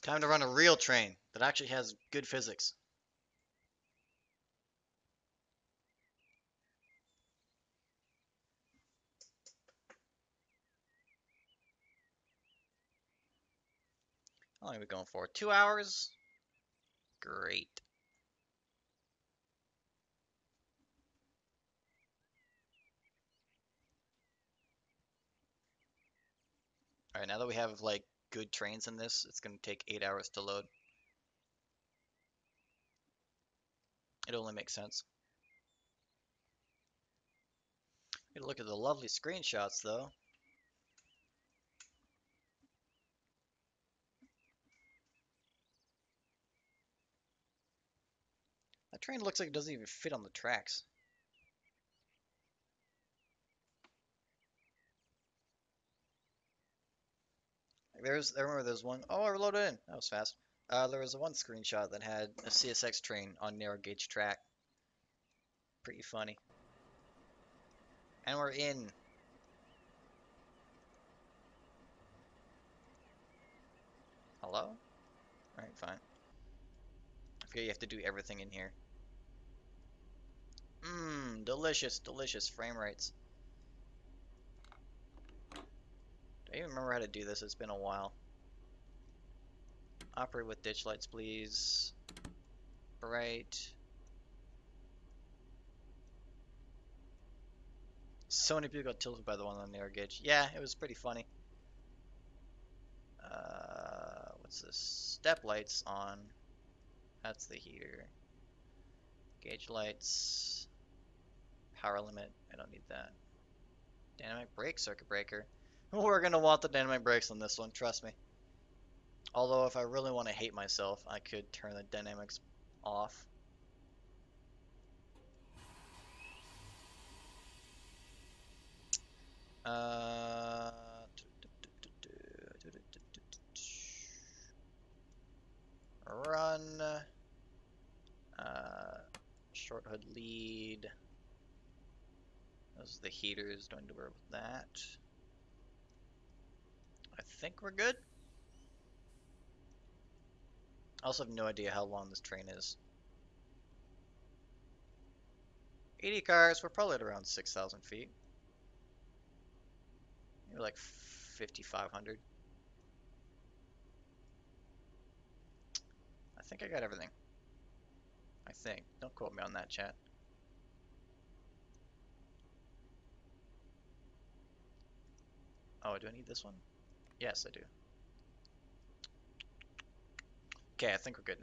Time to run a real train that actually has good physics. How long are we going for? 2 hours? Great. Alright, now that we have like good trains in this, it's gonna take 8 hours to load. It only makes sense. Get a look at the lovely screenshots though. That train looks like it doesn't even fit on the tracks. I remember there's one. Oh, I loaded in. That was fast. There was one screenshot that had a CSX train on narrow gauge track. Pretty funny. And we're in. Hello? Alright, fine. I forget you have to do everything in here. Mmm, delicious, delicious frame rates. Do I even remember how to do this? It's been a while. Operate with ditch lights, please. Right. So many people got tilted by the one on the narrow gauge. Yeah, it was pretty funny. What's this? Step lights on. That's the heater. Gauge lights. Power limit. I don't need that. Dynamic brake circuit breaker. We're gonna want the dynamic brakes on this one, trust me. Although if I really want to hate myself, I could turn the dynamics off. Run. Short hood lead. Those are the heaters. Don't need to worry with that. I think we're good. I also have no idea how long this train is. 80 cars, we're probably at around 6,000 feet. Maybe like 5,500. I think I got everything. I think. Don't quote me on that, chat. Oh, do I need this one? Yes, I do. Okay, I think we're good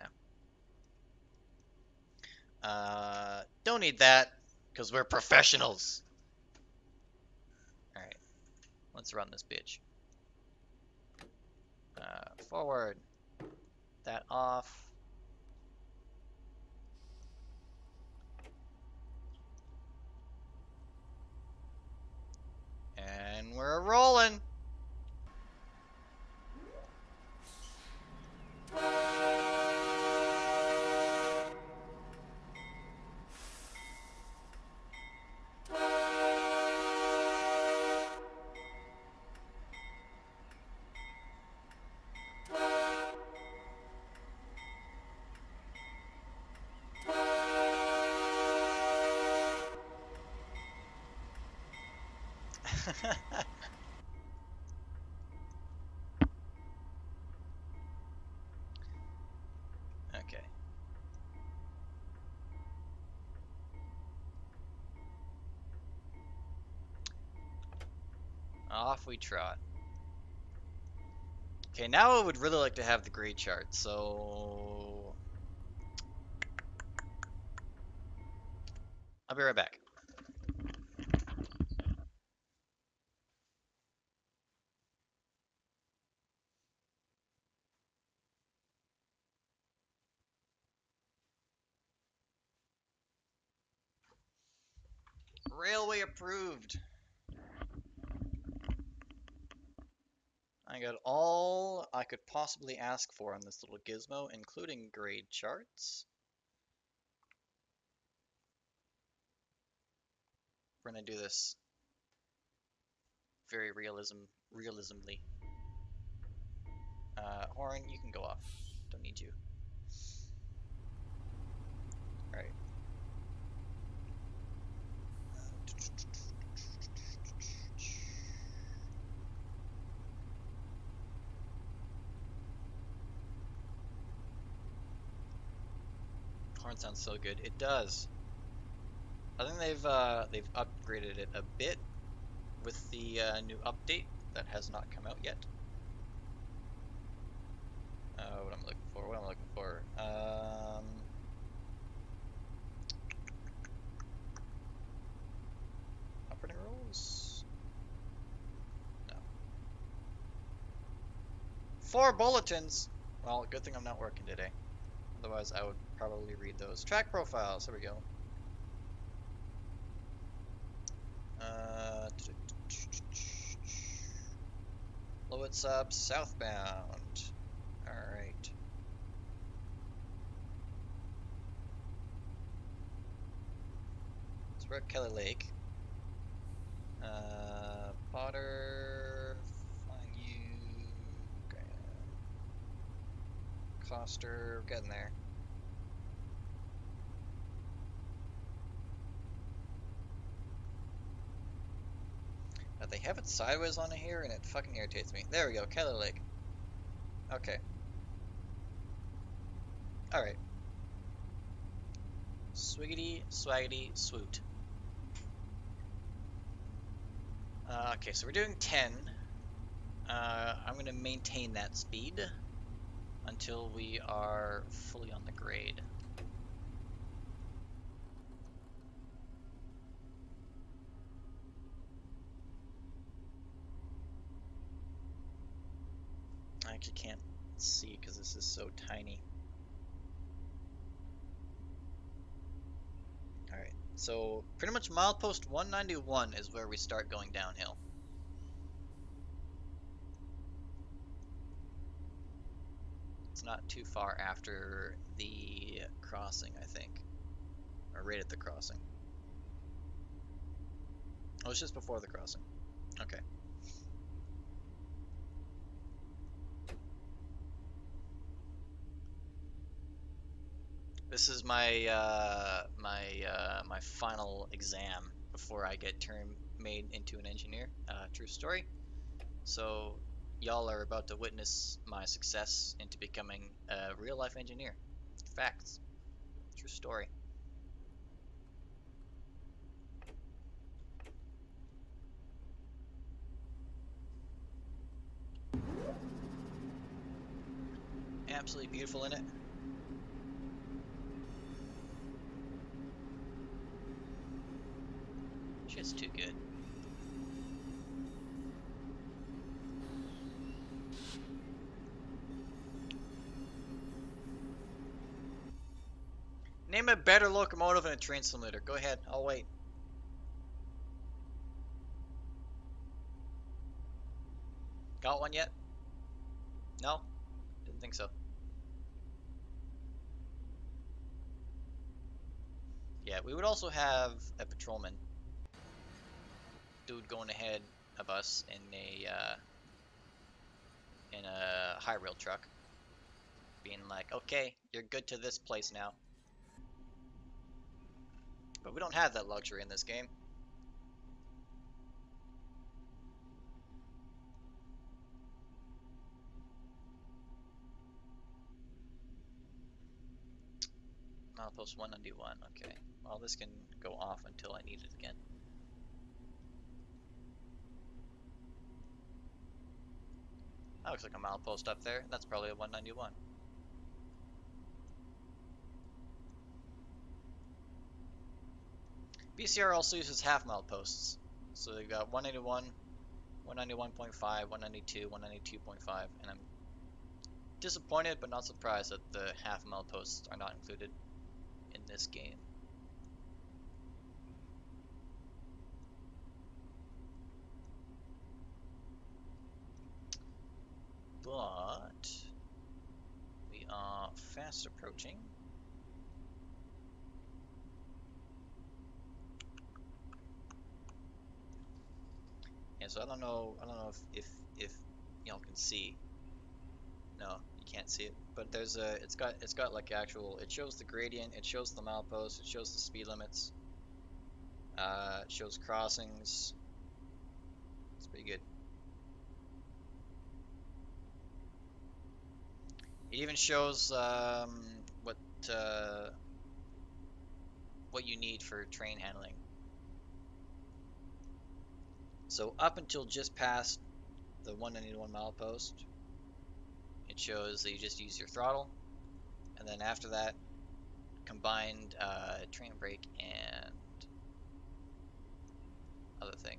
now. Don't need that, because we're professionals. Alright, let's run this bitch. Forward. That off. And we're rolling. Okay. Off we trot. Okay, now I would really like to have the grade chart, so I'll be right back. Railway approved. I got all I could possibly ask for on this little gizmo, including grade charts. We're gonna do this very realismly. Horn, you can go off. Don't need you. Alright. Horn sounds so good. It does. I think they've upgraded it a bit with the new update that has not come out yet. What I'm looking for? What am I looking for? Operating rules? No. 4 bulletins! Well, good thing I'm not working today. Otherwise, I would probably read those. Track profiles. There we go. Lowit sub southbound. Alright. So we're at Kelly Lake. Potter, flying you. Okay. Coster, we're getting there. They have it sideways on here and it fucking irritates me. There we go, Kelly Lake. Okay. Alright. Swiggity, swaggity, swoot. Okay, so we're doing 10. I'm going to maintain that speed until we are fully on the grade. I actually can't see because this is so tiny. Alright, so pretty much milepost 191 is where we start going downhill. It's not too far after the crossing, I think. Or right at the crossing. Oh, it's just before the crossing. Okay. This is my my final exam before I get made into an engineer. True story. So y'all are about to witness my success into becoming a real life engineer. Facts. True story. Absolutely beautiful in it. Just too good. Name a better locomotive in a train simulator. Go ahead, I'll wait. Got one yet? No? Didn't think so. Yeah, we would also have a patrolman. Dude going ahead of us in a high rail truck. Being like, okay, you're good to this place now. But we don't have that luxury in this game. Milepost 191, okay. Well, this can go off until I need it again. That looks like a milepost up there. That's probably a 191. BCR also uses half mileposts. So they've got 181, 191.5, 192, 192.5, and I'm disappointed but not surprised that the half mileposts are not included in this game. but we are fast approaching. Yeah, so I don't know if y'all can see. No, you can't see it. But there's a it's got like actual, it shows the gradient, it shows the milepost, it shows the speed limits. It shows crossings. It's pretty good. It even shows what you need for train handling. So up until just past the 191 milepost, it shows that you just use your throttle, and then after that, combined train brake and other thing.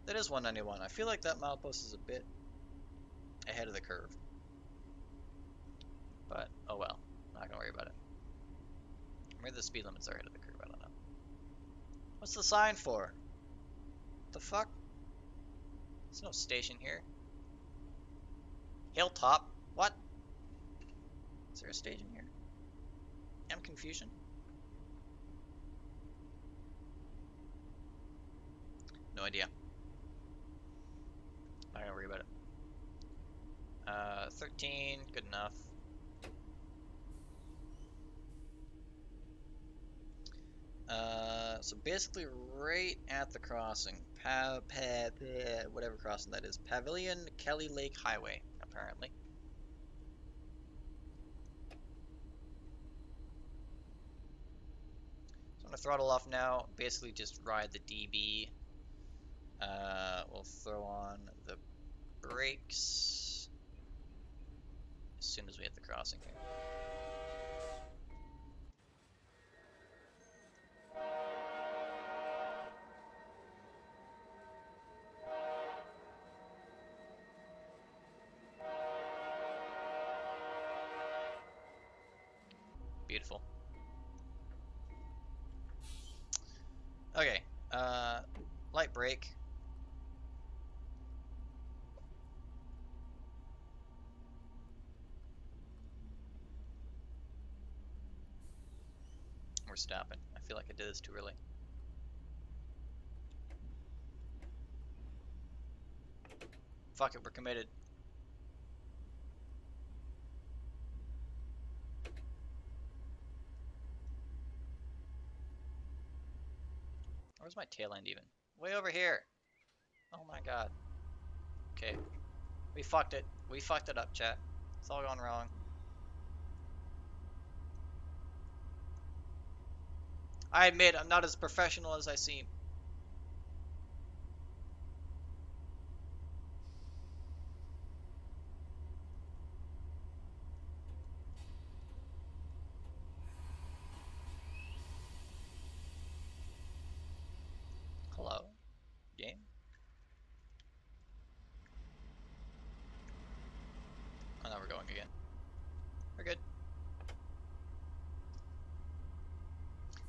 That is 191. I feel like that milepost is a bit ahead of the curve, but oh well, not gonna worry about it. Maybe the speed limits are ahead of the curve. I don't know. What's the sign for? The fuck? There's no station here. Hilltop? What? Is there a station here? I'm confusion. No idea. Not gonna worry about it. 13, good enough. So basically right at the crossing, whatever crossing that is, Pavilion Kelly Lake Highway, apparently. So I'm gonna throttle off now, basically just ride the DB. We'll throw on the brakes as soon as we hit the crossing here. Beautiful. Okay, light brake. We're stopping. I feel like I did this too early. Fuck it, we're committed. Where's my tail end even? Way over here. Oh my god. Okay. We fucked it. We fucked it up, chat. It's all gone wrong. I admit I'm not as professional as I seem. Hello, game. Oh, now we're going again. We're good.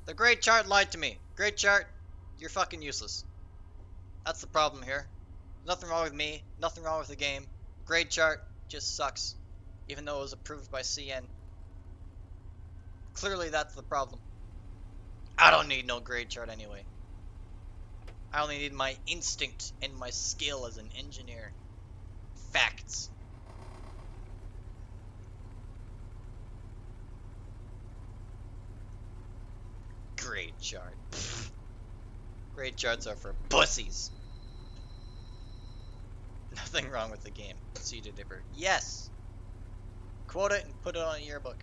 The grade chart lied to me. Grade chart, you're fucking useless. That's the problem here. Nothing wrong with me. Nothing wrong with the game. Grade chart just sucks. Even though it was approved by CN. Clearly that's the problem. I don't need no grade chart anyway. I only need my instinct and my skill as an engineer. Facts. Grade chart. Pfft. Grade charts are for pussies. Nothing wrong with the game. See to differ. Yes! Quote it and put it on a yearbook.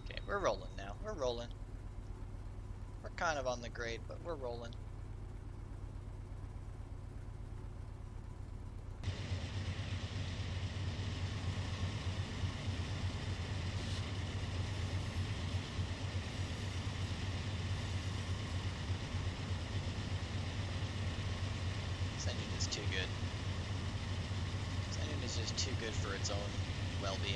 Okay, we're rolling now. We're rolling. We're kind of on the grade, but we're rolling. This engine is too good. This engine is just too good for its own well-being.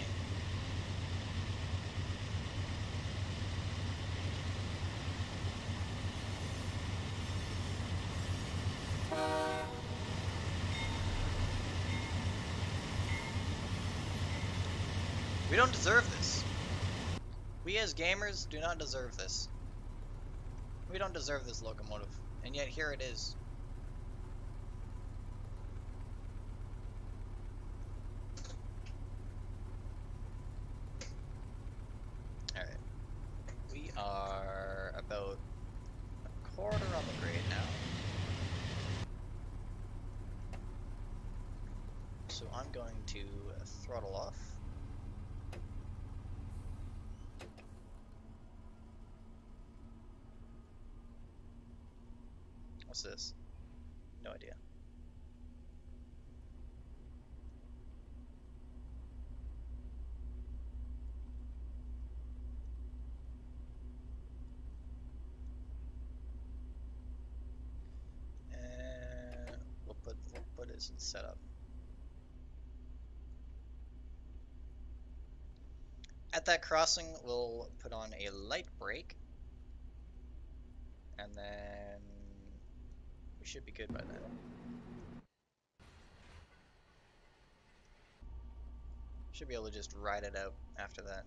We don't deserve this. We as gamers do not deserve this. We don't deserve this locomotive. And yet here it is. Alright. We are about a quarter on the grade now. So I'm going to throttle off. What's this? No idea. And we'll put this in setup. At that crossing, we'll put on a light brake, and then we should be good by then. Should be able to just ride it out after that.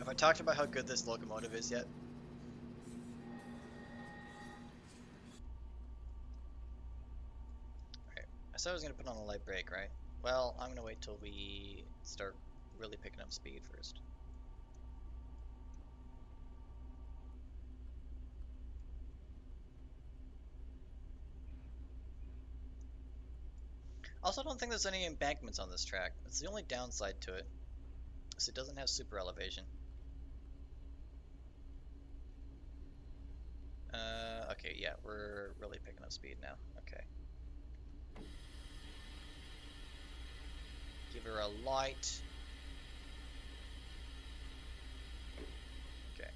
Have I talked about how good this locomotive is yet? Alright, I said I was going to put on a light brake, right? Well, I'm going to wait till we start really picking up speed first. Also, I don't think there's any embankments on this track. It's the only downside to it, is it doesn't have super elevation. Okay, yeah, we're really picking up speed now. Okay. Give her a light. Okay.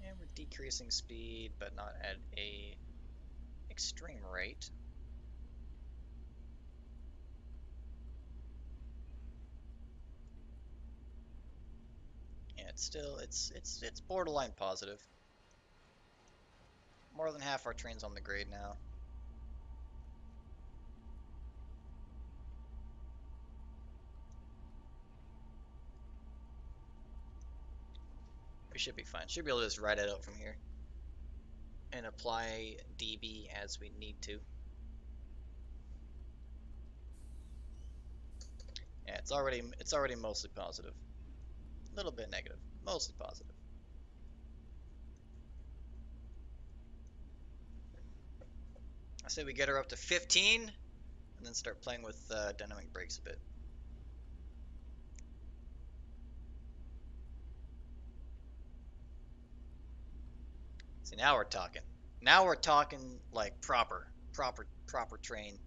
And we're decreasing speed, but not at a extreme rate. Yeah, it's still it's borderline positive. More than half our train's on the grade now. We should be fine. Should be able to just ride it out from here and apply DB as we need to. Yeah, it's already mostly positive. A little bit negative, mostly positive. I say we get her up to 15 and then start playing with dynamic brakes a bit. See, now we're talking. Now we're talking like proper train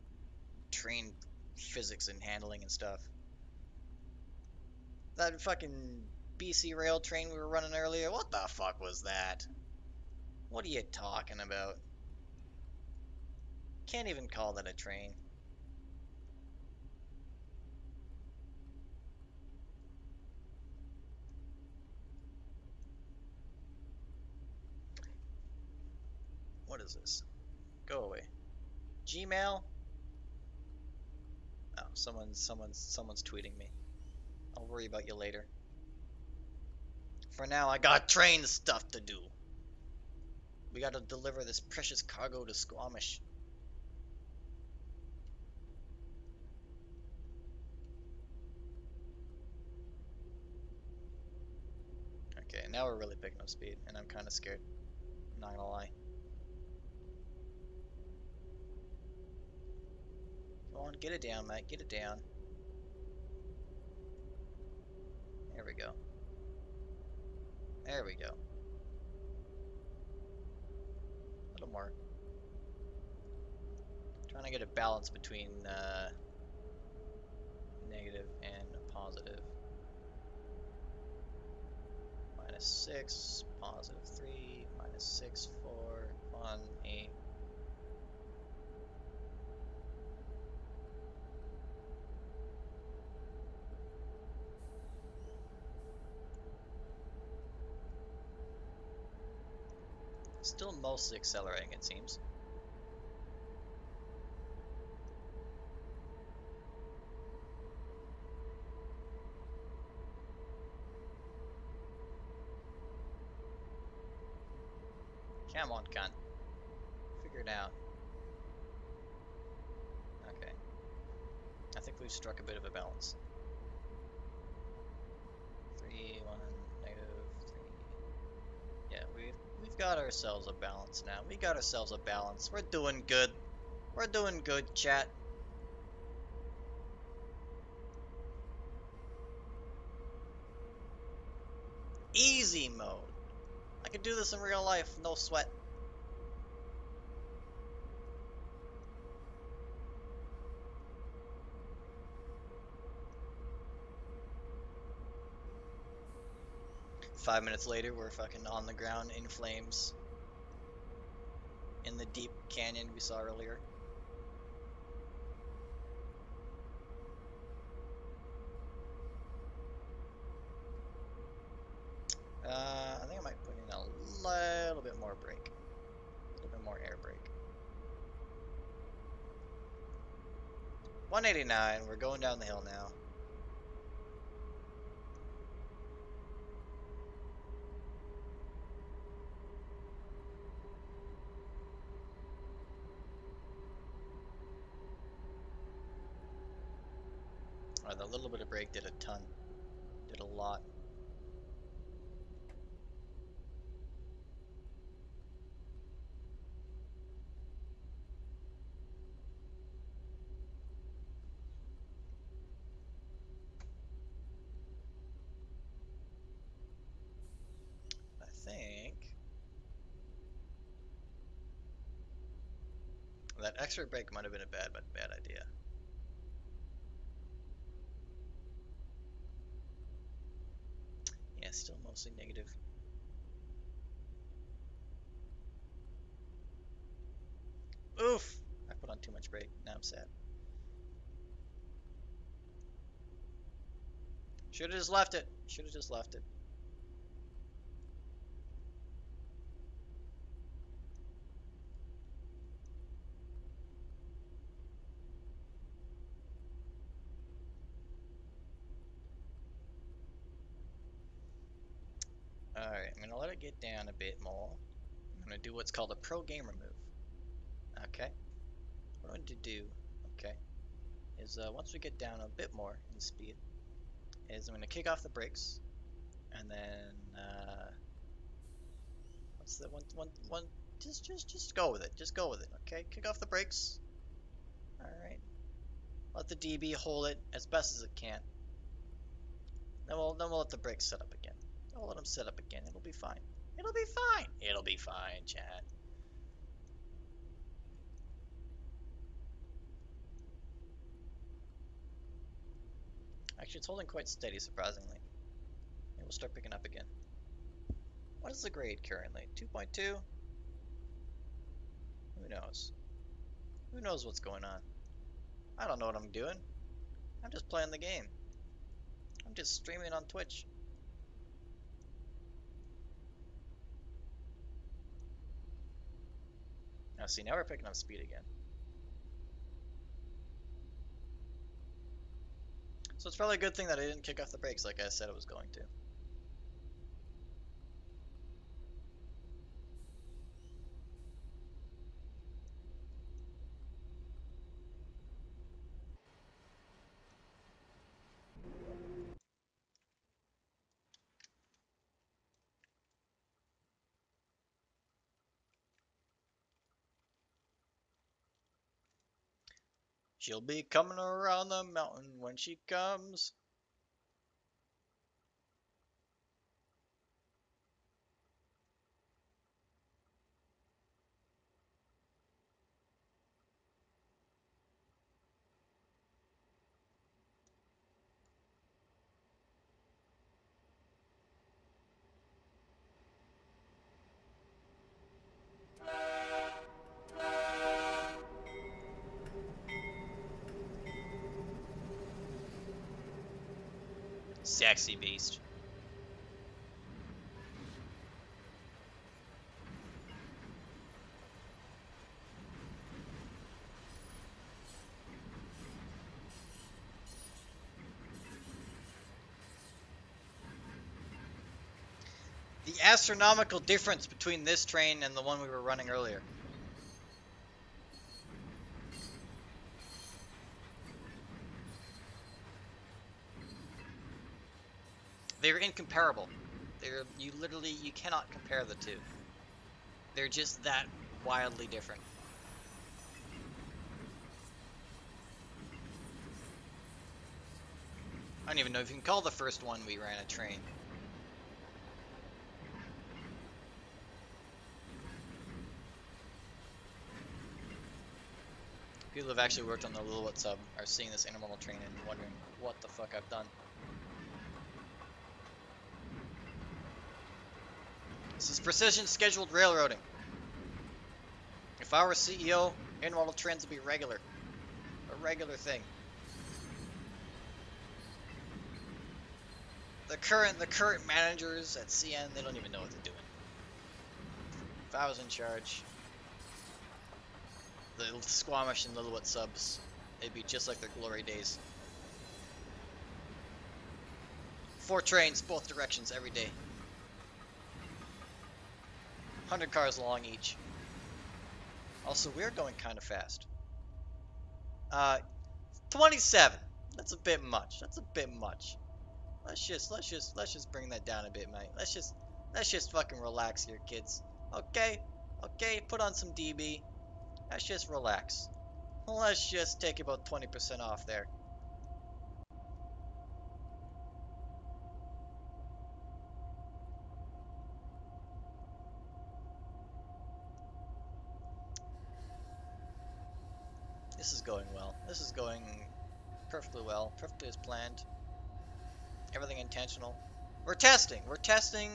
physics and handling and stuff. That fucking BC rail train we were running earlier, what the fuck was that? What are you talking about? Can't even call that a train. What is this? Go away. Gmail? Oh, someone's tweeting me. I'll worry about you later. For now, I got train stuff to do. We gotta deliver this precious cargo to Squamish. Okay, now we're really picking up speed, and I'm kind of scared. I'm not gonna lie. Come on, get it down, mate. Get it down. There we go. There we go. A little more. Trying to get a balance between negative and positive. -6, +3, -6, 4, 1, 8. Still mostly accelerating, it seems. Come on, cunt. Figure it out. Okay. I think we've struck a bit of a balance. 3, 1, -3. Yeah, we've got ourselves a balance now. We got ourselves a balance. We're doing good. We're doing good, chat. Easy mode. I could do this in real life, no sweat. Five minutes later, we're fucking on the ground in flames. In the deep canyon we saw earlier. I think I might put in a little bit more brake. A little bit more air brake. 189, we're going down the hill now. Oh, the little bit of brake did a ton. Did a lot. I think that extra brake might have been a bad idea. Yeah, still mostly negative. Oof! I put on too much brake. Now I'm sad. Should have just left it. Should have just left it. Alright, I'm gonna let it get down a bit more. I'm gonna do what's called a pro gamer move. Okay. What I'm going to do, okay, is once we get down a bit more in speed, is I'm gonna kick off the brakes, and then what's the one? Just go with it. Just go with it. Okay, kick off the brakes. All right. Let the DB hold it as best as it can. Then we'll let the brakes set up again. Then we'll let them set up again. It'll be fine. It'll be fine. It'll be fine, Chad. Actually, it's holding quite steady, surprisingly. It will start picking up again. What is the grade currently? 2.2? Who knows? Who knows what's going on? I don't know what I'm doing. I'm just playing the game. I'm just streaming on Twitch. Now see, now we're picking up speed again. So it's probably a good thing that I didn't kick off the brakes like I said I was going to. She'll be coming around the mountain when she comes. Sexy beast. The astronomical difference between this train and the one we were running earlier. They're incomparable. You cannot compare the two. They're just that wildly different. I don't even know if you can call the first one we ran a train. People who have actually worked on the Lilwet sub are seeing this intermodal train and wondering what the fuck I've done. This is precision scheduled railroading. If I were CEO, intermodal trains would be regular. A regular thing. The current managers at CN, they don't even know what they're doing. If I was in charge, the Squamish and Lillooet subs, it'd be just like their glory days. 4 trains, both directions, every day. 100 cars long each. Also, we're going kind of fast. 27. That's a bit much. That's a bit much. Let's just bring that down a bit, mate. Let's just fucking relax here, kids. Okay, put on some DB. Let's just relax. Let's just take about 20% off there. This is going well. This is going perfectly well. Perfectly as planned. Everything intentional. We're testing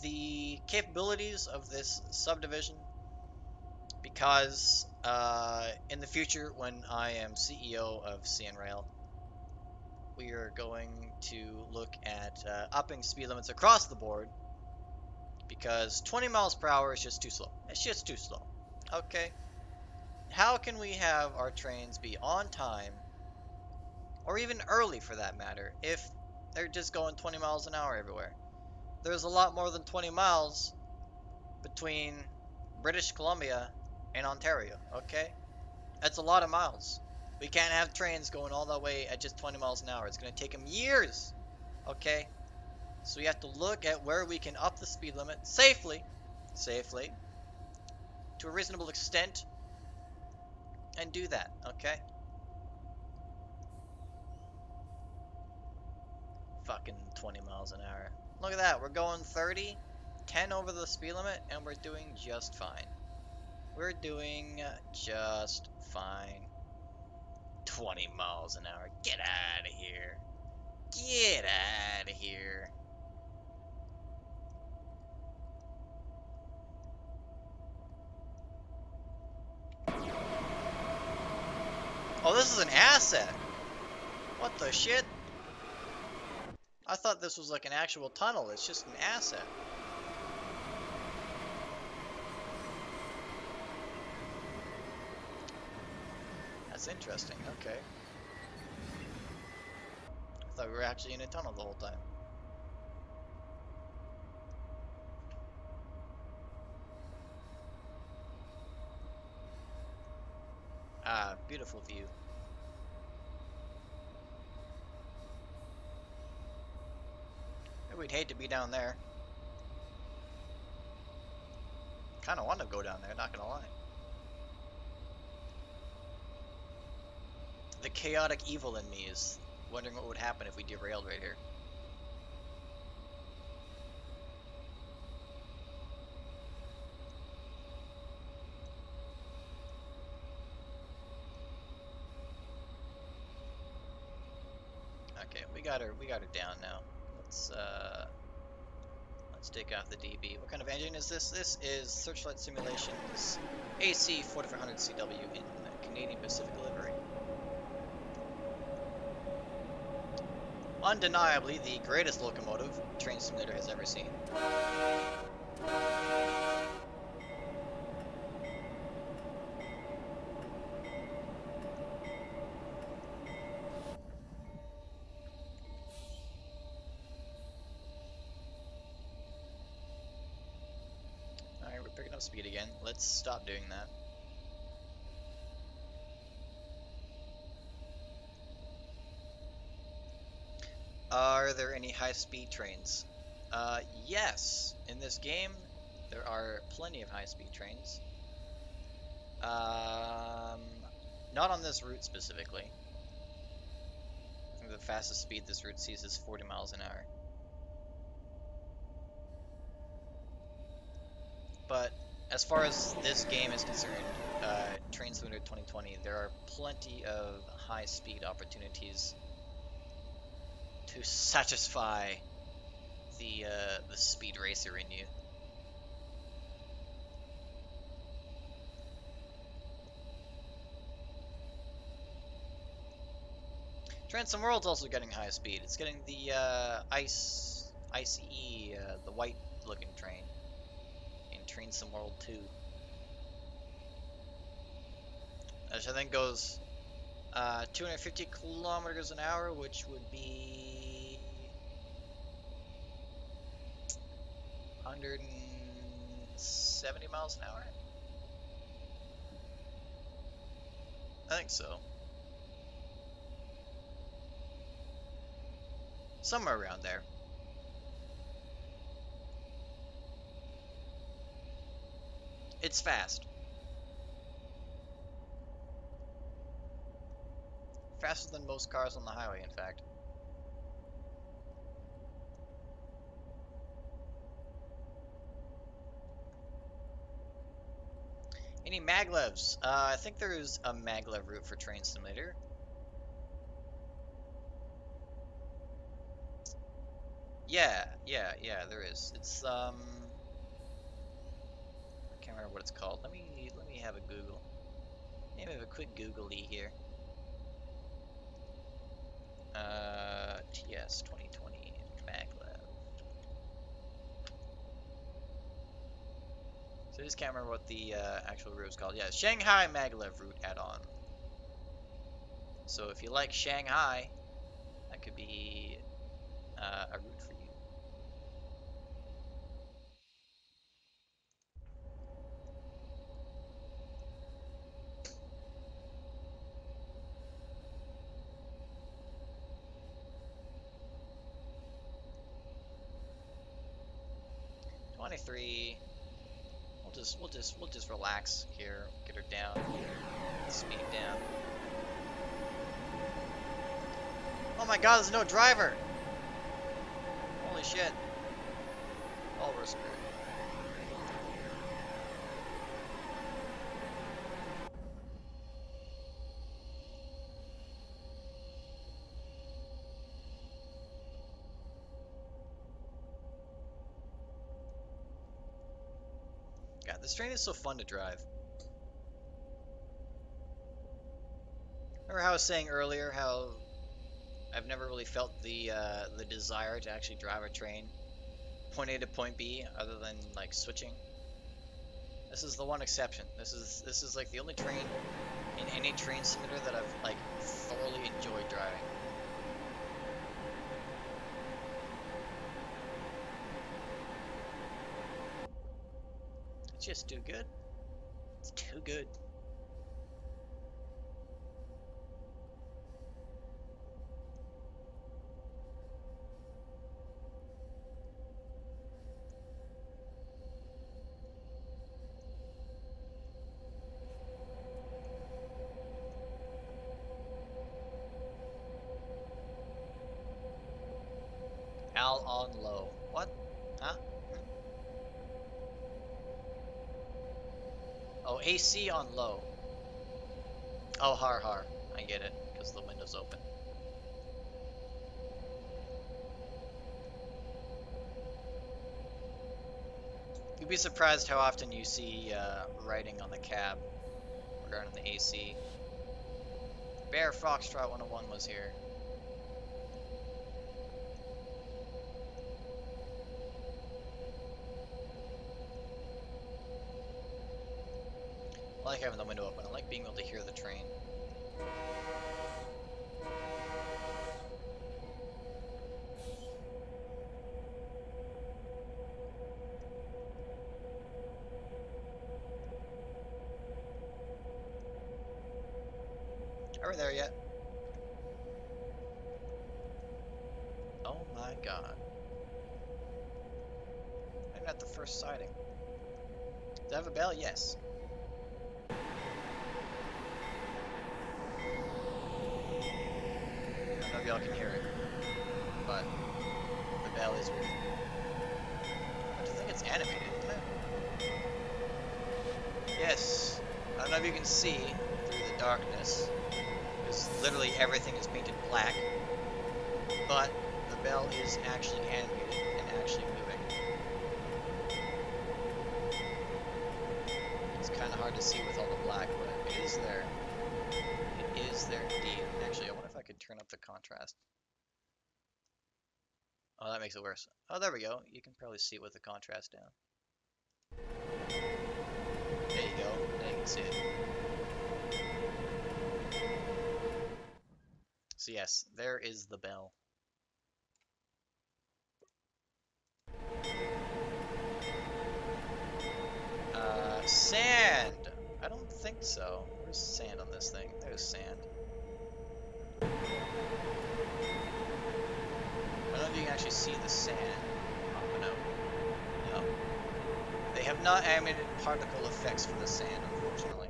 the capabilities of this subdivision because in the future, when I am CEO of CN Rail, we are going to look at upping speed limits across the board because 20 miles per hour is just too slow. It's just too slow. Okay? How can we have our trains be on time, or even early for that matter, if they're just going 20 miles an hour everywhere? There's a lot more than 20 miles between British Columbia and Ontario, okay? That's a lot of miles. We can't have trains going all that way at just 20 miles an hour. It's going to take them years, okay? So we have to look at where we can up the speed limit safely, to a reasonable extent, and do that, okay? Fucking 20 miles an hour. Look at that, we're going 30, 10 over the speed limit, and we're doing just fine. We're doing just fine. 20 miles an hour. Get out of here. Get out of here. Oh, this is an asset. What the shit? I thought this was like an actual tunnel. It's just an asset. That's interesting. Okay. I thought we were actually in a tunnel the whole time. Ah, beautiful view. We'd hate to be down there. Kind of want to go down there, not gonna lie. the chaotic evil in me is wondering what would happen if we derailed right here. Okay, we got her down now. Let's take off the DB. What kind of engine is this? This is Searchlight Simulations AC 4400 CW in Canadian Pacific livery. Undeniably the greatest locomotive Train Simulator has ever seen. Alright, we're picking up speed again. Let's stop doing that. Are there any high-speed trains? Yes. In this game, there are plenty of high-speed trains. Not on this route specifically. I think the fastest speed this route sees is 40 miles an hour. But as far as this game is concerned, Train Simulator 2020, there are plenty of high-speed opportunities to satisfy the speed racer in you. Transom World's also getting high speed. It's getting the ICE, the white-looking train in Transom World 2. Which I think goes 250 kilometers an hour, which would be 170 miles an hour? I think so. Somewhere around there. It's fast. Faster than most cars on the highway, in fact. Any maglevs? I think there's a maglev route for Train Simulator. Yeah, there is. It's I can't remember what it's called. Let me have a Google. Let me have a quick Google-y here. TS 2020 maglev. So I just can't remember what the actual route is called. Yeah, Shanghai maglev route add-on. So if you like Shanghai, that could be a route for you. We'll just relax here, get her down, speed down. Oh my god, there's no driver! Holy shit. Oh, we're screwed. God, this train is so fun to drive. Remember how I was saying earlier how I've never really felt the desire to actually drive a train point A to point B other than like switching? This is the one exception. This is like the only train in any train simulator that I've like thoroughly enjoyed driving. It's just too good. It's too good. Al on low. What? Huh? Hmm? Oh, AC on low. Oh, har har. I get it, because the window's open. You'd be surprised how often you see writing on the cab regarding the AC. Bear Foxtrot 101 was here. I like having the window open. I like being able to hear the train. Are we there yet? Oh my god. I'm at the first sighting. Does it have a bell? Yes. I don't know if y'all can hear it, but the bell is weird. I think it's animated, isn't it? Yes. I don't know if you can see through the darkness, because literally everything is painted black, but the bell is actually animated and actually moving. It's kind of hard to see with all the black, but it is there. It is there indeed. Actually, I wonder if I could turn up the contrast. Oh, that makes it worse. Oh, there we go. You can probably see it with the contrast down. There you go. Now you can see it. So yes, there is the bell. Sand! I don't think so. Where's sand on this thing? There's sand. I don't know if you can actually see the sand popping out. No. They have not animated particle effects for the sand, unfortunately.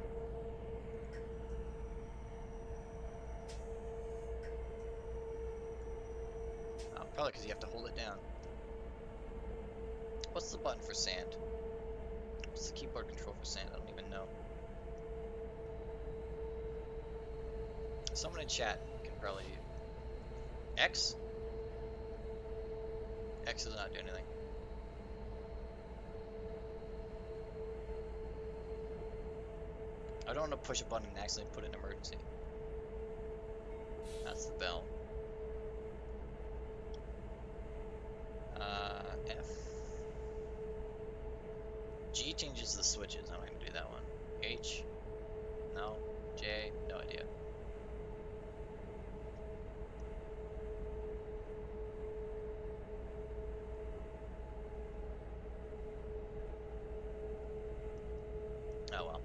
Oh, probably because you have to hold it down. What's the button for sand? What's the keyboard control for sand? I don't even know. Someone in chat can probably... X? X does not do anything. I don't want to push a button and accidentally put it in emergency. That's the bell. F. G changes the switches. I'm not going to do that one. H. No. J. No idea. Oh well.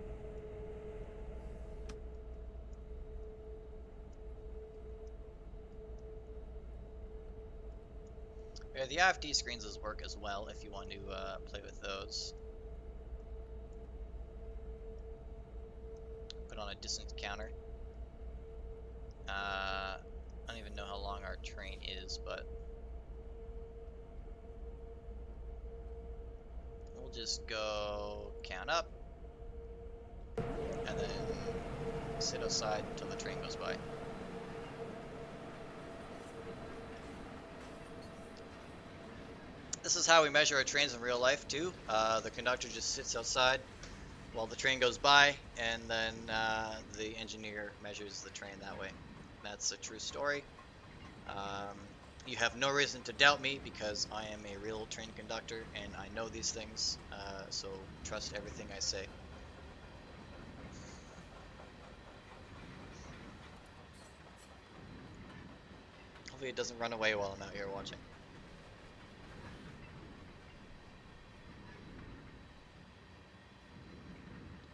Yeah, the IFD screens work as well if you want to play with those. Put on a distance counter. I don't even know how long our train is, but we'll just go count up and then sit outside until the train goes by. This is how we measure our trains in real life too. The conductor just sits outside while the train goes by, and then the engineer measures the train that way. That's a true story. You have no reason to doubt me because I am a real train conductor and I know these things, so trust everything I say. Hopefully it doesn't run away while I'm out here watching.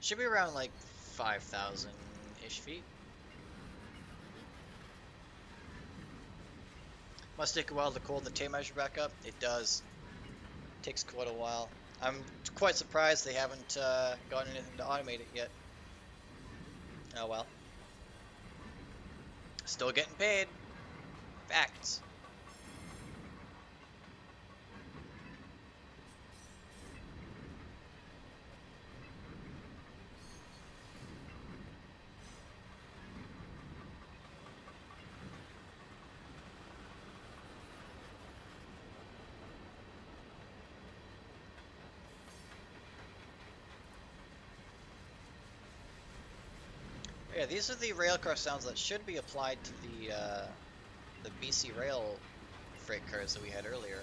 Should be around like 5,000-ish feet. Must take a while to cool the tape measure back up. It does. Takes quite a while. I'm quite surprised they haven't gotten anything to automate it yet. Oh well. Still getting paid. Facts. Yeah, these are the railcar sounds that should be applied to the BC Rail freight cars that we had earlier.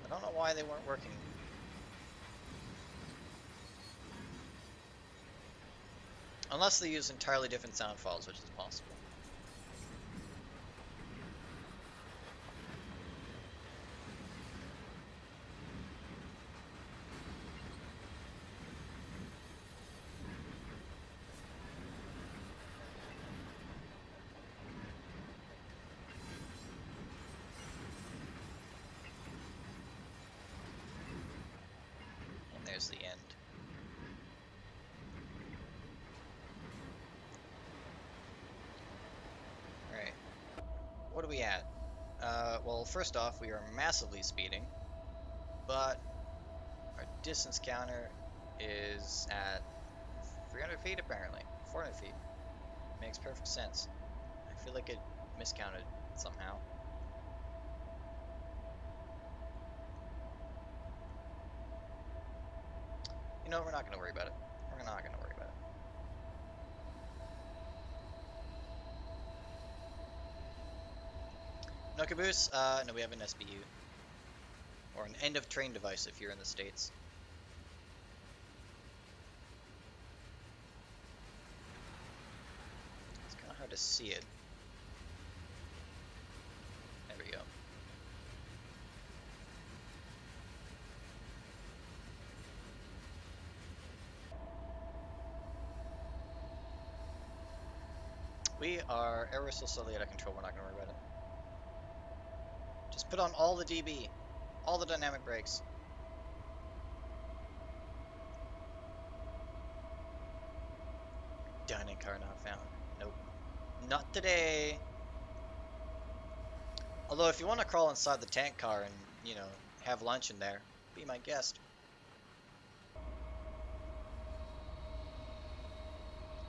I don't know why they weren't working. Unless they use entirely different sound files, which is possible. And there's the end. Alright. What are we at? Well, first off, we are massively speeding, but our distance counter is at 300 feet apparently. 400 feet. Makes perfect sense. I feel like it miscounted somehow. You know, we're not going to worry about it. We're not going to worry about it. No caboose? No, we have an SBU. Or an end of train device if you're in the States. It's kind of hard to see it. There we go. We are ever so slightly out of control. We're not going to worry about it. Just put on all the DB. All the dynamic brakes. Dining car not found. Nope. Not today. Although if you want to crawl inside the tank car and, you know, have lunch in there, be my guest.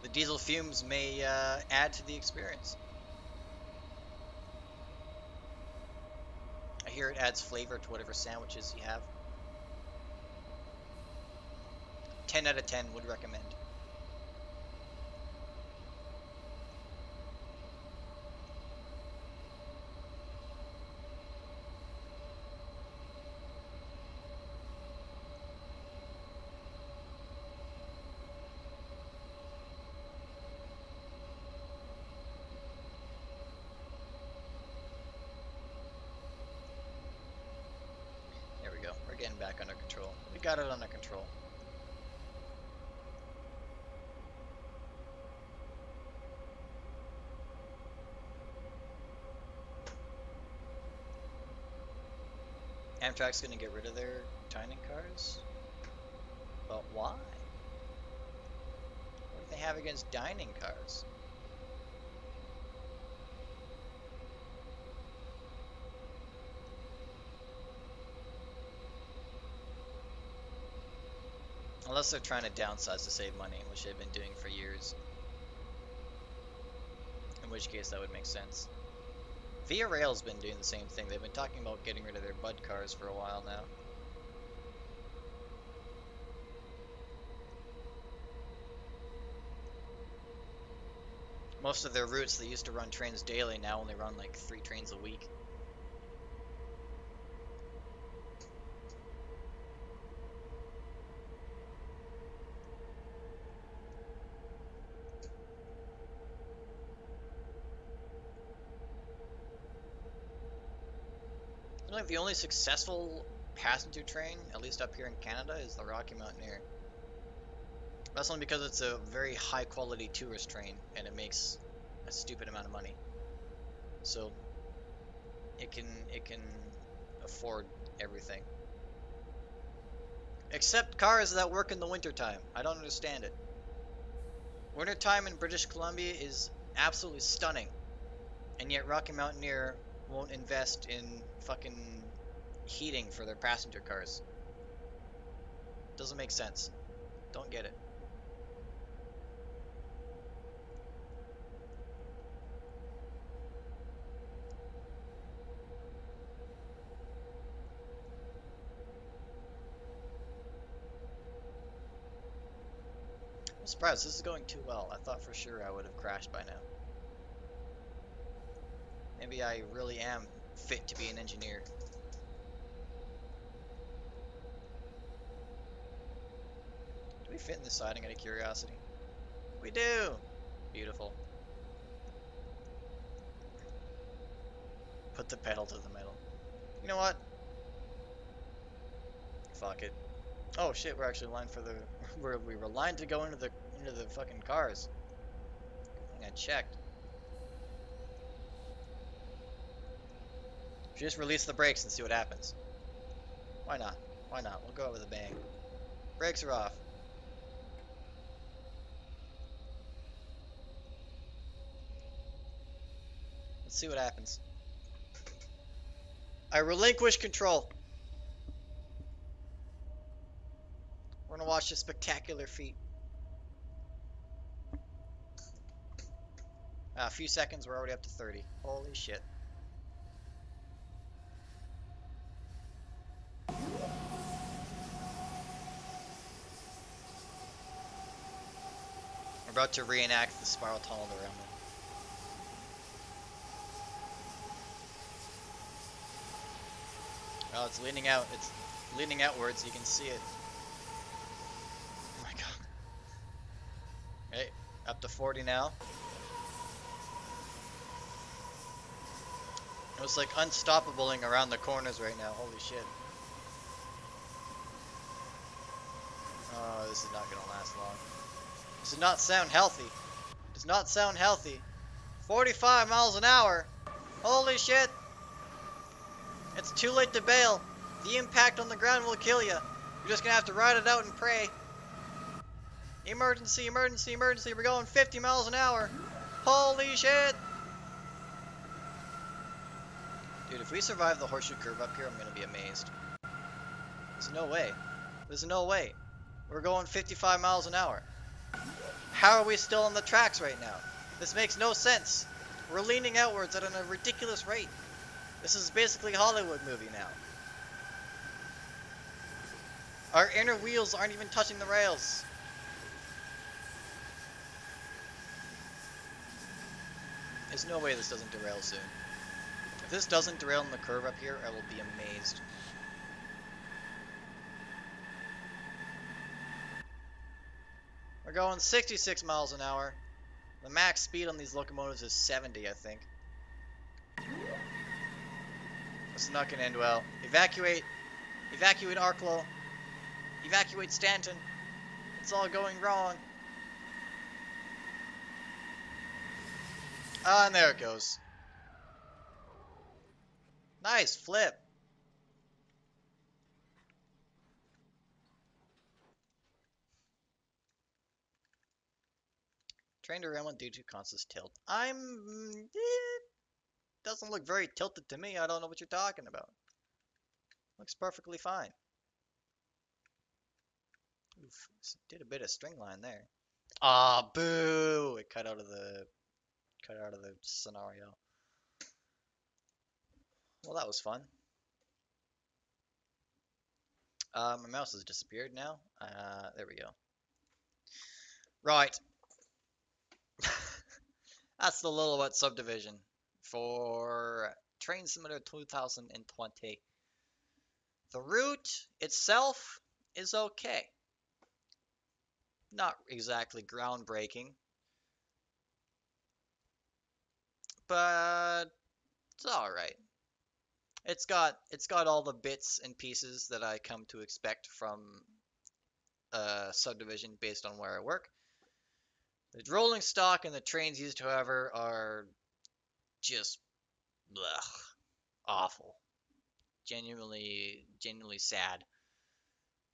The diesel fumes may add to the experience. I hear it adds flavor to whatever sandwiches you have. 10 out of 10 would recommend. There we go. We're getting back under control. We got it under control. Amtrak's gonna get rid of their dining cars? But why? What do they have against dining cars? Unless they're trying to downsize to save money, which they've been doing for years. In which case that would make sense. Via Rail's been doing the same thing. They've been talking about getting rid of their Bud cars for a while now. Most of their routes, they used to run trains daily, now only run like 3 trains a week. I think the only successful passenger train, at least up here in Canada, is the Rocky Mountaineer. That's only because it's a very high quality tourist train and it makes a stupid amount of money. So it can afford everything. Except cars that work in the wintertime. I don't understand it. Wintertime in British Columbia is absolutely stunning. And yet Rocky Mountaineer won't invest in fucking heating for their passenger cars. Doesn't make sense. Don't get it. I'm surprised this is going too well. I thought for sure I would have crashed by now. Maybe I really am fit to be an engineer. Do we fit in the siding out of curiosity? We do! Beautiful. Put the pedal to the metal. You know what? Fuck it. Oh shit, we're actually lined for the... we were lined to go into the fucking cars. I think I checked. Just release the brakes and see what happens. Why not? Why not? We'll go out with a bang. Brakes are off. Let's see what happens. I relinquish control. We're gonna watch this spectacular feat. A few seconds, we're already up to 30. Holy shit. We're about to reenact the spiral tunnel around it. Oh, it's leaning out. It's leaning outwards. You can see it. Oh my god. Okay, up to 40 now. It's like unstoppabling around the corners right now. Holy shit. Oh, this is not gonna last long. This does not sound healthy. Does not sound healthy. 45 miles an hour. Holy shit. It's too late to bail. The impact on the ground will kill you. You're just gonna have to ride it out and pray. Emergency, emergency, emergency. We're going 50 miles an hour. Holy shit. Dude, if we survive the horseshoe curve up here, I'm gonna be amazed. There's no way. There's no way. We're going 55 miles an hour. How are we still on the tracks right now? This makes no sense. We're leaning outwards at a ridiculous rate. This is basically a Hollywood movie now. Our inner wheels aren't even touching the rails. There's no way this doesn't derail soon. If this doesn't derail in the curve up here, I will be amazed. We're going 66 miles an hour. The max speed on these locomotives is 70, I think. This is not going to end well. Evacuate. Evacuate Arklow. Evacuate Stanton. It's all going wrong. Ah, and there it goes. Nice flip. Train derailment due to constant tilt. Doesn't look very tilted to me. I don't know what you're talking about. Looks perfectly fine. Oof, did a bit of string line there. Ah, boo! It cut out of the scenario. Well, that was fun. My mouse has disappeared now. There we go. Right. That's the Lillooet subdivision for Train Simulator 2020. The route itself is okay. Not exactly groundbreaking, but it's alright. It's got all the bits and pieces that I come to expect from a subdivision based on where I work. The rolling stock and the trains used, however, are just blech, awful. Genuinely sad.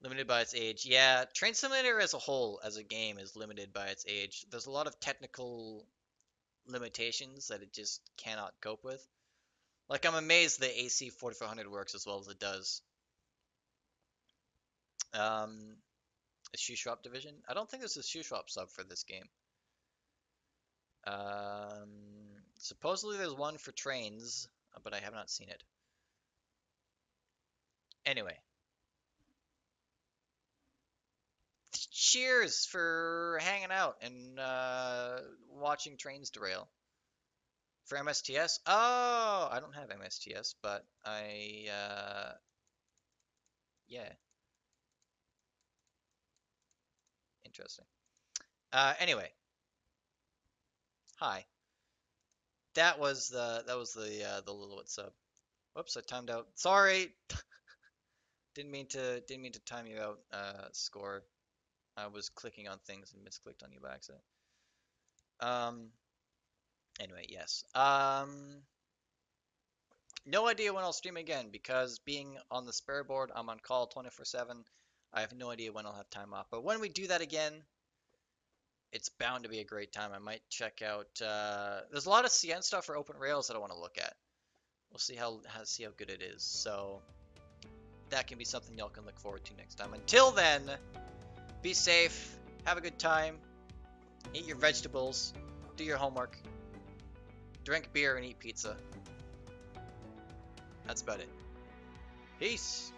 Limited by its age. Yeah, Train Simulator as a whole, as a game, is limited by its age. There's a lot of technical limitations that it just cannot cope with. Like, I'm amazed the AC 4400 works as well as it does. A shoe shop division? I don't think there's a shoe shop sub for this game. Supposedly there's one for trains, but I have not seen it. Anyway. cheers for hanging out and watching trains derail. For MSTS? Oh, I don't have MSTS, but yeah, interesting. Anyway, hi. That was the Lilith sub. Whoops, I timed out. Sorry, didn't mean to time you out. Score. I was clicking on things and misclicked on you by accident. Um. Anyway, yes. No idea when I'll stream again because being on the spare board, I'm on call 24/7. I have no idea when I'll have time off. But when we do that again, it's bound to be a great time. I might check out. There's a lot of CN stuff for open rails that I want to look at. We'll see how good it is. So that can be something y'all can look forward to next time. Until then, be safe, have a good time, eat your vegetables, do your homework, drink beer, and eat pizza. That's about it. Peace.